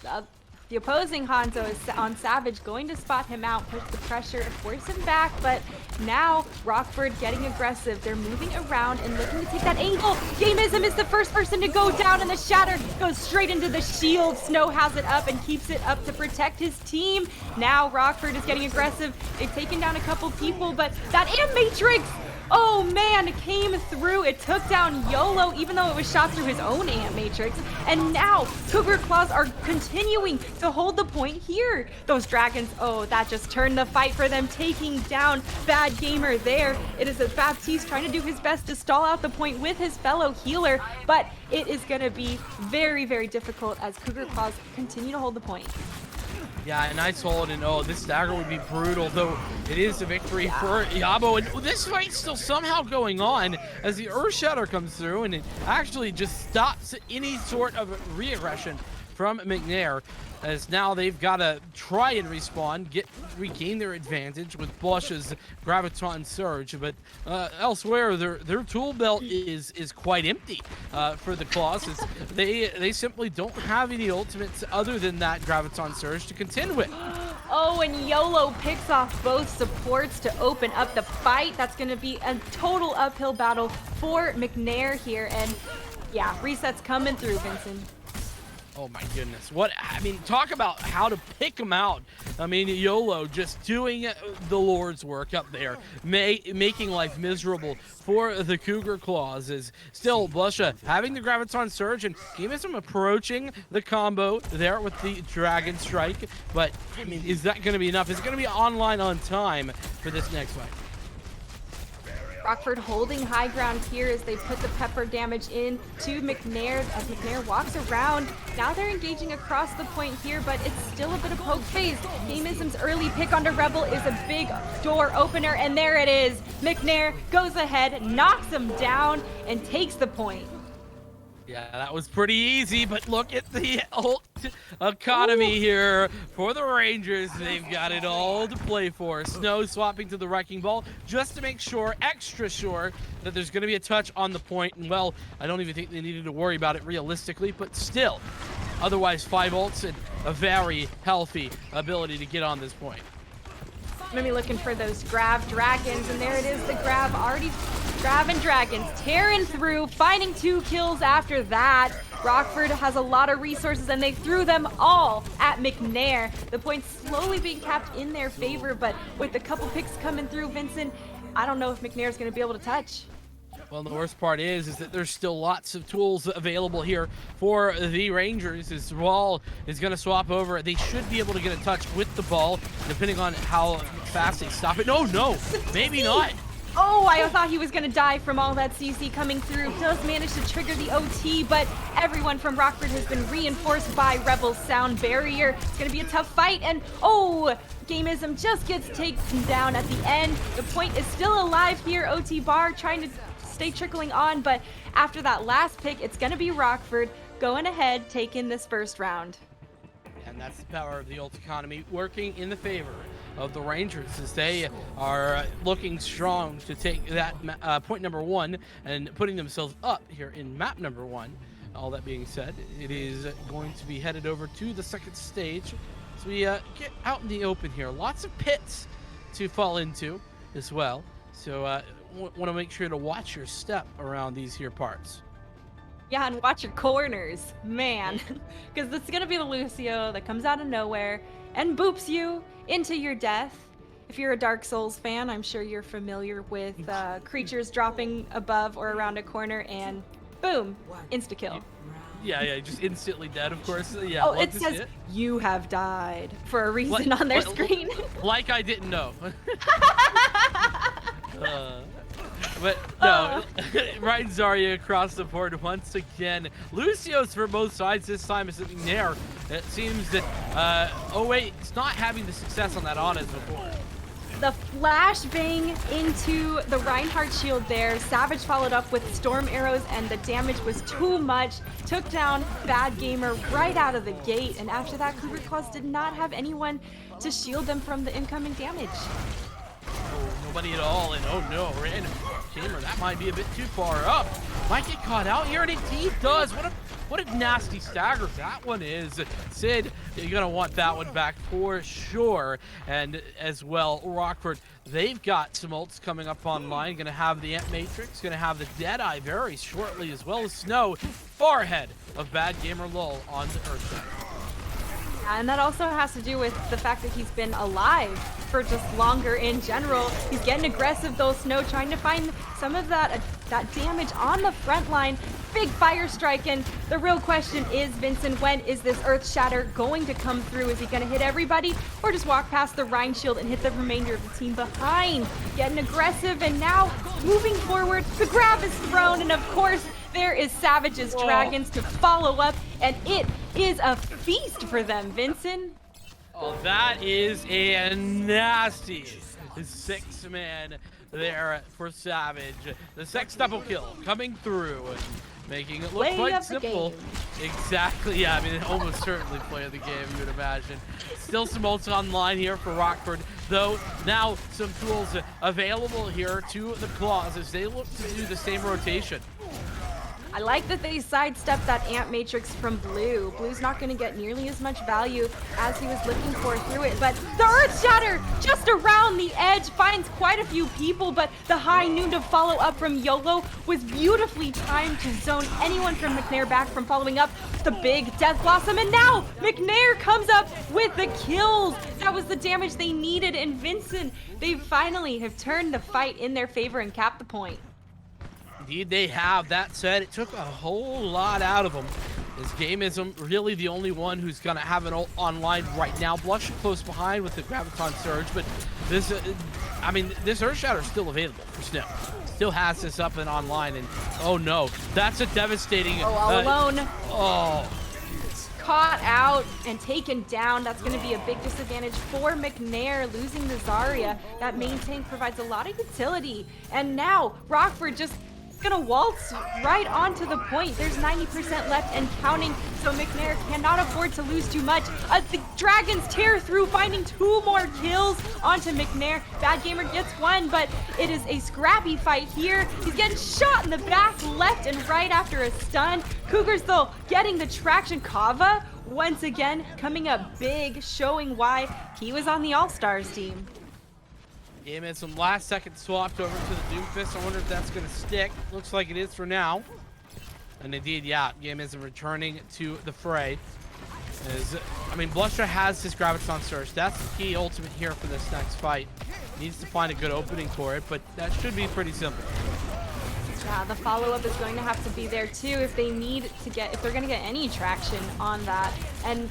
The opposing Hanzo is on Savage, going to spot him out, push the pressure, force him back, but now Rockford getting aggressive. They're moving around and looking to take that angle. Gamism is the first person to go down, and the Shatter goes straight into the shield. Snow has it up and keeps it up to protect his team. Now Rockford is getting aggressive. They've taken down a couple people, but that Matrix, oh man, it came through. It took down YOLO, even though it was shot through his own Ant Matrix. And now Cougar Claws are continuing to hold the point here. Those dragons, oh, that just turned the fight for them, taking down Bad Gamer there. It is a Baptiste trying to do his best to stall out the point with his fellow healer, but it is going to be very, very difficult as Cougar Claws continue to hold the point. Yeah, and I told him, oh, this dagger would be brutal, though it is a victory for Yabo. And this fight's still somehow going on as the Earth Shatter comes through, and it actually just stops any sort of re-aggression from McNair, as now they've got to try and respawn, regain their advantage with Blush's Graviton Surge, but elsewhere their tool belt is quite empty for the Claws, as they simply don't have any ultimates other than that Graviton Surge to contend with. Oh, and YOLO picks off both supports to open up the fight. That's going to be a total uphill battle for McNair here, and yeah, resets coming through, Vincent. Oh my goodness. I mean, talk about how to pick them out. I mean, YOLO just doing the Lord's work up there, making life miserable for the Cougar Claws. Is still Blusha having the Graviton Surge, and Gamism approaching the combo there with the Dragon Strike. But, I mean, is that going to be enough? Is it going to be online on time for this next fight? Rockford holding high ground here as they put the pepper damage in to McNair as McNair walks around. Now they're engaging across the point here, but it's still a bit of poke phase. Gamism's early pick onto Rebel is a big door opener, and there it is. McNair goes ahead, knocks him down, and takes the point. Yeah, that was pretty easy, but look at the ult economy here for the Rangers. They've got it all to play for. Snow swapping to the Wrecking Ball just to make sure, extra sure, that there's going to be a touch on the point. And, well, I don't even think they needed to worry about it realistically, but still, otherwise 5 ults and a very healthy ability to get on this point. I'm gonna be looking for those grab dragons, and there it is, the grab already grabbing dragons, tearing through, finding 2 kills after that. Rockford has a lot of resources, and they threw them all at McNair. The points slowly being capped in their favor, but with a couple picks coming through, Vincent, I don't know if McNair's gonna be able to touch. Well, the worst part is that there's still lots of tools available here for the Rangers. As Wall is going to swap over, they should be able to get a touch with the ball, depending on how fast they stop it. No, maybe not. Oh, I thought he was going to die from all that CC coming through. Does manage to trigger the OT, but everyone from Rockford has been reinforced by Rebel's sound barrier. It's going to be a tough fight, and oh, Gamism just gets taken down at the end. The point is still alive here. OT Bar trying to stay trickling on, but after that last pick, it's going to be Rockford going ahead, taking this first round. And that's the power of the ult economy working in the favor of the Rangers, as they are looking strong to take that point number 1 and putting themselves up here in map number 1. All that being said, it is going to be headed over to the second stage. So we get out in the open here. Lots of pits to fall into as well. So want to make sure to watch your step around these here parts. Yeah, and watch your corners, man, because it's gonna be the Lucio that comes out of nowhere and boops you into your death. If you're a Dark Souls fan, I'm sure you're familiar with creatures dropping above or around a corner and boom, insta kill. Yeah, just instantly dead, of course. Yeah, Oh, love it to says see it. you have died for a reason on their screen. Like I didn't know. But no, right Zarya across the board once again. Lucio's for both sides this time is McNair. It seems that, oh wait, it's not having the success on that on as before. The flashbang into the Reinhardt shield there. Savage followed up with storm arrows, and the damage was too much. Took down Bad Gamer right out of the gate, and after that, Cougar Claws did not have anyone to shield them from the incoming damage. Oh, nobody at all, and oh no, random Gamer, that might be a bit too far up. Might get caught out here, and indeed does. What a nasty stagger that one is. Sid, you're gonna want that one back for sure. And as well, Rockford, they've got some ults coming up online. Gonna have the Ant Matrix, gonna have the Deadeye very shortly, as well as Snow, far ahead of Bad Gamer Lul on the Earthside. And that also has to do with the fact that he's been alive for just longer in general. He's getting aggressive though, Snow, trying to find some of that damage on the front line. Big fire strike, and the real question is, Vincent, when is this Earth Shatter going to come through? Is he going to hit everybody, or just walk past the Rhine Shield and hit the remainder of the team behind? Getting aggressive, and now moving forward, the grab is thrown, and of course, there is Savage's Dragons to follow up, and it is a feast for them, Vincent. Oh, that is a nasty 6-man there for Savage. The sextuple kill coming through, making it look quite simple. Exactly, yeah, I mean, almost certainly play of the game, you would imagine. Still some ults online here for Rockford, though now some tools available here to the Claws as they look to do the same rotation. I like that they sidestepped that Ant Matrix from Blue. Blue's not going to get nearly as much value as he was looking for through it, but the Earth Shatter just around the edge finds quite a few people, but the high noon to follow up from YOLO was beautifully timed to zone anyone from McNair back from following up the big Death Blossom, and now McNair comes up with the kills. That was the damage they needed, and Vincent, they finally have turned the fight in their favor and capped the point. Indeed, they have. That said, it took a whole lot out of them. This game isn't really the only one who's going to have an ult online right now. Blush close behind with the Graviton Surge, but this, I mean, this Earth Shatter is still available for Snow. Still has this up and online, and oh no, that's a devastating. Oh, all alone. Oh. Caught out and taken down. That's going to be a big disadvantage for McNair, losing the Zarya. That main tank provides a lot of utility. And now Rockford just gonna waltz right onto the point. There's 90% left and counting, so McNair cannot afford to lose too much. The Dragons tear through, finding 2 more kills onto McNair. Bad Gamer gets 1, but it is a scrappy fight here. He's getting shot in the back, left and right after a stun. Cougars, though, getting the traction. Kava, once again, coming up big, showing why he was on the All-Stars team. Game had some last second swapped over to the Doomfist. I wonder if that's going to stick. Looks like it is for now. And indeed, yeah, Game is returning to the fray. I mean, Blusher has his Graviton Surge. That's the key ultimate here for this next fight. Needs to find a good opening for it, but that should be pretty simple. Yeah, the follow-up is going to have to be there too if they need to get, if they're going to get any traction on that. And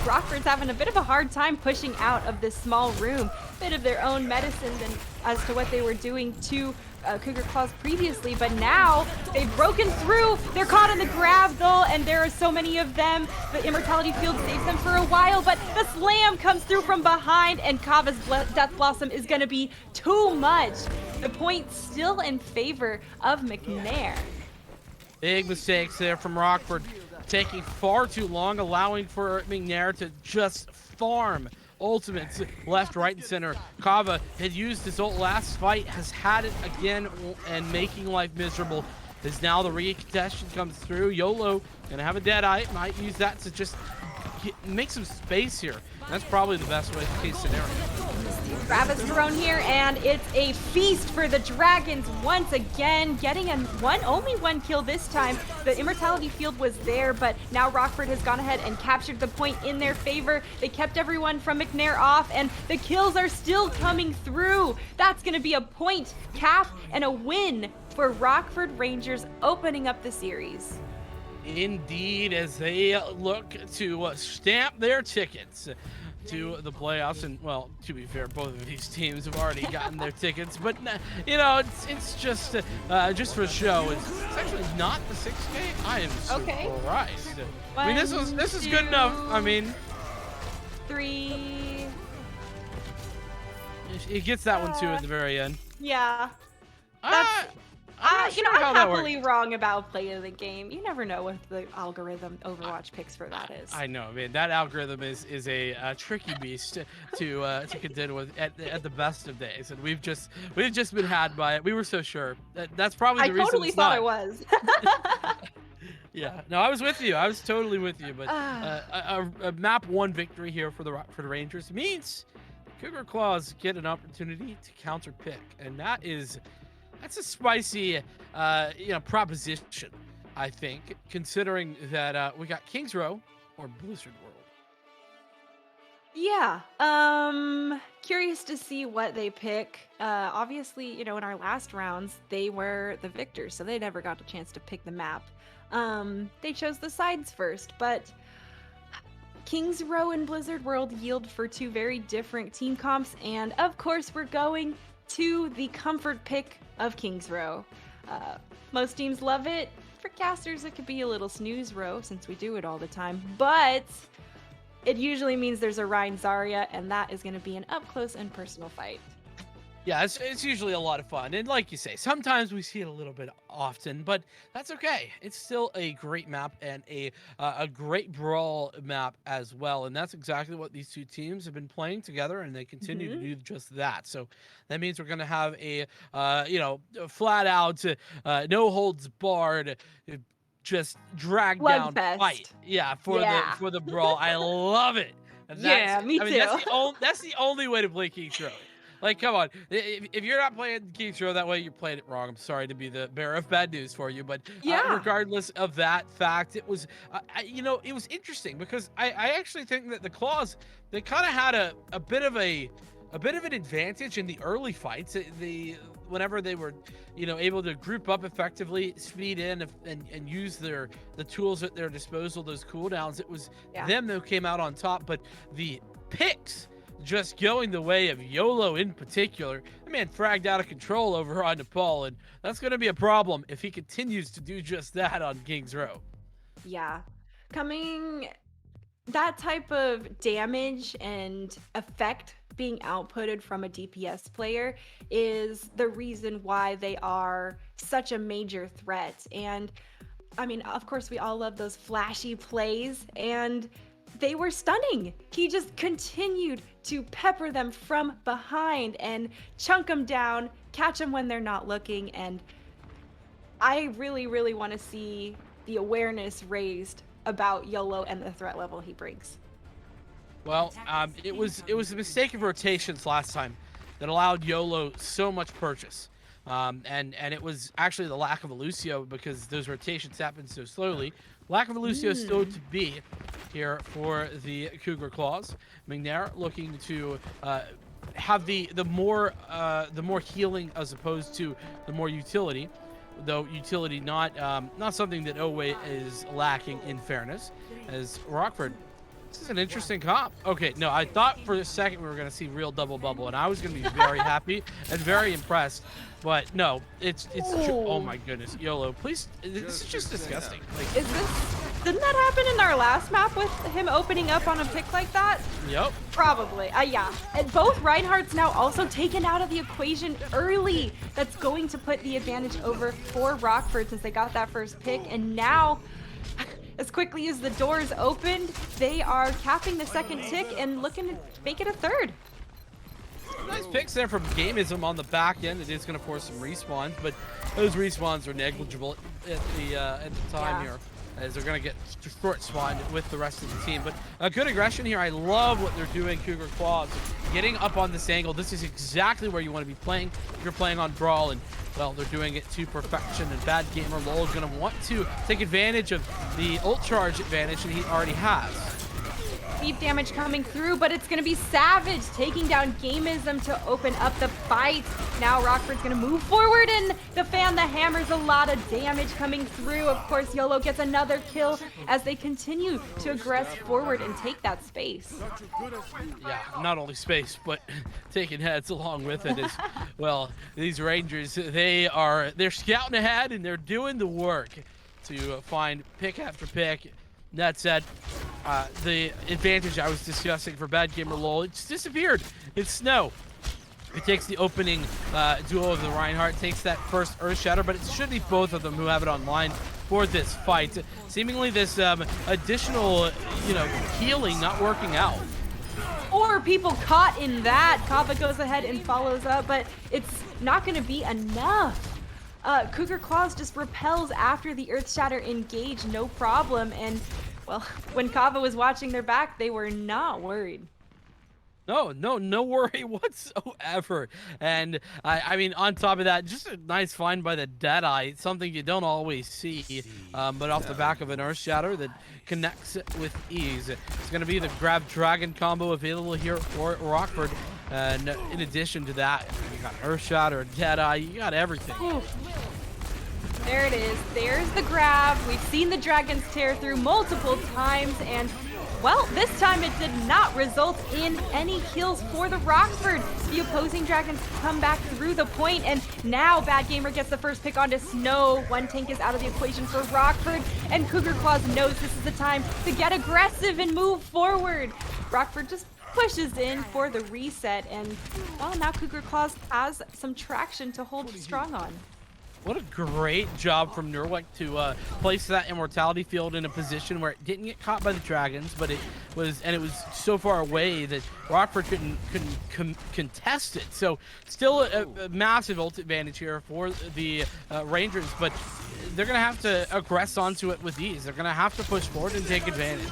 Rockford's having a bit of a hard time pushing out of this small room. Bit of their own medicine than as to what they were doing to Cougar Claws previously, but now they've broken through. They're caught in the grab though, and there are so many of them. The Immortality Field saves them for a while, but the slam comes through from behind, and Kava's Death Blossom is going to be too much. The point still in favor of McNair. Big mistakes there from Rockford, taking far too long, allowing for McNair to just farm ultimates left, right, and center. Kava had used his ult last fight, has had it again, and making life miserable. As now the recontestation comes through. YOLO gonna have a Deadeye, might use that to just make some space here. That's probably the best case scenario. Grab is thrown here, and it's a feast for the Dragons once again, getting only one kill this time. The Immortality Field was there, but now Rockford has gone ahead and captured the point in their favor. They kept everyone from McNair off, and the kills are still coming through. That's going to be a point cap and a win for Rockford Rangers, opening up the series. Indeed, as they look to stamp their tickets to the playoffs. And, well, to be fair, both of these teams have already gotten their tickets. But, you know, it's just for show. It's actually not the 6K. I am surprised. I mean, this is good enough. I mean, 3. He gets that one, too, at the very end. Yeah. I'm You know, sure how I'm that happily works. wrong about play of the game. You never know what the algorithm Overwatch picks for that is. I know, man. That algorithm is a tricky beast to contend with at the best of days, and we've just been had by it. We were so sure. That's probably the I reason. totally it's thought not. I was. Yeah, no, I was with you. I was totally with you. But a map 1 victory here for the Rangers means Cougar Claws get an opportunity to counter pick, and that's a spicy, proposition, I think, considering that we got Kings Row or Blizzard World. Yeah. Curious to see what they pick. Obviously, you know, in our last rounds, they were the victors, so they never got a chance to pick the map. They chose the sides first, but Kings Row and Blizzard World yield for 2 very different team comps, and of course, we're going to the comfort pick of Kings Row. Most teams love it. For casters, it could be a little snooze row since we do it all the time, but it usually means there's a Rein Zarya, and that is going to be an up-close and personal fight. Yeah, it's usually a lot of fun, and like you say, sometimes we see it a little bit often, but that's okay. It's still a great map and a great brawl map as well, and that's exactly what these two teams have been playing together, and they continue to do just that. So that means we're going to have a flat-out, no holds barred, just drag down Slugfest. fight. Yeah, for the brawl. I love it. And Yeah, me too. That's the only way to play Kings Row. Like, come on. If you're not playing Kings Row that way, you're playing it wrong. I'm sorry to be the bearer of bad news for you, but regardless of that fact, it was, it was interesting because I actually think that the Claws, they kind of had a bit of an advantage in the early fights. Whenever they were, able to group up effectively, speed in, and use the tools at their disposal, those cooldowns, it was them that came out on top. But the picks just going the way of YOLO in particular. The man fragged out of control over on Nepal, and that's going to be a problem if he continues to do just that on Kings Row. Yeah. That type of damage and effect being outputted from a DPS player is the reason why they are such a major threat. And I mean, of course, we all love those flashy plays, and they were stunning. He just continued to pepper them from behind and chunk them down, catch them when they're not looking. And I really, really want to see the awareness raised about YOLO and the threat level he brings. Well, it was a mistake of rotations last time that allowed YOLO so much purchase. And it was actually the lack of a Lucio because those rotations happened so slowly. Lack of a Lucio still to be here for the Cougar Claws. McNair looking to have the more healing as opposed to the more utility, though utility not something that Owe is lacking in fairness, as Rockford. This is an interesting comp. Okay, no, I thought for a second we were going to see real double bubble, and I was going to be very happy and very impressed. But no, oh my goodness, YOLO, please, this is just disgusting. Like, Didn't that happen in our last map with him opening up on a pick like that? Yep. Probably, yeah. And both Reinhardt's now also taken out of the equation early. That's going to put the advantage over for Rockford since they got that first pick, and now, as quickly as the doors opened, they are capping the second tick and looking to make it a third. Nice picks there from Gamism on the back end. It is going to force some respawns, but those respawns are negligible at the time here. as they're going to get short spawned with the rest of the team. But a good aggression here. I love what they're doing, Cougar Claws. Getting up on this angle, this is exactly where you want to be playing if you're playing on Brawl, and well, they're doing it to perfection, and Bad Gamer Lowell is going to want to take advantage of the ult charge advantage that he already has. Deep damage coming through, but it's going to be Savage taking down Gamism to open up the fight. Now Rockford's going to move forward, and the fan that hammers a lot of damage coming through. Of course, YOLO gets another kill as they continue to aggress forward and take that space. Yeah, not only space, but taking heads along with it as well. These Rangers, they're scouting ahead, and they're doing the work to find pick after pick. That said, the advantage I was discussing for Bad Gamer Lowell, it's disappeared. It's Snow. It takes the opening duo of the Reinhardt, takes that first Earth Shatter, but it should be both of them who have it online for this fight. Seemingly this additional, healing not working out. Or people caught in that. Kava goes ahead and follows up, but it's not going to be enough. Cougar Claws just repels after the Earth Shatter engage, no problem. And, well, when Kava was watching their back, they were not worried. No worry whatsoever. And I mean, on top of that, just a nice find by the Deadeye, something you don't always see, but off the back of an Earth Shatter that connects it with ease. It's going to be the Grab Dragon combo available here for Rockford. And in addition to that, you got Earth Shatter, Deadeye, you got everything. Oof. There it is. There's the grab. We've seen the dragons tear through multiple times, and well, this time it did not result in any kills for the Rockford. The opposing dragons come back through the point, and now Bad Gamer gets the first pick onto Snow. One tank is out of the equation for Rockford, and Cougar Claws knows this is the time to get aggressive and move forward. Rockford just pushes in for the reset, and well, now Cougar Claws has some traction to hold strong on. What a great job from Nurwek to place that immortality field in a position where it didn't get caught by the dragons, but it was so far away that Rockford couldn't contest it. So still a massive ult advantage here for the Rangers, but they're gonna have to aggress onto it with ease. They're gonna have to push forward and take advantage.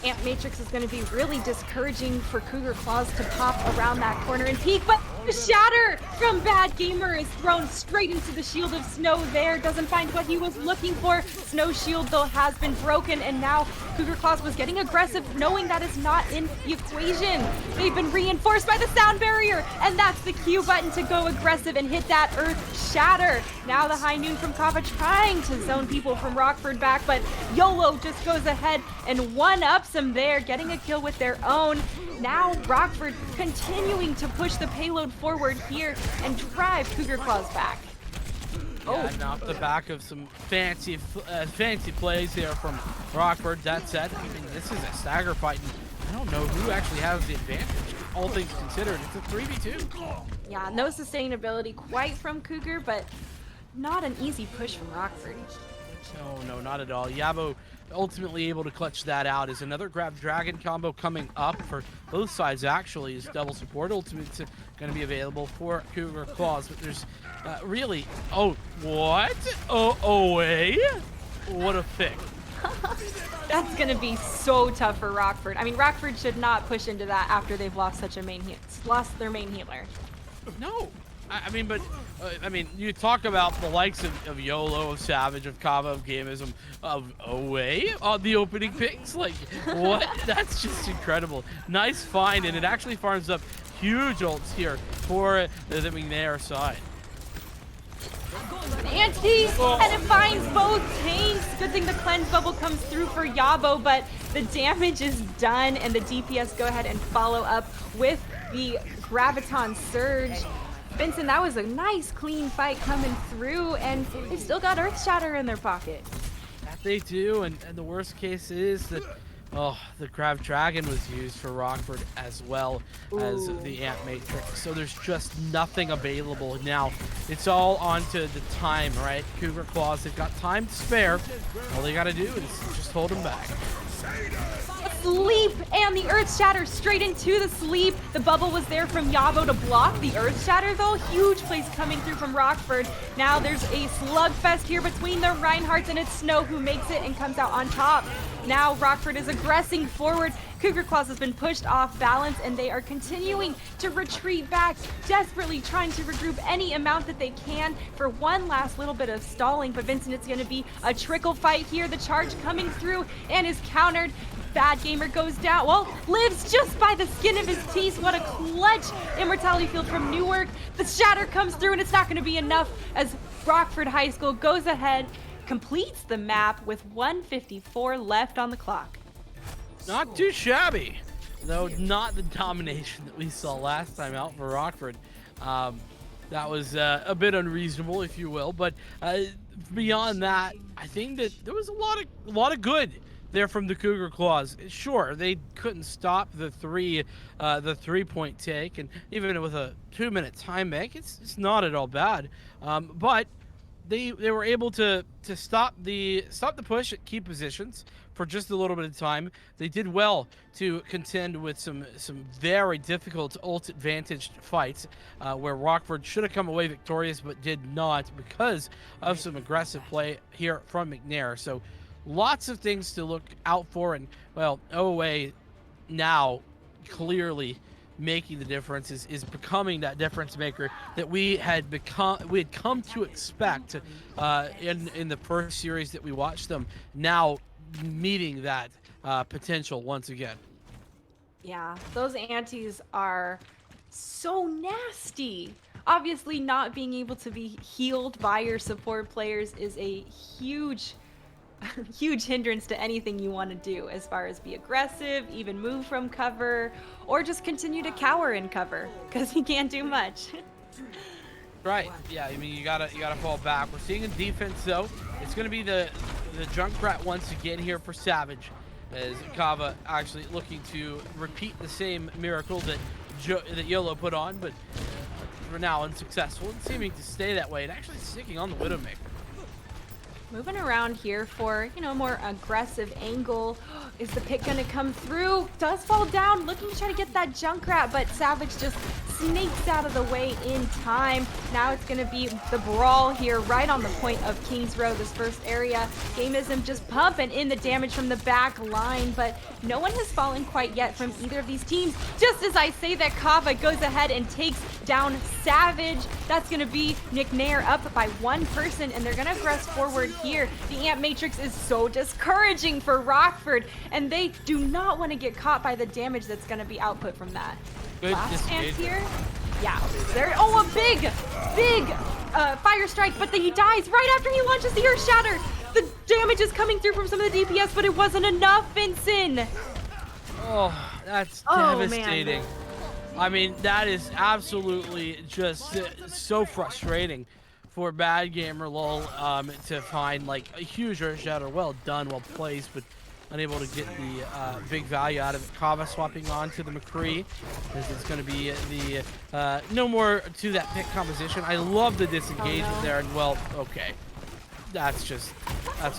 Amp Matrix is going to be really discouraging for Cougar Claws to pop around that corner and peek, but the shatter from Bad Gamer is thrown straight into the shield of Snow there. Doesn't find what he was looking for. Snow's shield, though, has been broken, and now Cougar Claws was getting aggressive, knowing that is not in the equation. They've been reinforced by the sound barrier, and that's the Q button to go aggressive and hit that Earth Shatter. Now the High Noon from Kava trying to zone people from Rockford back, but YOLO just goes ahead and one-ups them there, getting a kill with their own. Now Rockford continuing to push the payload forward here and drive Cougar Claws back. Yeah, and off the back of some fancy plays here from Rockford. That said, I mean, this is a stagger fight, and I don't know who actually has the advantage, all things considered. It's a 3v2. Yeah, no sustainability quite from Cougar, but not an easy push from Rockford. No, not at all. Yabo ultimately able to clutch that out. Is another Grab Dragon combo coming up for both sides, actually, is double support ultimate's going to be available for Cougar Claws, but there's really, what a pick. That's going to be so tough for Rockford. I mean, Rockford should not push into that after they've lost their main healer. No, I mean, you talk about the likes of YOLO, of Savage, of Kava, of Gamism, of Away on the opening picks. Like, what? That's just incredible. Nice find, and it actually farms up huge ults here for the McNair side. And it finds both tanks. Good thing the cleanse bubble comes through for Yabo, but the damage is done, and the DPS go ahead and follow up with the Graviton Surge. Vincent, that was a nice clean fight coming through, and they've still got Earth Shatter in their pocket. That they do, and the worst case is that the Grab Dragon was used for Rockford as well as the Amp Matrix. So there's just nothing available now. It's all onto the time, right? Cougar Claws, they've got time to spare. All they got to do is just hold them back. sleep, and the Earth Shatter straight into the sleep. The bubble was there from Yabo to block the Earth Shatter, though. Huge plays coming through from Rockford. Now there's a slugfest here between the Reinhardts, and it's Snow who makes it and comes out on top. Now Rockford is aggressing forward. Cougar Claws has been pushed off balance, and they are continuing to retreat back, desperately trying to regroup any amount that they can for one last little bit of stalling. But Vincent, it's going to be a trickle fight here. The charge coming through and is countered. Bad Gamer goes down. Well, lives just by the skin of his teeth. What a clutch immortality field from Newark. The shatter comes through, and it's not going to be enough as Rockford High School goes ahead, completes the map with 1:54 left on the clock. Not too shabby, though not the domination that we saw last time out for Rockford. That was a bit unreasonable, if you will. But beyond that, I think that there was a lot of good there from the Cougar Claws. Sure, they couldn't stop the three-point take, and even with a 2-minute time bank, it's not at all bad. But they were able to stop the push at key positions for just a little bit of time. They did well to contend with some very difficult ult advantaged fights where Rockford should have come away victorious but did not because of some aggressive play here from McNair. So lots of things to look out for, and well, OA now clearly making the difference, is becoming that difference maker that we had come to expect in the first series that we watched them, now meeting that potential once again. Yeah, those antis are so nasty. Obviously, not being able to be healed by your support players is a huge hindrance to anything you want to do, as far as be aggressive, even move from cover, or just continue to cower in cover, because you can't do much. Right. Yeah. I mean, you gotta fall back. We're seeing in defense though. It's gonna be the Junkrat once again here for Savage, as Kava actually looking to repeat the same miracle that YOLO put on, but for now unsuccessful, and seeming to stay that way, and actually sticking on the Widowmaker. Moving around here for, more aggressive angle. Is the pick gonna come through? Does fall down, looking to try to get that Junkrat, but Savage just snakes out of the way in time. Now it's gonna be the brawl here right on the point of Kings Row, this first area. Gamism just pumping in the damage from the back line, but no one has fallen quite yet from either of these teams. Just as I say that, Kava goes ahead and takes down Savage. That's gonna be McNair up by one person, and they're gonna press forward here. The Amp Matrix is so discouraging for Rockford, and they do not want to get caught by the damage that's going to be output from that. Good Last Amp disengagement. here. Yeah. There. Oh, a big fire strike, but he dies right after he launches the Earth Shatter. The damage is coming through from some of the DPS, but it wasn't enough, Vincent. Oh, that's Oh, devastating. man. I mean, that is absolutely just so frustrating for Bad Gamer LOL to find like a huge Earth Shatter. Well done, well placed, but unable to get the big value out of it. Kava swapping on to the McCree, as it's going to be the no more to that pick composition. I love the disengagement there, and well, okay, that's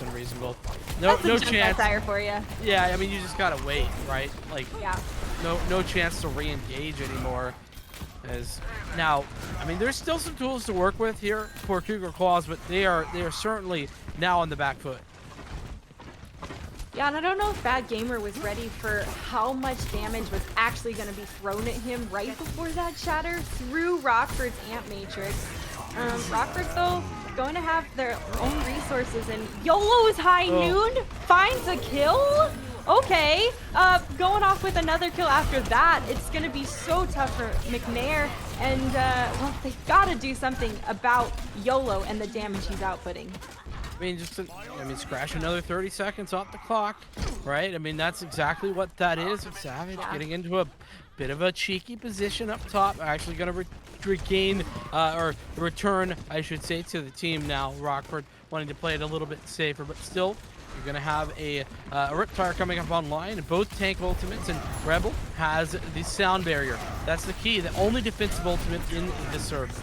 unreasonable. No chance. Fire for you. Yeah, I mean, you just gotta wait, right? Like, Yeah. no chance to re-engage anymore. As now, I mean, there's still some tools to work with here for Cougar Claws, but they are certainly now on the back foot. Yeah, and I don't know if Bad Gamer was ready for how much damage was actually going to be thrown at him right before that shatter through Rockford's Amp Matrix. Rockford, though, going to have their own resources, and YOLO's High Noon finds a kill? Okay, going off with another kill after that. It's going to be so tough for McNair, and, well, they've got to do something about YOLO and the damage he's outputting. I mean, scratch another 30 seconds off the clock, right? I mean, that's exactly what that is. It's Savage getting into a bit of a cheeky position up top. Actually going to regain, or return, I should say, to the team now. Rockford wanting to play it a little bit safer, but still, you're going to have a Riptire coming up online, and both tank ultimates, and Rebel has the sound barrier. That's the key, the only defensive ultimate in the server.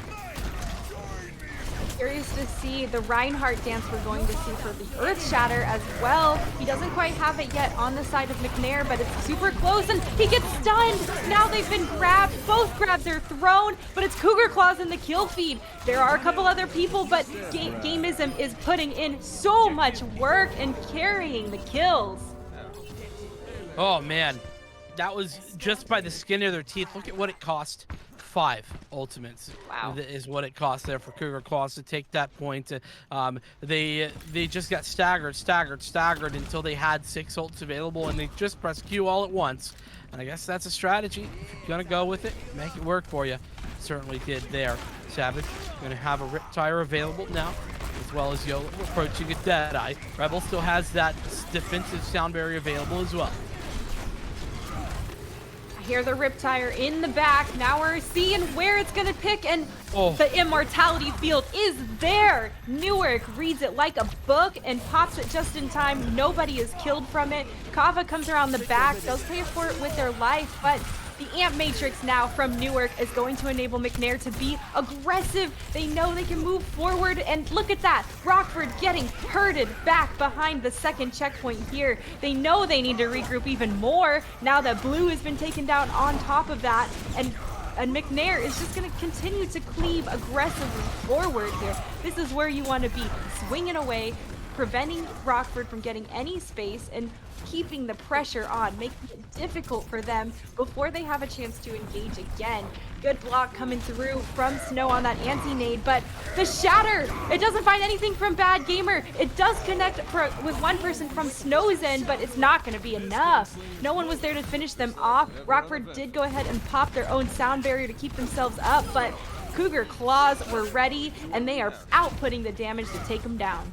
curious to see the Reinhardt dance we're going to see for the Earth Shatter as well. He doesn't quite have it yet on the side of McNair, but it's super close and he gets stunned. Now they've been grabbed. Both grabs are thrown, but it's Cougar Claws in the kill feed. There are a couple other people, but Gameism is putting in so much work and carrying the kills. Oh man, that was just by the skin of their teeth. Look at what it cost. 5 ultimates. Wow. Is what it cost there for Cougar Claws to take that point. They just got staggered until they had 6 ults available, and they just pressed Q all at once. And I guess that's a strategy. If you're gonna go with it, make it work for you. Certainly did there. Savage gonna have a Riptire available now, as well as Yolo approaching a Deadeye. Rebel still has that defensive sound barrier available as well. Hear the Riptire in the back. Now we're seeing where it's gonna pick, and Oh. the Immortality Field is there. Newark reads it like a book and pops it just in time. Nobody is killed from it. Kava comes around the back, does pay for it with their life, but the Amp Matrix now from Newark is going to enable McNair to be aggressive. They know they can move forward, and look at that. Rockford getting herded back behind the second checkpoint here. They know they need to regroup even more now that Blue has been taken down on top of that, and McNair is just going to continue to cleave aggressively forward here. This is where you want to be, swinging away, preventing Rockford from getting any space, and keeping the pressure on, making it difficult for them before they have a chance to engage again. Good block coming through from Snow on that anti-nade, but the Shatter, it doesn't find anything from Bad Gamer. It does connect with one person from Snow's end, but it's not going to be enough. No one was there to finish them off. Rockford did go ahead and pop their own sound barrier to keep themselves up, but Cougar Claws were ready, and they are outputting the damage to take them down.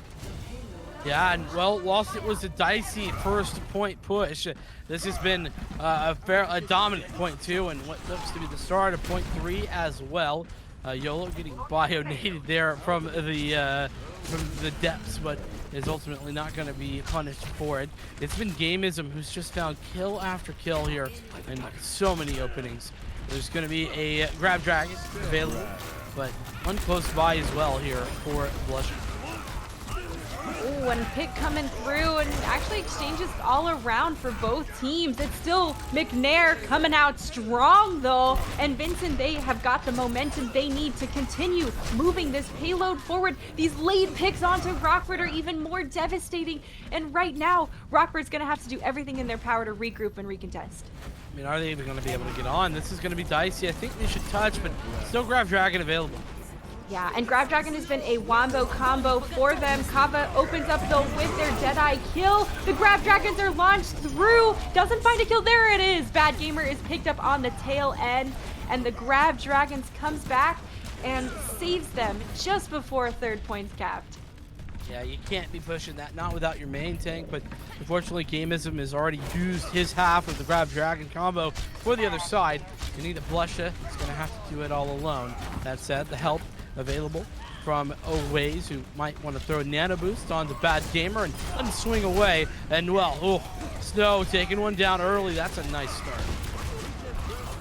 Yeah, and well, whilst it was a dicey first point push, this has been a dominant point 2, and what looks to be the start of point 3 as well. Yolo getting bio-nated there from the depths, but is ultimately not going to be punished for it. It's been Gameism who's just found kill after kill here, and so many openings. There's going to be a Grab Dragon available, but one close by as well here for Blush. Ooh, and pick coming through, and actually exchanges all around for both teams. It's still McNair coming out strong though, and Vincent, they have got the momentum they need to continue moving this payload forward. These late picks onto Rockford are even more devastating, and right now Rockford's gonna have to do everything in their power to regroup and recontest. I mean, are they even going to be able to get on? This is going to be dicey. I think they should touch, but still Grab Dragon available. Yeah, and Grab Dragon has been a wombo combo for them. Kava opens up though with their Deadeye kill. The Grab Dragons are launched through. Doesn't find a kill. There it is. Bad Gamer is picked up on the tail end, and the Grab Dragons comes back and saves them just before third point's capped. Yeah, you can't be pushing that, not without your main tank, but unfortunately Gameism has already used his half of the Grab Dragon combo for the other side. You need a Blusha. He's going to have to do it all alone. That said, the help available from Oways, who might want to throw a Nano Boost onto Bad Gamer and let him swing away. And well, Snow taking one down early. That's a nice start.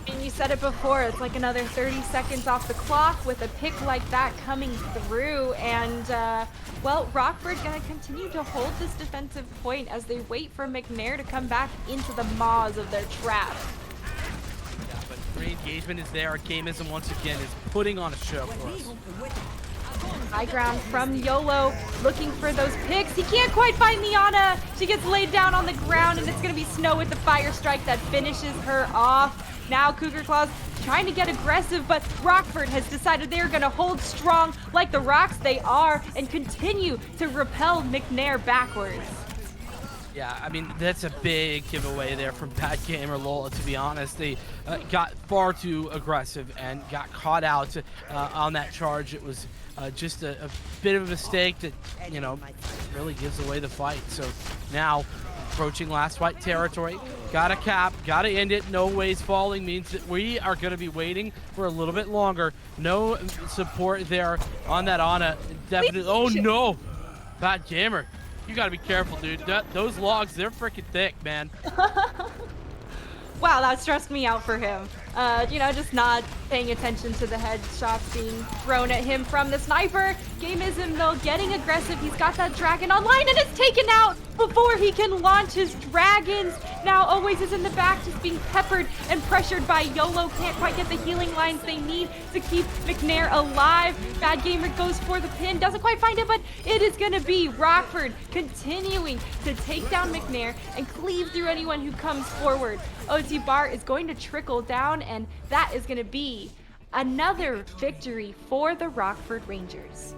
And you said it before, it's like another 30 seconds off the clock with a pick like that coming through. And, well, Rockford going to continue to hold this defensive point as they wait for McNair to come back into the maws of their trap. Yeah, but re-engagement is there. Gameism once again is putting on a show for us. High ground from Yolo, looking for those picks. He can't quite find Liana. She gets laid down on the ground, and it's going to be Snow with the Fire Strike that finishes her off. Now Cougar Claws trying to get aggressive, but Rockford has decided they're going to hold strong like the rocks they are and continue to repel McNair backwards. Yeah, I mean, that's a big giveaway there from Bad Gamer Lola, to be honest. They got far too aggressive and got caught out on that charge. It was just a bit of a mistake that, you know, really gives away the fight. So now, approaching last fight territory, gotta cap, gotta end it. No ways falling means that we are gonna be waiting for a little bit longer. No support there on that Ana. Definitely. Oh no, Bad Gamer. You gotta be careful, dude. Those logs, they're freaking thick, man. Wow, that stressed me out for him. Just not paying attention to the headshots being thrown at him from the sniper. Game-ism, though, getting aggressive. He's got that dragon online and it's taken out before he can launch his dragons. Now Always is in the back, just being peppered and pressured by YOLO. Can't quite get the healing lines they need to keep McNair alive. Bad Gamer goes for the pin, doesn't quite find it, but it is going to be Rockford continuing to take down McNair and cleave through anyone who comes forward. OT Bar is going to trickle down, and that is going to be another victory for the Rockford Rangers.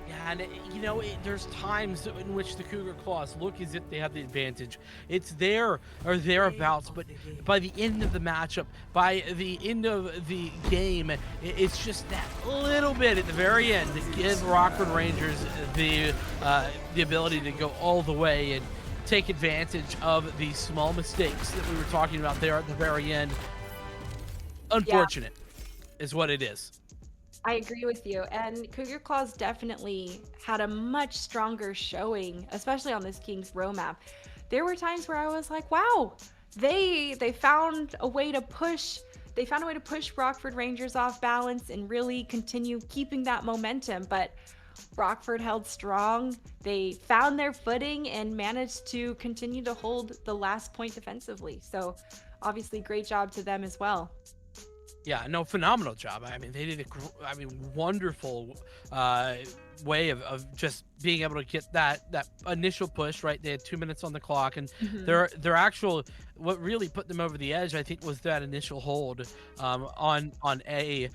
Yeah, and there's times in which the Cougar Claws look as if they have the advantage. It's there or thereabouts, but by the end of the matchup, by the end of the game, it's just that little bit at the very end that gives Rockford Rangers the ability to go all the way and take advantage of the small mistakes that we were talking about there at the very end. Unfortunate is what it is. I agree with you. And Cougar Claws definitely had a much stronger showing, especially on this King's Row map. There were times where I was like, wow, they found a way to push Rockford Rangers off balance and really continue keeping that momentum. But Rockford held strong. They found their footing and managed to continue to hold the last point defensively. So obviously great job to them as well. Yeah, no, phenomenal job. I mean, they did wonderful way of just being able to get that initial push, right? They had 2 minutes on the clock, and their actual, what really put them over the edge, I think, was that initial hold on A,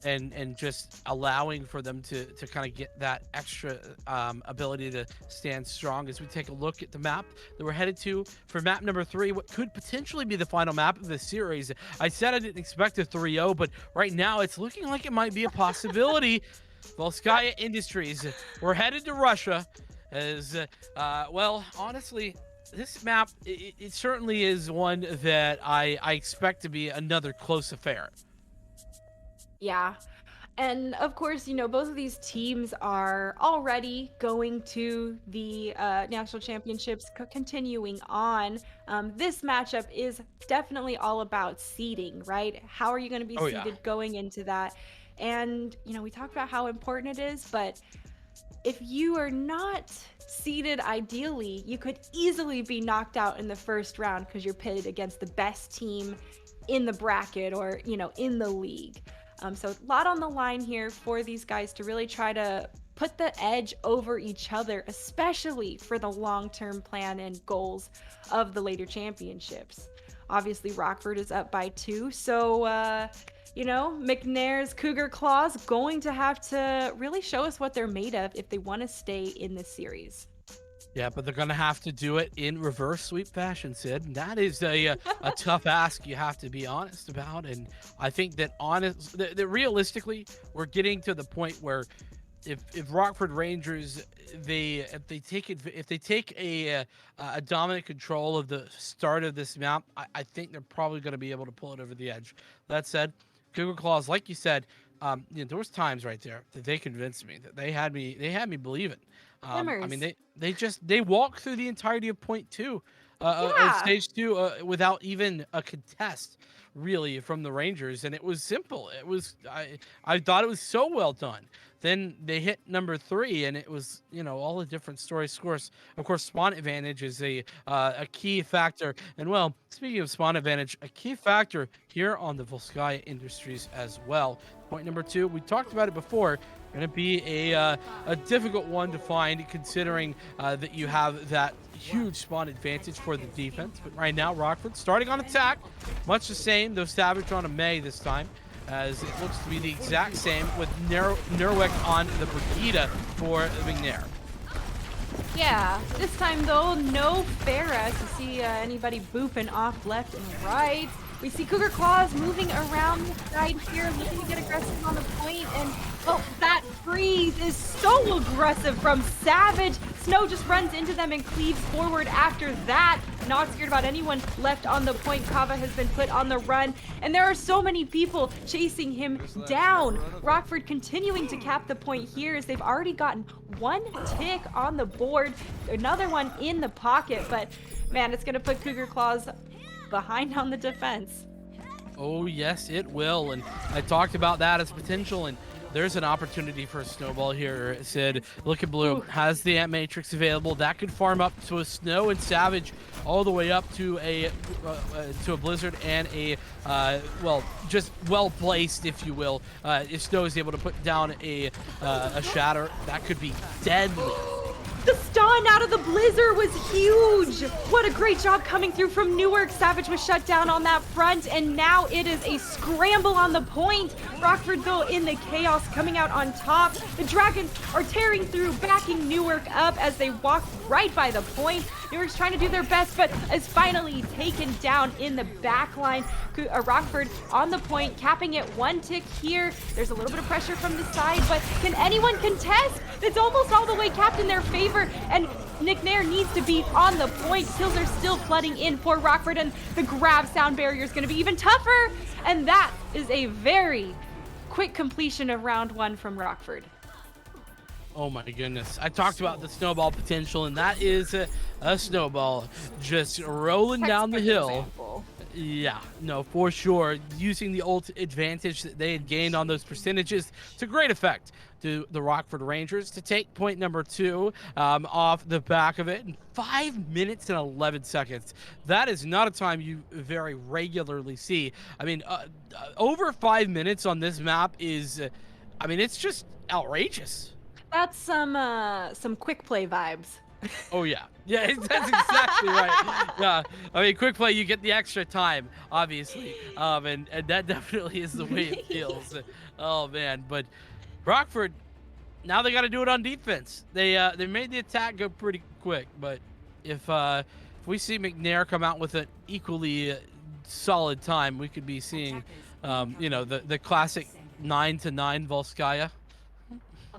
and just allowing for them to kind of get that extra ability to stand strong. As we take a look at the map that we're headed to for map number 3, what could potentially be the final map of the series. I said I didn't expect a 3-0, but right now it's looking like it might be a possibility. Volskaya Industries, we're headed to Russia as, honestly, this map, it certainly is one that I expect to be another close affair. Yeah. And of course, both of these teams are already going to the national championships, continuing on. This matchup is definitely all about seeding, right? How are you going to be seeded going into that? And, we talked about how important it is, but if you are not seeded ideally, you could easily be knocked out in the first round because you're pitted against the best team in the bracket or, in the league. So a lot on the line here for these guys to really try to put the edge over each other, especially for the long-term plan and goals of the later championships. Obviously, Rockford is up by 2, so McNair's Cougar Claws going to have to really show us what they're made of if they want to stay in this series. Yeah, but they're going to have to do it in reverse sweep fashion, Sid. And that is a tough ask you have to be honest about. And I think that that realistically, we're getting to the point where if Rockford Rangers, if they take a dominant control of the start of this map, I think they're probably going to be able to pull it over the edge. That said, Cougar Claws, like you said, there was times right there that they convinced me, that they had me believing. I mean, they walked through the entirety of point 2, of stage 2, without even a contest, really, from the Rangers, and it was simple. It was I thought it was so well done. Then they hit number 3, and it was all the different stories. Of course, spawn advantage is a key factor. And well, speaking of spawn advantage, a key factor here on the Volskaya Industries as well. Point number 2, we talked about it before. Going to be a difficult one to find, considering that you have that huge spawn advantage for the defense. But right now, Rockford starting on attack, much the same, though Savage on a May this time, as it looks to be the exact same with Nerwick on the Brigida for McNair. Yeah, this time though, no Farah to see anybody booping off left and right. We see Cougar Claws moving around the side here, looking to get aggressive on the point, and that freeze is so aggressive from Savage. Snow just runs into them and cleaves forward after that. Not scared about anyone left on the point. Kava has been put on the run, and there are so many people chasing him down. Rockford continuing to cap the point here as they've already gotten 1 tick on the board, another one in the pocket, but man, it's gonna put Cougar Claws behind on the defense. Oh, yes, it will. And I talked about that as potential, and there's an opportunity for a snowball here. Sid, look at Blue, has the Ant Matrix available. That could farm up to a Snow and Savage all the way up to a Blizzard and a, well, just well-placed, if you will. If Snow is able to put down a Shatter, that could be deadly. The stun out of the Blizzard was huge. What a great job coming through from Newark. Savage was shut down on that front, and now it is a scramble on the point. Rockford, though, in the chaos, coming out on top. The Dragons are tearing through, backing Newark up as they walk right by the point. Newark's trying to do their best, but is finally taken down in the back line. Rockford on the point, capping it 1 tick here. There's a little bit of pressure from the side, but can anyone contest? It's almost all the way capped in their favor, and McNair needs to be on the point. Kills are still flooding in for Rockford, and the grab sound barrier is going to be even tougher. And that is a very quick completion of round 1 from Rockford. Oh my goodness. I talked about the snowball potential, and that is a snowball just rolling down the hill. Example. Yeah, no, for sure. Using the ult advantage that they had gained on those percentages to great effect to the Rockford Rangers to take point number 2 off the back of it in 5 minutes and 11 seconds. That is not a time you very regularly see. I mean, over 5 minutes on this map is, I mean, it's just outrageous. That's some quick play vibes. Oh yeah, yeah, that's exactly right. Yeah, I mean, quick play, you get the extra time, obviously, and that definitely is the way it feels. Oh man, but Rockford, now they got to do it on defense. They made the attack go pretty quick, but if we see McNair come out with an equally solid time, we could be seeing, you know, the classic 9-9 Volskaya.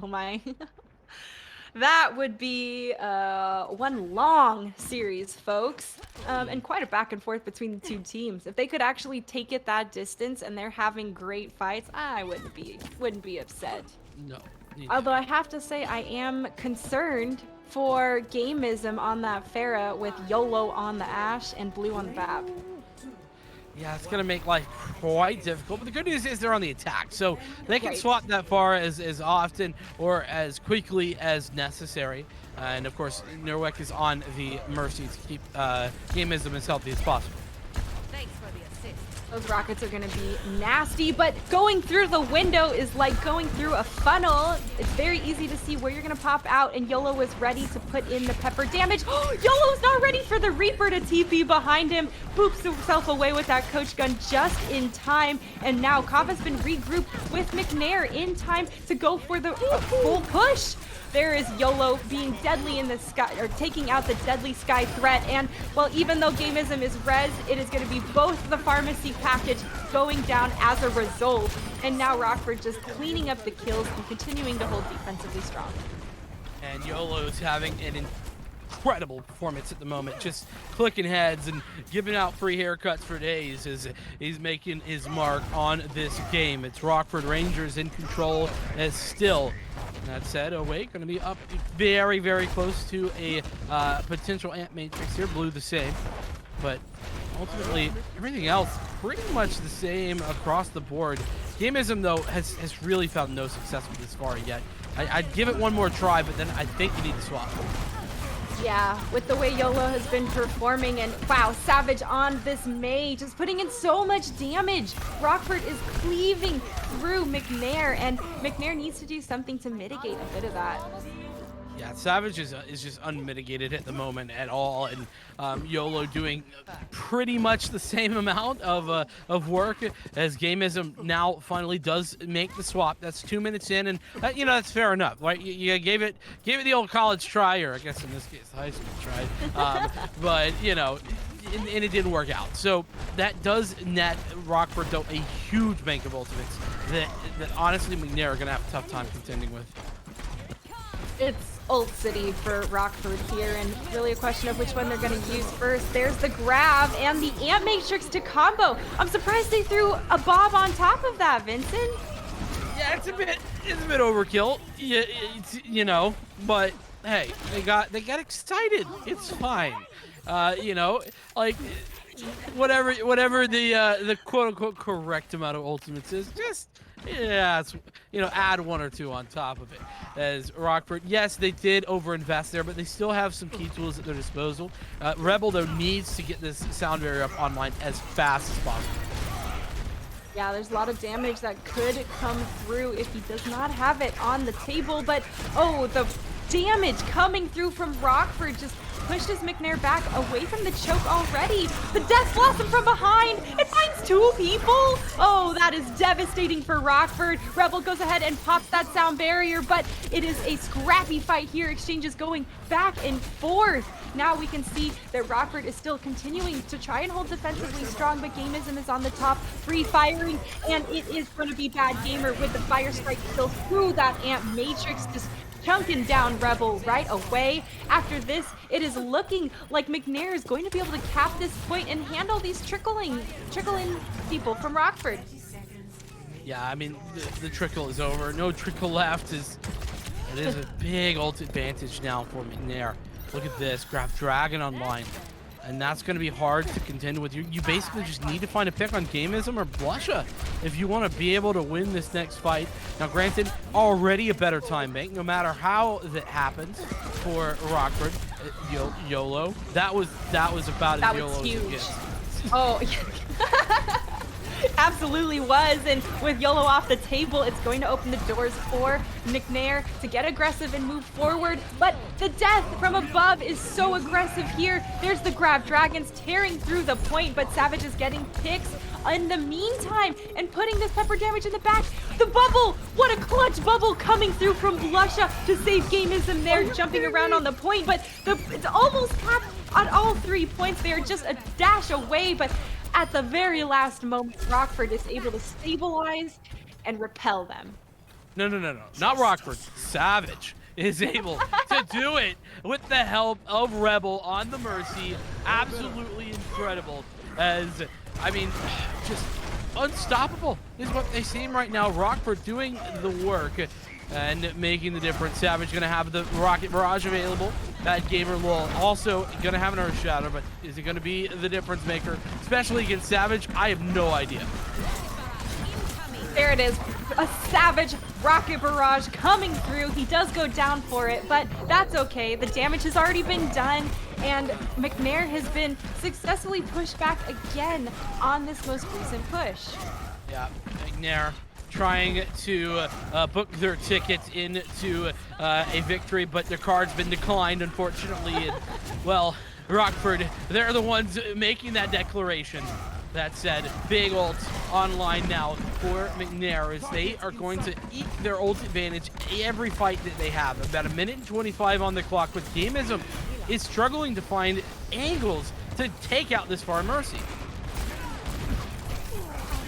Oh my. That would be one long series, folks, and quite a back and forth between the two teams. If they could actually take it that distance and they're having great fights, I wouldn't be upset. No. Although I have to say I am concerned for Gameism on that Pharah with YOLO on the Ashe and Blue on the BAP. Yeah, it's gonna make life quite difficult. But the good news is they're on the attack, so they can Right. swap that far as often or as quickly as necessary. And of course, Newark is on the mercy to keep Gameism as healthy as possible. Thanks for the assist. Those rockets are going to be nasty, but going through the window is like going through a funnel. It's very easy to see where you're going to pop out, and YOLO was ready to put in the pepper damage. YOLO's not ready for the Reaper to TP behind him. Boops himself away with that coach gun just in time, and now Kava's been regrouped with McNair in time to go for the full push. There is YOLO being deadly in the sky, or taking out the deadly sky threat. And well, even though Gameism is res, it is going to be both the pharmacy package going down as a result. And now Rockford just cleaning up the kills and continuing to hold defensively strong. And YOLO's having an incredible performance at the moment, just clicking heads and giving out free haircuts for days as he's making his mark on this game. It's Rockford Rangers in control as still. That said, Awake going to be up very, very close to a potential Ant Matrix here. Blue the same, but ultimately everything else pretty much the same across the board. Gameism, though, has really found no success with this far yet. I'd give it one more try, but then I think you need to swap. Yeah, with the way YOLO has been performing, and wow, Savage on this Mei, just putting in so much damage. Rockford is cleaving through McNair, and McNair needs to do something to mitigate a bit of that. Yeah, Savage is just unmitigated at the moment at all, and YOLO doing pretty much the same amount of work as Gameism now finally does make the swap. That's 2 minutes in, and you know, that's fair enough, right? You gave it the old college try, or I guess in this case high school try, but you know, and it didn't work out. So that does net Rockford, though, a huge bank of ultimates that honestly McNair are gonna have a tough time contending with. It's ult city for Rockford here, and really a question of which one they're going to use first. There's the grab and the Ant Matrix to combo. I'm surprised they threw a Bob on top of that, Vincent. Yeah, it's a bit overkill, you know, but hey, they got excited. It's fine. You know, like whatever the quote unquote correct amount of ultimates is, just it's, add one or two on top of it. As Rockford, yes, they did overinvest there, but they still have some key tools at their disposal. Rebel though needs to get this sound barrier up online as fast as possible. Yeah, there's a lot of damage that could come through if he does not have it on the table, but oh, the damage coming through from Rockford just pushes McNair back away from the choke already. The Death Blossom from behind. It finds two people. Oh, that is devastating for Rockford. Rebel goes ahead and pops that sound barrier, but it is a scrappy fight here. Exchanges going back and forth. Now we can see that Rockford is still continuing to try and hold defensively strong, but Gamism is on the top, free firing, and it is going to be Bad Gamer with the fire strike still through that Ant Matrix, just chunking down Rebel right away. After this, it is looking like McNair is going to be able to cap this point and handle these trickling people from Rockford. Yeah, I mean, the trickle is over. No trickle left. It is a big ult advantage now for McNair. Look at this, grab Dragon online. And that's going to be hard to contend with. You basically just need to find a pick on Gamism or Blusha if you want to be able to win this next fight. Now, granted, already a better time bank, no matter how that happens for Rockford. YOLO. That was about as YOLO as it gets. Oh, absolutely was. And with YOLO off the table, it's going to open the doors for McNair to get aggressive and move forward. But the death from above is so aggressive here. There's the grab dragons tearing through the point, but Savage is getting picks in the meantime and putting this pepper damage in the back. The bubble! What a clutch bubble coming through from Blusha to save Gamism there, jumping around on the point, but it's almost capped on all 3 points. They are just a dash away, but at the very last moment, Rockford is able to stabilize and repel them. No. Not Rockford. Savage is able to do it with the help of Rebel on the Mercy. Absolutely incredible. As, I mean, just unstoppable is what they seem right now. Rockford doing the work and making the difference. Savage going to have the Rocket Barrage available. That Gamer will also going to have an Earth Shatter, but is it going to be the difference maker, especially against Savage? I have no idea. There it is, a Savage Rocket Barrage coming through. He does go down for it, but that's okay. The damage has already been done, and McNair has been successfully pushed back again on this most recent push. Yeah, McNair trying to book their ticket into a victory, but their card's been declined, unfortunately. And, well, Rockford, they're the ones making that declaration. That said, big ult online now for McNair as they are going to eat their ult advantage every fight that they have. About 1:25 on the clock, with Gamism is struggling to find angles to take out this far Mercy.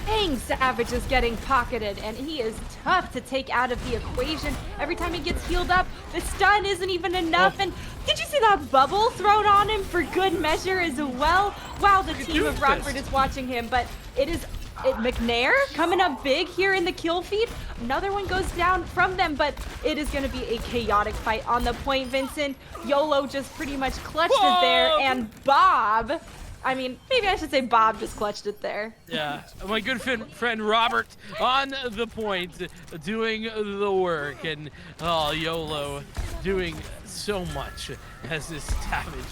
Dang, Savage is getting pocketed, and he is tough to take out of the equation. Every time he gets healed up, the stun isn't even enough. And did you see that bubble thrown on him for good measure as well? Wow, the team of Rockford is watching him, but McNair coming up big here in the kill feed. Another one goes down from them, but it is going to be a chaotic fight on the point, Vincent. YOLO just pretty much clutched it there, and Bob... I mean, maybe I should say Bob just clutched it there. Yeah, my good friend Robert on the point, doing the work, and YOLO doing so much as this Savage,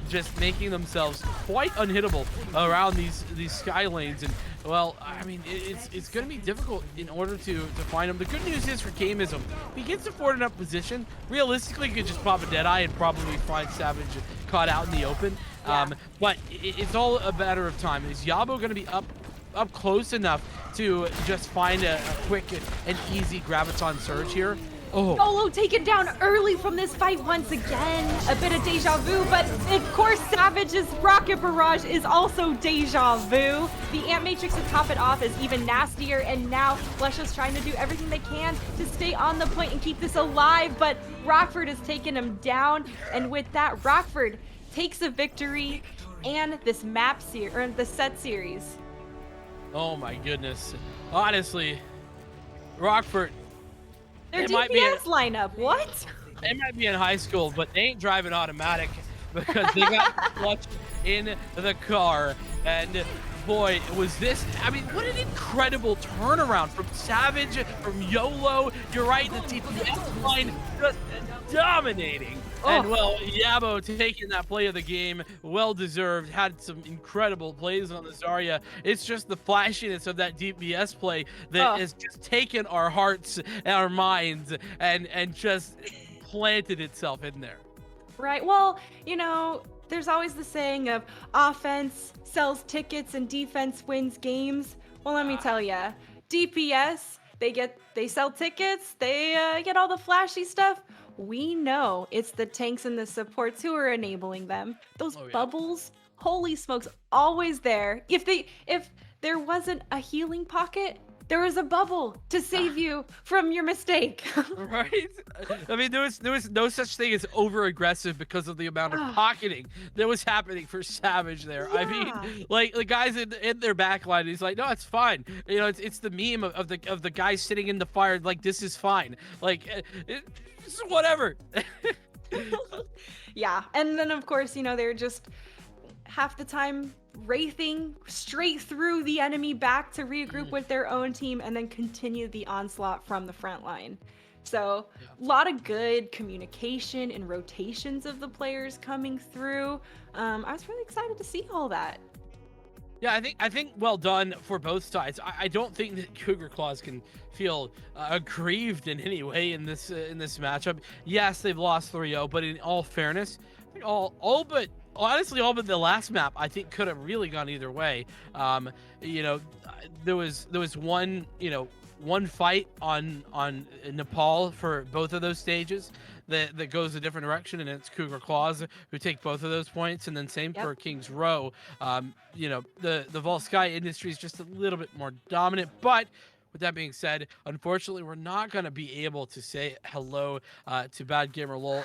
just making themselves quite unhittable around these sky lanes. And well, I mean, it's going to be difficult in order to find him. The good news is for Gamism, if he gets to forward enough position, realistically, he could just pop a Deadeye and probably find Savage caught out in the open. Yeah. But it's all a matter of time. Is Yabo going to be up close enough to just find a quick and easy Graviton surge here? Oh. YOLO taken down early from this fight once again. A bit of deja vu, but of course Savage's Rocket Barrage is also deja vu. The Ant Matrix to top it off is even nastier, and now Blusha's trying to do everything they can to stay on the point and keep this alive, but Rockford has taken him down, and with that, Rockford takes a victory and this the set series. Oh my goodness. Honestly, Rockford, their DPS lineup, what? They might be in high school, but they ain't driving automatic because they got clutch in the car. And boy, was this, I mean, what an incredible turnaround from Savage, from YOLO. You're right, the DPS line just dominating. And well, Yabo taking that play of the game, well deserved, had some incredible plays on the Zarya. It's just the flashiness of that DPS play that has just taken our hearts and our minds and just planted itself in there. Right. Well, there's always the saying of offense sells tickets and defense wins games. Well, let me tell you, DPS, they sell tickets, they get all the flashy stuff. We know it's the tanks and the supports who are enabling them. Those bubbles, holy smokes, always there. If there wasn't a healing pocket, there was a bubble to save you from your mistake. Right? I mean, there was no such thing as over-aggressive because of the amount of pocketing that was happening for Savage there. Yeah. I mean, like the guys in their backline, he's like, no, it's fine. It's the meme of the guys sitting in the fire, like, this is fine. Like, it's whatever. Yeah, and then of course, they're just half the time wraithing straight through the enemy back to regroup with their own team and then continue the onslaught from the front line. So a lot of good communication and rotations of the players coming through. I was really excited to see all that. Yeah, I think well done for both sides. I don't think that Cougar Claws can feel aggrieved in any way in this matchup. Yes, they've lost 3-0, but in all fairness, I think all but the last map I think could have really gone either way. There was one fight on Nepal for both of those stages that goes a different direction, and it's Cougar Claws who take both of those points, and then same for King's Row. The Volsky industry is just a little bit more dominant, but with that being said, unfortunately, we're not going to be able to say hello to Bad Gamer LOL.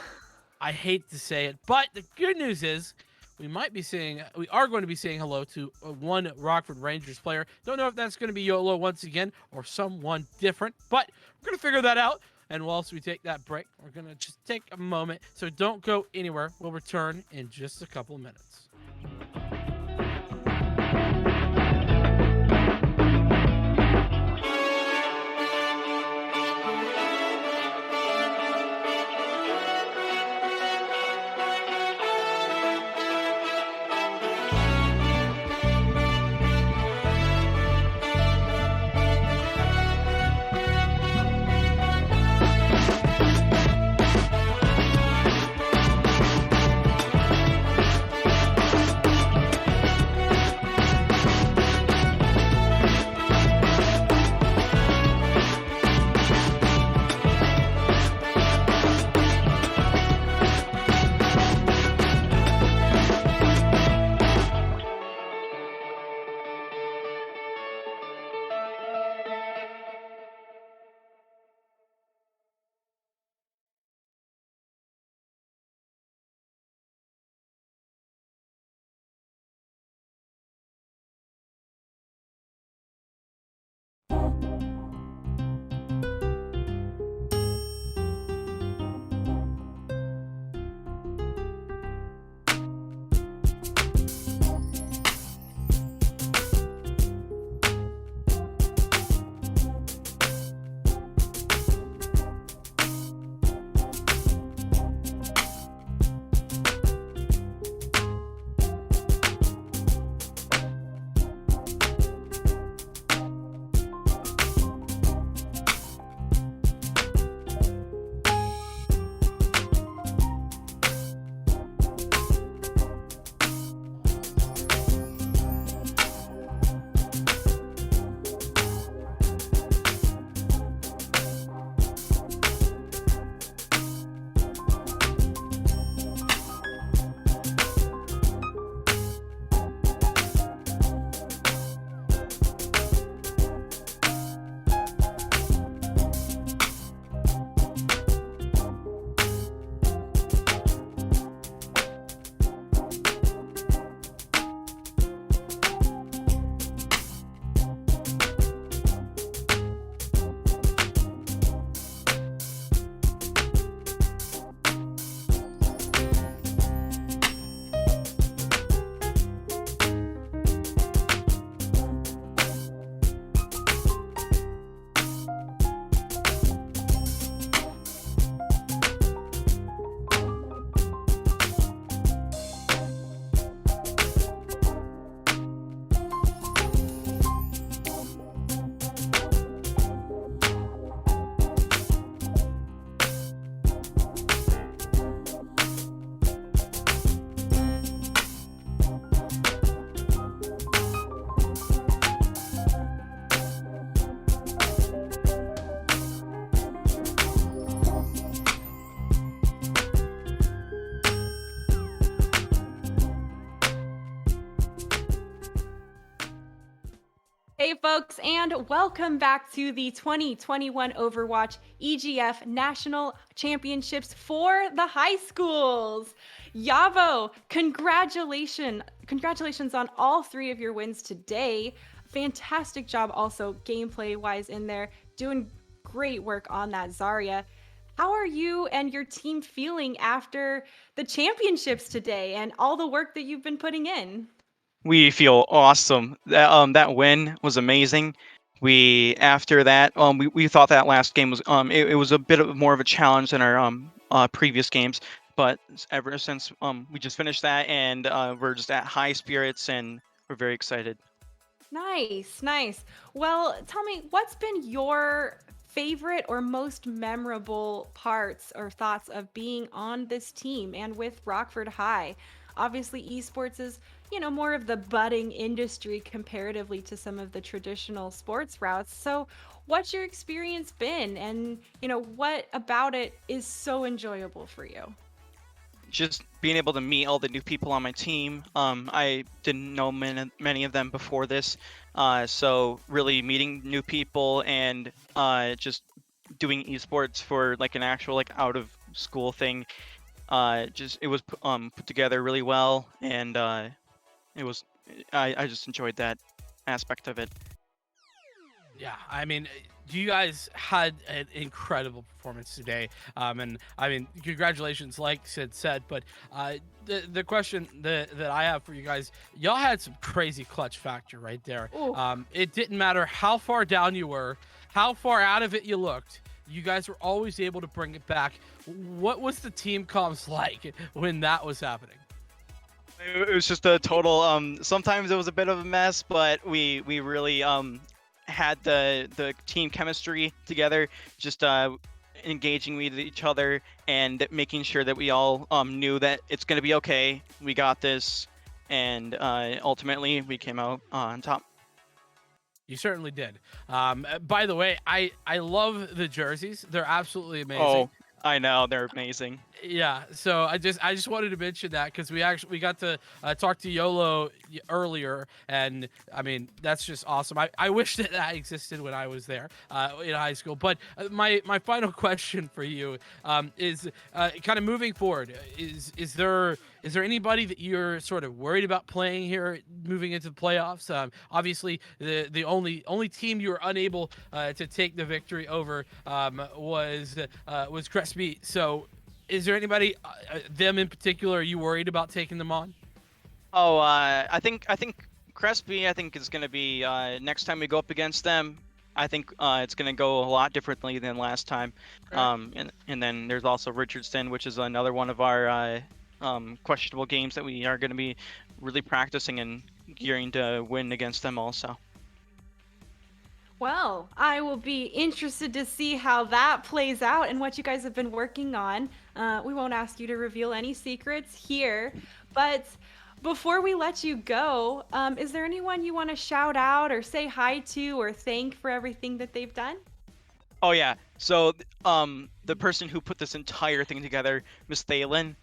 I hate to say it, but the good news is we are going to be saying hello to one Rockford Rangers player. Don't know if that's going to be YOLO once again or someone different, but we're going to figure that out. And whilst we take that break, we're going to just take a moment. So don't go anywhere. We'll return in just a couple of minutes. Hey, folks, and welcome back to the 2021 Overwatch EGF National Championships for the high schools. Yavo, congratulations on all three of your wins today. Fantastic job also gameplay wise in there, doing great work on that Zarya. How are you and your team feeling after the championships today and all the work that you've been putting in? We feel awesome. That win was amazing. We after that we thought that last game was it was a bit of more of a challenge than our previous games, but ever since we just finished that and we're just at high spirits and we're very excited. Nice, nice. Well, tell me, what's been your favorite or most memorable parts or thoughts of being on this team and with Rockford High? Obviously, esports is, more of the budding industry comparatively to some of the traditional sports routes. So, what's your experience been and, what about it is so enjoyable for you? Just being able to meet all the new people on my team. I didn't know many of them before this, so really meeting new people and just doing esports for like an actual like out of school thing. Just it was put together really well, and it was I just enjoyed that aspect of it. Yeah, I mean, you guys had an incredible performance today, and I mean, congratulations, like Sid said. But the question that I have for you guys, y'all had some crazy clutch factor right there. Ooh. It didn't matter how far down you were, how far out of it you looked. You guys were always able to bring it back. What was the team comms like when that was happening? It was just a total. Sometimes it was a bit of a mess, but we really had the team chemistry together, just engaging with each other and making sure that we all knew that it's gonna be okay. We got this, and ultimately we came out on top. You certainly did. By the way, I love the jerseys. They're absolutely amazing. Oh, I know they're amazing. Yeah, so I just wanted to mention that because we got to talk to YOLO earlier, and I mean that's just awesome. I wish that that existed when I was there in high school. But my final question for you is kind of moving forward. Is there anybody that you're sort of worried about playing here moving into the playoffs? Obviously, the only team you were unable to take the victory over was Crespi. So, is there anybody, them in particular, are you worried about taking them on? Oh, I think Crespi, I think is gonna be next time we go up against them. I think it's gonna go a lot differently than last time. Okay. And then there's also Richardson, which is another one of our questionable games that we are gonna be really practicing and gearing to win against them also. Well, I will be interested to see how that plays out and what you guys have been working on. We won't ask you to reveal any secrets here, but before we let you go, is there anyone you want to shout out or say hi to or thank for everything that they've done? Oh yeah. So the person who put this entire thing together, Miss Thalen,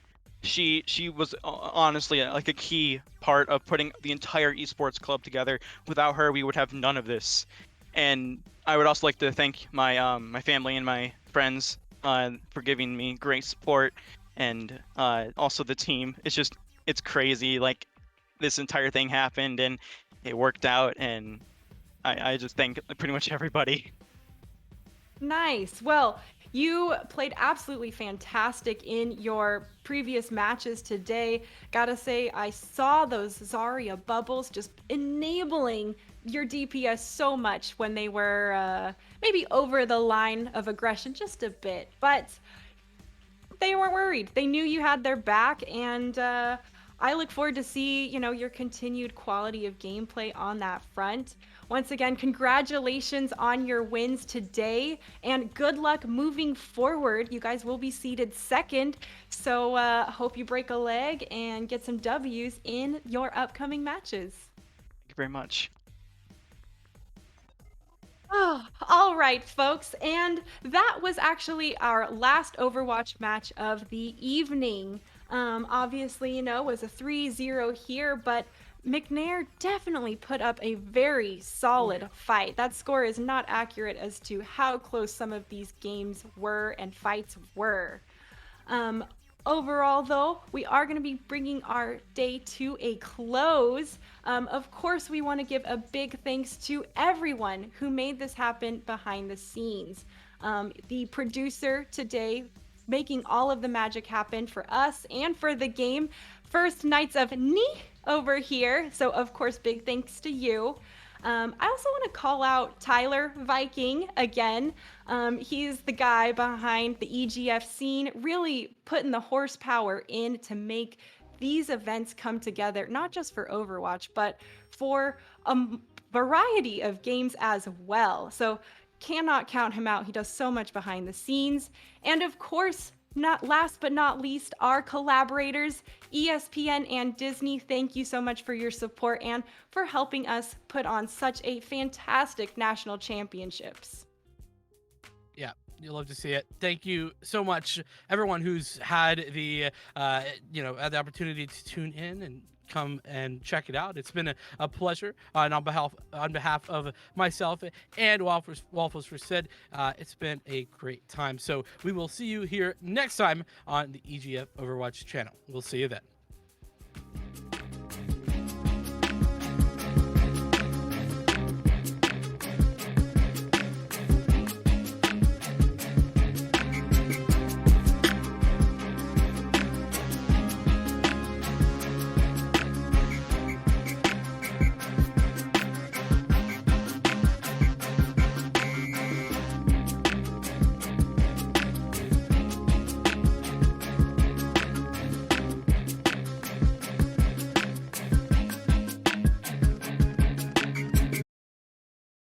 she was honestly like a key part of putting the entire esports club together. Without her, we would have none of this. And I would also like to thank my family and my friends for giving me great support, and also the team. It's crazy. Like this entire thing happened and it worked out, and I just thank pretty much everybody. Nice. Well, you played absolutely fantastic in your previous matches today. Gotta say, I saw those Zarya bubbles just enabling your DPS so much when they were maybe over the line of aggression just a bit. But they weren't worried. They knew you had their back, and I look forward to see, your continued quality of gameplay on that front. Once again, congratulations on your wins today, and good luck moving forward. You guys will be seated second, so hope you break a leg and get some W's in your upcoming matches. Thank you very much. Oh, all right, folks. And that was actually our last Overwatch match of the evening. Obviously, was a 3-0 here, but McNair definitely put up a very solid fight. That score is not accurate as to how close some of these games were and fights were. Um, Overall, though, we are going to be bringing our day to a close. Of course, we want to give a big thanks to everyone who made this happen behind the scenes. The producer today, making all of the magic happen for us and for the game. First Knights of Ni over here. So, of course, big thanks to you. I also want to call out Tyler Viking again. He's the guy behind the EGF scene, really putting the horsepower in to make these events come together, not just for Overwatch, but for a variety of games as well. So cannot count him out. He does so much behind the scenes. And of course, not last but not least, our collaborators, ESPN and Disney. Thank you so much for your support and for helping us put on such a fantastic national championships. Yeah, you'll love to see it. Thank you so much, everyone who's had the had the opportunity to tune in and come and check it out. It's been a pleasure, and on behalf of myself and Waffles for Sid, it's been a great time. So we will see you here next time on the EGF Overwatch channel. We'll see you then.